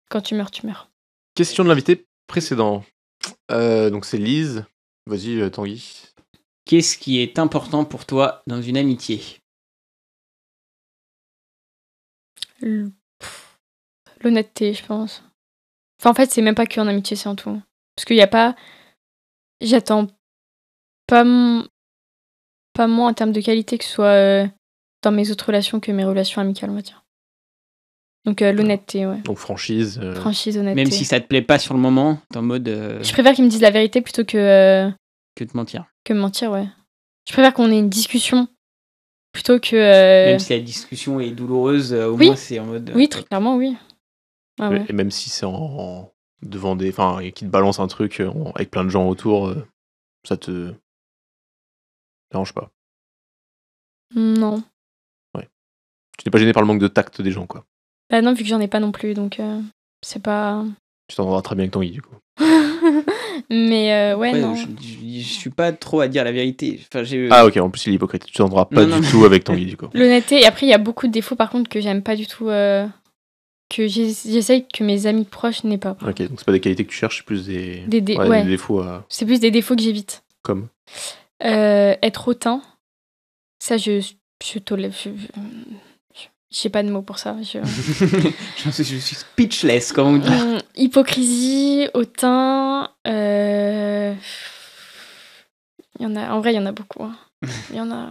Quand tu meurs, tu meurs. Question de l'invité précédent. Donc c'est Lise. Vas-y, Tanguy. Qu'est-ce qui est important pour toi dans une amitié? L'honnêteté, je pense. Enfin, en fait, c'est même pas qu'en amitié, c'est en tout. Parce qu'il y a pas... J'attends pas moins en termes de qualité que ce soit dans mes autres relations que mes relations amicales, on va dire. Donc l'honnêteté, ouais. Donc franchise. Franchise, honnêteté. Même si ça te plaît pas sur le moment, t'es en mode... Je préfère qu'ils me disent la vérité plutôt que... que de mentir. Que mentir, ouais. Je préfère qu'on ait une discussion plutôt que... Même si la discussion est douloureuse, au moins c'est en mode... Oui, très clairement, oui. Ah, ouais. Et même si c'est devant des... Enfin, qui te balance un truc avec plein de gens autour, ça te dérange pas? Non. Ouais. Tu n'es pas gêné par le manque de tact des gens, quoi. Bah non, vu que j'en ai pas non plus, donc c'est pas... Tu t'entendras très bien avec Tanguy, du coup. Mais ouais, non. Je suis pas trop à dire la vérité. Enfin, Ah ok, en plus il est hypocrite. Tu t'entendras pas du tout avec Tanguy, du coup. L'honnêteté, et après il y a beaucoup de défauts par contre que j'aime pas du tout, que j'essaye que mes amis proches n'aient pas. Ok, donc c'est pas des qualités que tu cherches, c'est plus des défauts à... C'est plus des défauts que j'évite. Comme être hautain. Ça, je tolère... J'ai pas de mots pour ça. Je suis speechless, comme on dit. Hypocrisie, hautain... En vrai, il y en a beaucoup. Hein. Il y en a...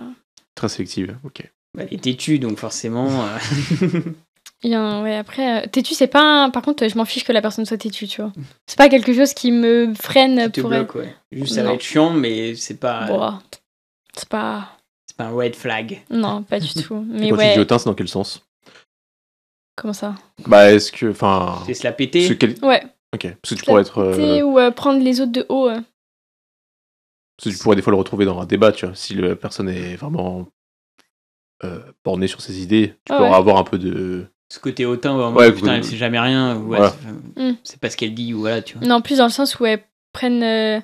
Très sélective, ok. Bah, elle est têtue, donc forcément... Ouais, après, têtu, c'est pas... Par contre, je m'en fiche que la personne soit têtue, tu vois. C'est pas quelque chose qui me freine qui te pour... bloque, ouais. Juste, ça va être chiant, mais c'est pas... Bon, c'est pas un red flag. Non, pas du tout. Mais quand tu dis hautain, c'est dans quel sens? Comment ça? Bah, est-ce que... Enfin... C'est se la péter? Ouais. Ok, parce que tu pourrais être... ou prendre les autres de haut. Parce que tu pourrais des fois le retrouver dans un débat, tu vois. Si la personne est vraiment bornée sur ses idées, tu pourras avoir un peu de Ce côté hautain, où Ouais, putain, elle sait jamais rien, ou Voilà. c'est pas ce qu'elle dit, ou voilà, tu vois. Non, plus dans le sens où elles prennent.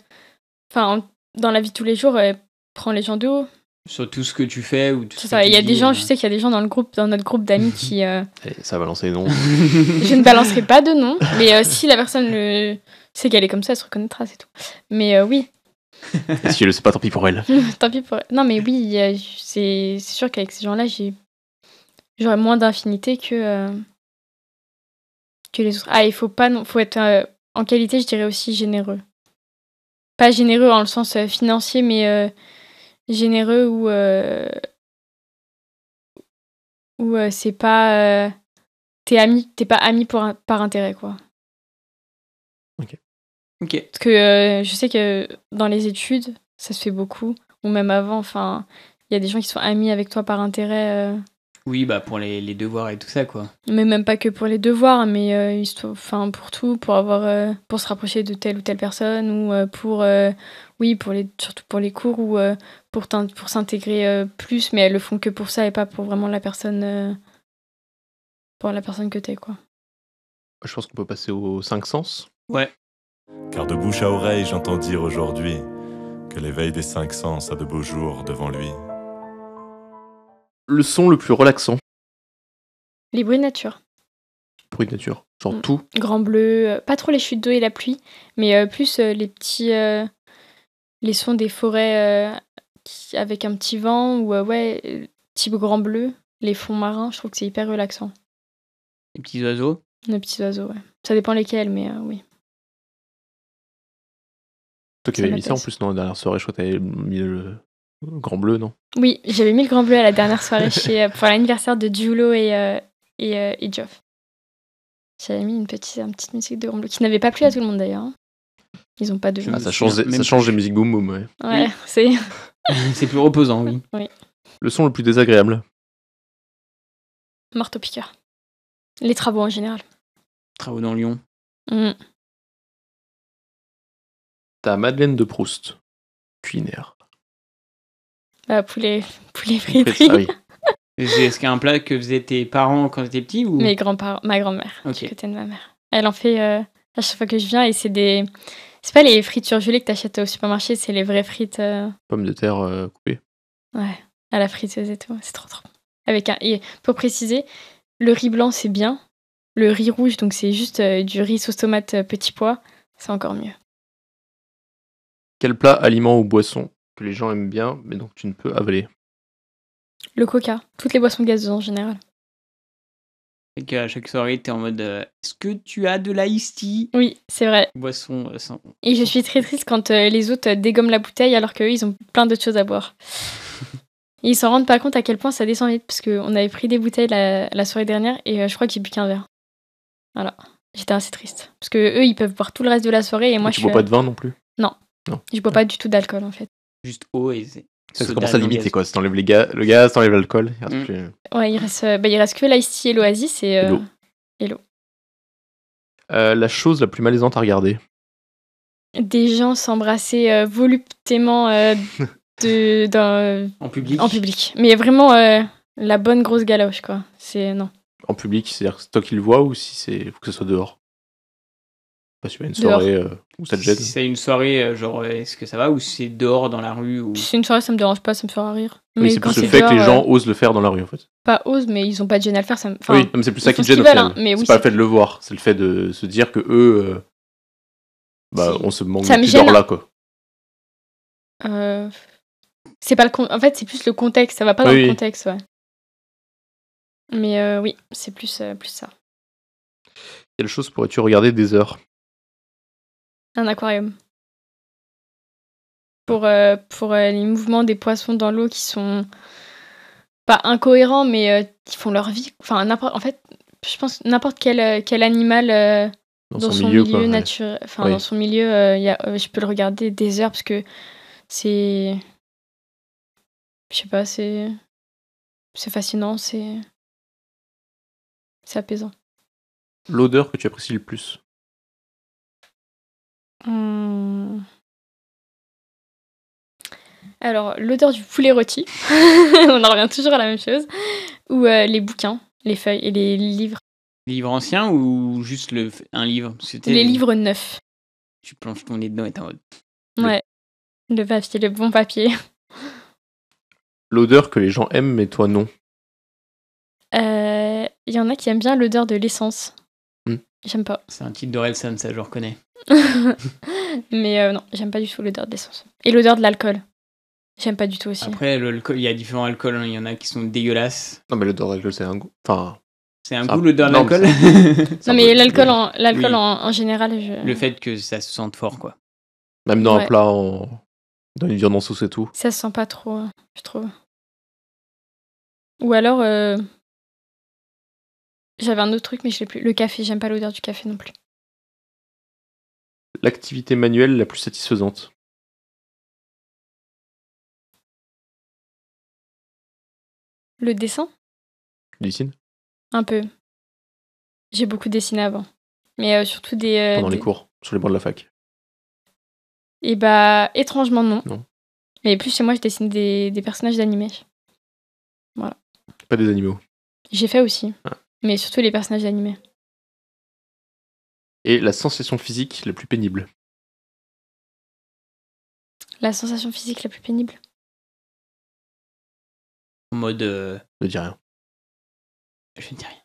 Enfin, dans la vie de tous les jours, elle prend les gens de haut. Sur tout ce que tu fais, ou tout C'est ce ça. que Il tu y a dis, des gens, je sais qu'il y a des gens dans notre groupe d'amis qui. Ça va lancer les noms. Je ne balancerai pas de nom, mais si la personne sait qu'elle est comme ça, elle se reconnaîtra, c'est tout. Mais oui. Et si elle le sait pas, tant pis pour elle. Tant pis pour elle. Non, mais oui, c'est sûr qu'avec ces gens-là, j'aurais moins d'infinité que les autres. Ah, il faut être en qualité, je dirais aussi généreux. Pas généreux en le sens financier, mais généreux où c'est pas t'es pas ami par intérêt, quoi. Ok. Parce que je sais que dans les études, ça se fait beaucoup, ou même avant, enfin, il y a des gens qui sont amis avec toi par intérêt. Oui, bah pour les devoirs et tout ça, quoi. Mais même pas que pour les devoirs, mais pour tout, pour se rapprocher de telle ou telle personne, ou surtout pour les cours, ou pour s'intégrer plus, mais elles le font que pour ça et pas pour vraiment la personne que t'es, quoi. Je pense qu'on peut passer aux 5 sens. Ouais. Car de bouche à oreille, j'entends dire aujourd'hui que l'éveil des 5 sens a de beaux jours devant lui. Le son le plus relaxant. Les bruits de nature. Bruit de nature. Genre tout. Grand bleu, pas trop les chutes d'eau et la pluie, mais plus les petits... les sons des forêts avec un petit vent, ou type grand bleu, les fonds marins, je trouve que c'est hyper relaxant. Les petits oiseaux. Les petits oiseaux, ouais. Ça dépend lesquels, mais oui. Toi qui avais mis ça en plus, non, la dernière soirée, je crois que t'avais mis le grand bleu, non? Oui, j'avais mis le grand bleu à la dernière soirée pour l'anniversaire de Giulo et Geoff. J'avais mis une petite musique de grand bleu qui n'avait pas plu à tout le monde d'ailleurs. Ils ont pas de... ça change des musiques boom boom, ouais. Ouais, oui. c'est... C'est plus reposant, oui. Oui. Le son le plus désagréable. Marteau-piqueur. Les travaux en général. Travaux dans Lyon. Ta Madeleine de Proust. Culinaire. Poulet frit. Ah oui. Est-ce qu'il y a un plat que faisaient tes parents quand t'étais petit, ou... Mes grands-parents, ma grand-mère, du côté de ma mère. Elle en fait à chaque fois que je viens, et c'est pas les frites surgelées que t'achètes au supermarché, c'est les vraies frites. Pommes de terre coupées. Ouais, à la friteuse et tout, c'est trop trop. Et pour préciser, le riz blanc c'est bien, le riz rouge, donc c'est juste du riz sauce tomate petit pois, c'est encore mieux. Quel plat, aliment ou boisson que les gens aiment bien, mais donc tu ne peux avaler? Le coca, toutes les boissons gazeuses en général. Et qu'à chaque soirée, t'es en mode est-ce que tu as de l'ice tea? Oui, c'est vrai. Boisson sans... Et je suis très triste quand les autres dégomment la bouteille alors qu'eux, ils ont plein d'autres choses à boire. Et ils s'en rendent pas compte à quel point ça descend vite, parce qu'on avait pris des bouteilles la soirée dernière et je crois que j'ai bu qu'un verre. Voilà. J'étais assez triste. Parce que eux, ils peuvent boire tout le reste de la soirée et moi, tu bois pas de vin non plus? Non. Je bois pas du tout d'alcool en fait. Juste eau et... Ça commence à limiter quoi, si t'enlèves le gaz, t'enlèves l'alcool. Ouais, il reste que l'ice tea et l'oasis et l'eau. La chose la plus malaisante à regarder? Des gens s'embrasser voluptément en public. En public. Mais vraiment la bonne grosse galoche quoi. C'est non. En public, c'est-à-dire que c'est toi qui le vois ou si faut que ce soit dehors? Pas sûr, une soirée où ça te gêne. Si c'est une soirée, genre, est-ce que ça va, ou si c'est dehors dans la rue ou... Si c'est une soirée, ça me dérange pas, ça me fera rire. Mais c'est plus le fait que les gens osent le faire dans la rue en fait. Pas osent, mais ils ont pas de gêne à le faire. Oui, mais c'est plus ça qui te gêne au final. Hein, mais c'est pas le fait de le voir, c'est le fait de se dire que eux, on se manque de pudeur là quoi. C'est pas en fait, c'est plus le contexte, ça va pas dans le contexte, ouais. Mais oui, c'est plus ça. Quelle chose pourrais-tu regarder des heures? Un aquarium. Pour les mouvements des poissons dans l'eau qui sont pas incohérents, mais qui font leur vie. Enfin, en fait, je pense n'importe quel animal dans son milieu naturel. Enfin, dans son milieu, je peux le regarder des heures parce que c'est... Je sais pas, c'est fascinant, c'est apaisant. L'odeur que tu apprécies le plus? Alors, l'odeur du poulet rôti, on en revient toujours à la même chose, ou les bouquins. les feuilles et les livres. Livre ancien ou juste un livre? Les livres neufs. Tu plonges ton nez dedans et t'es en mode... Ouais, le papier, le bon papier. L'odeur que les gens aiment, mais toi non. Il y en a qui aiment bien l'odeur de l'essence. J'aime pas. C'est un titre d'Orelsan, ça je le reconnais. Mais non, j'aime pas du tout l'odeur de l'essence. Et l'odeur de l'alcool. J'aime pas du tout aussi. Après, l'alcool, il y a différents alcools, hein. Il y en a qui sont dégueulasses. Non, mais l'odeur de l'alcool, c'est un goût. Enfin... C'est un goût, l'odeur de l'alcool? Non, mais l'alcool en général... Le fait que ça se sente fort, quoi. Même dans un plat, dans une viande en sauce et tout. Ça se sent pas trop, je trouve. Ou alors... J'avais un autre truc, mais je l'ai plus. Le café, j'aime pas l'odeur du café non plus. L'activité manuelle la plus satisfaisante? Le dessin? Tu dessines? Un peu. J'ai beaucoup dessiné avant. Mais surtout des... Pendant les cours, sur les bancs de la fac? Et étrangement non. Mais plus chez moi, je dessine des personnages d'animés. Voilà. Pas des animaux? J'ai fait aussi. Mais surtout les personnages d'animés. Et la sensation physique la plus pénible? La sensation physique la plus pénible? En mode... Ne dis rien. Je ne dis rien.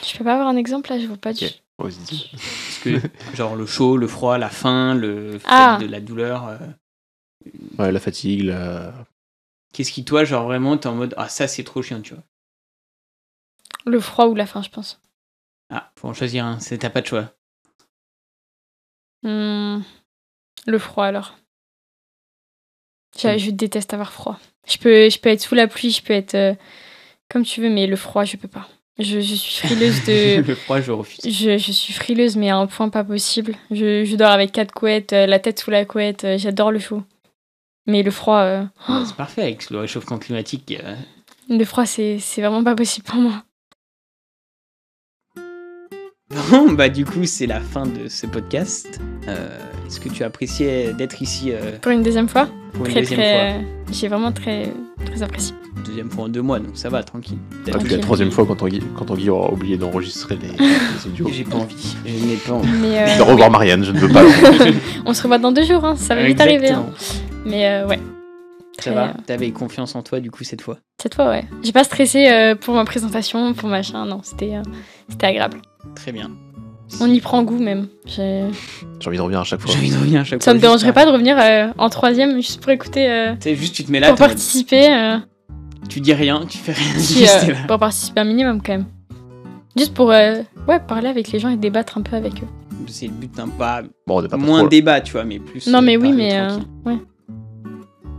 Je peux pas avoir un exemple là, je vois pas du... Vas-y. Parce que, genre le chaud, le froid, la faim, le fait de la douleur... Ouais, la fatigue, Qu'est-ce qui, toi, genre vraiment, t'es en mode, ah, ça, c'est trop chiant, tu vois? Le froid ou la faim, je pense. Ah, faut en choisir un, t'as pas de choix. Le froid, alors. Je déteste avoir froid. Je peux être sous la pluie, je peux être comme tu veux, mais le froid, je peux pas. Je suis frileuse de... Le froid, je refuse. Je suis frileuse, mais à un point pas possible. Je dors avec 4 couettes, la tête sous la couette, j'adore le chaud. Mais le froid... C'est parfait avec le réchauffement climatique. Le froid, c'est vraiment pas possible pour moi. Bon, du coup, c'est la fin de ce podcast. Est-ce que tu as apprécié d'être ici pour une deuxième fois? Pour une deuxième fois. J'ai vraiment très, très apprécié. Deuxième fois en 2 mois, donc ça va, tranquille. Puis la troisième fois quand Tanguy aura oublié d'enregistrer les audios. J'ai pas envie. Je n'ai pas envie. De revoir Marianne, je ne veux pas. On se revoit dans 2 jours, hein. Ça va vite arriver. Hein. Mais ouais. Ça va? T'avais confiance en toi, du coup, cette fois? Cette fois, ouais. J'ai pas stressé pour ma présentation, pour machin. Non, c'était agréable. Très bien. On y prend goût, même. J'ai envie de revenir à chaque fois. Ça me dérangerait pas de revenir en 3ème, juste pour écouter... Tu sais, juste tu te mets là... Pour participer. Tu dis rien, tu fais rien. Puis, pour participer un minimum, quand même. Juste pour parler avec les gens et débattre un peu avec eux. C'est le but d'un pas... Bon, pas moins de débat, tu vois, mais plus... Non, mais oui, mais... ouais.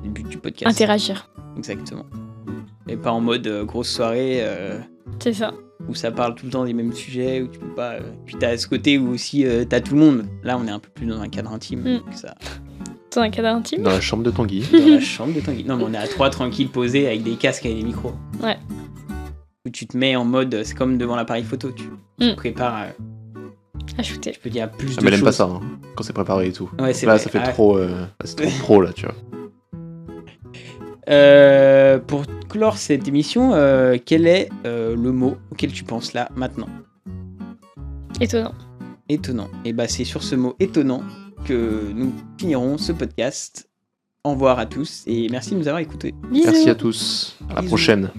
C'est le but du podcast. Interagir. Exactement. Et pas en mode grosse soirée... C'est ça. Où ça parle tout le temps des mêmes sujets, où tu peux pas... Puis t'as ce côté où aussi t'as tout le monde. Là, on est un peu plus dans un cadre intime que ça. Dans un cadre intime? Dans la chambre de Tanguy. Dans la chambre de Tanguy. Non, mais on est à 3 tranquilles posés avec des casques et des micros. Ouais. Où tu te mets en mode... C'est comme devant l'appareil photo. Tu te prépares... à shooter. Je peux dire plus de mais elle aime choses. pas ça, hein, quand c'est préparé et tout. Ouais, c'est là, vrai. Ça fait trop... c'est trop pro, là, tu vois. Pour clore cette émission, quel est le mot auquel tu penses là, maintenant? Étonnant. Étonnant. Et c'est sur ce mot étonnant que nous finirons ce podcast. Au revoir à tous et merci de nous avoir écoutés. Bisous. Merci à tous. À la prochaine.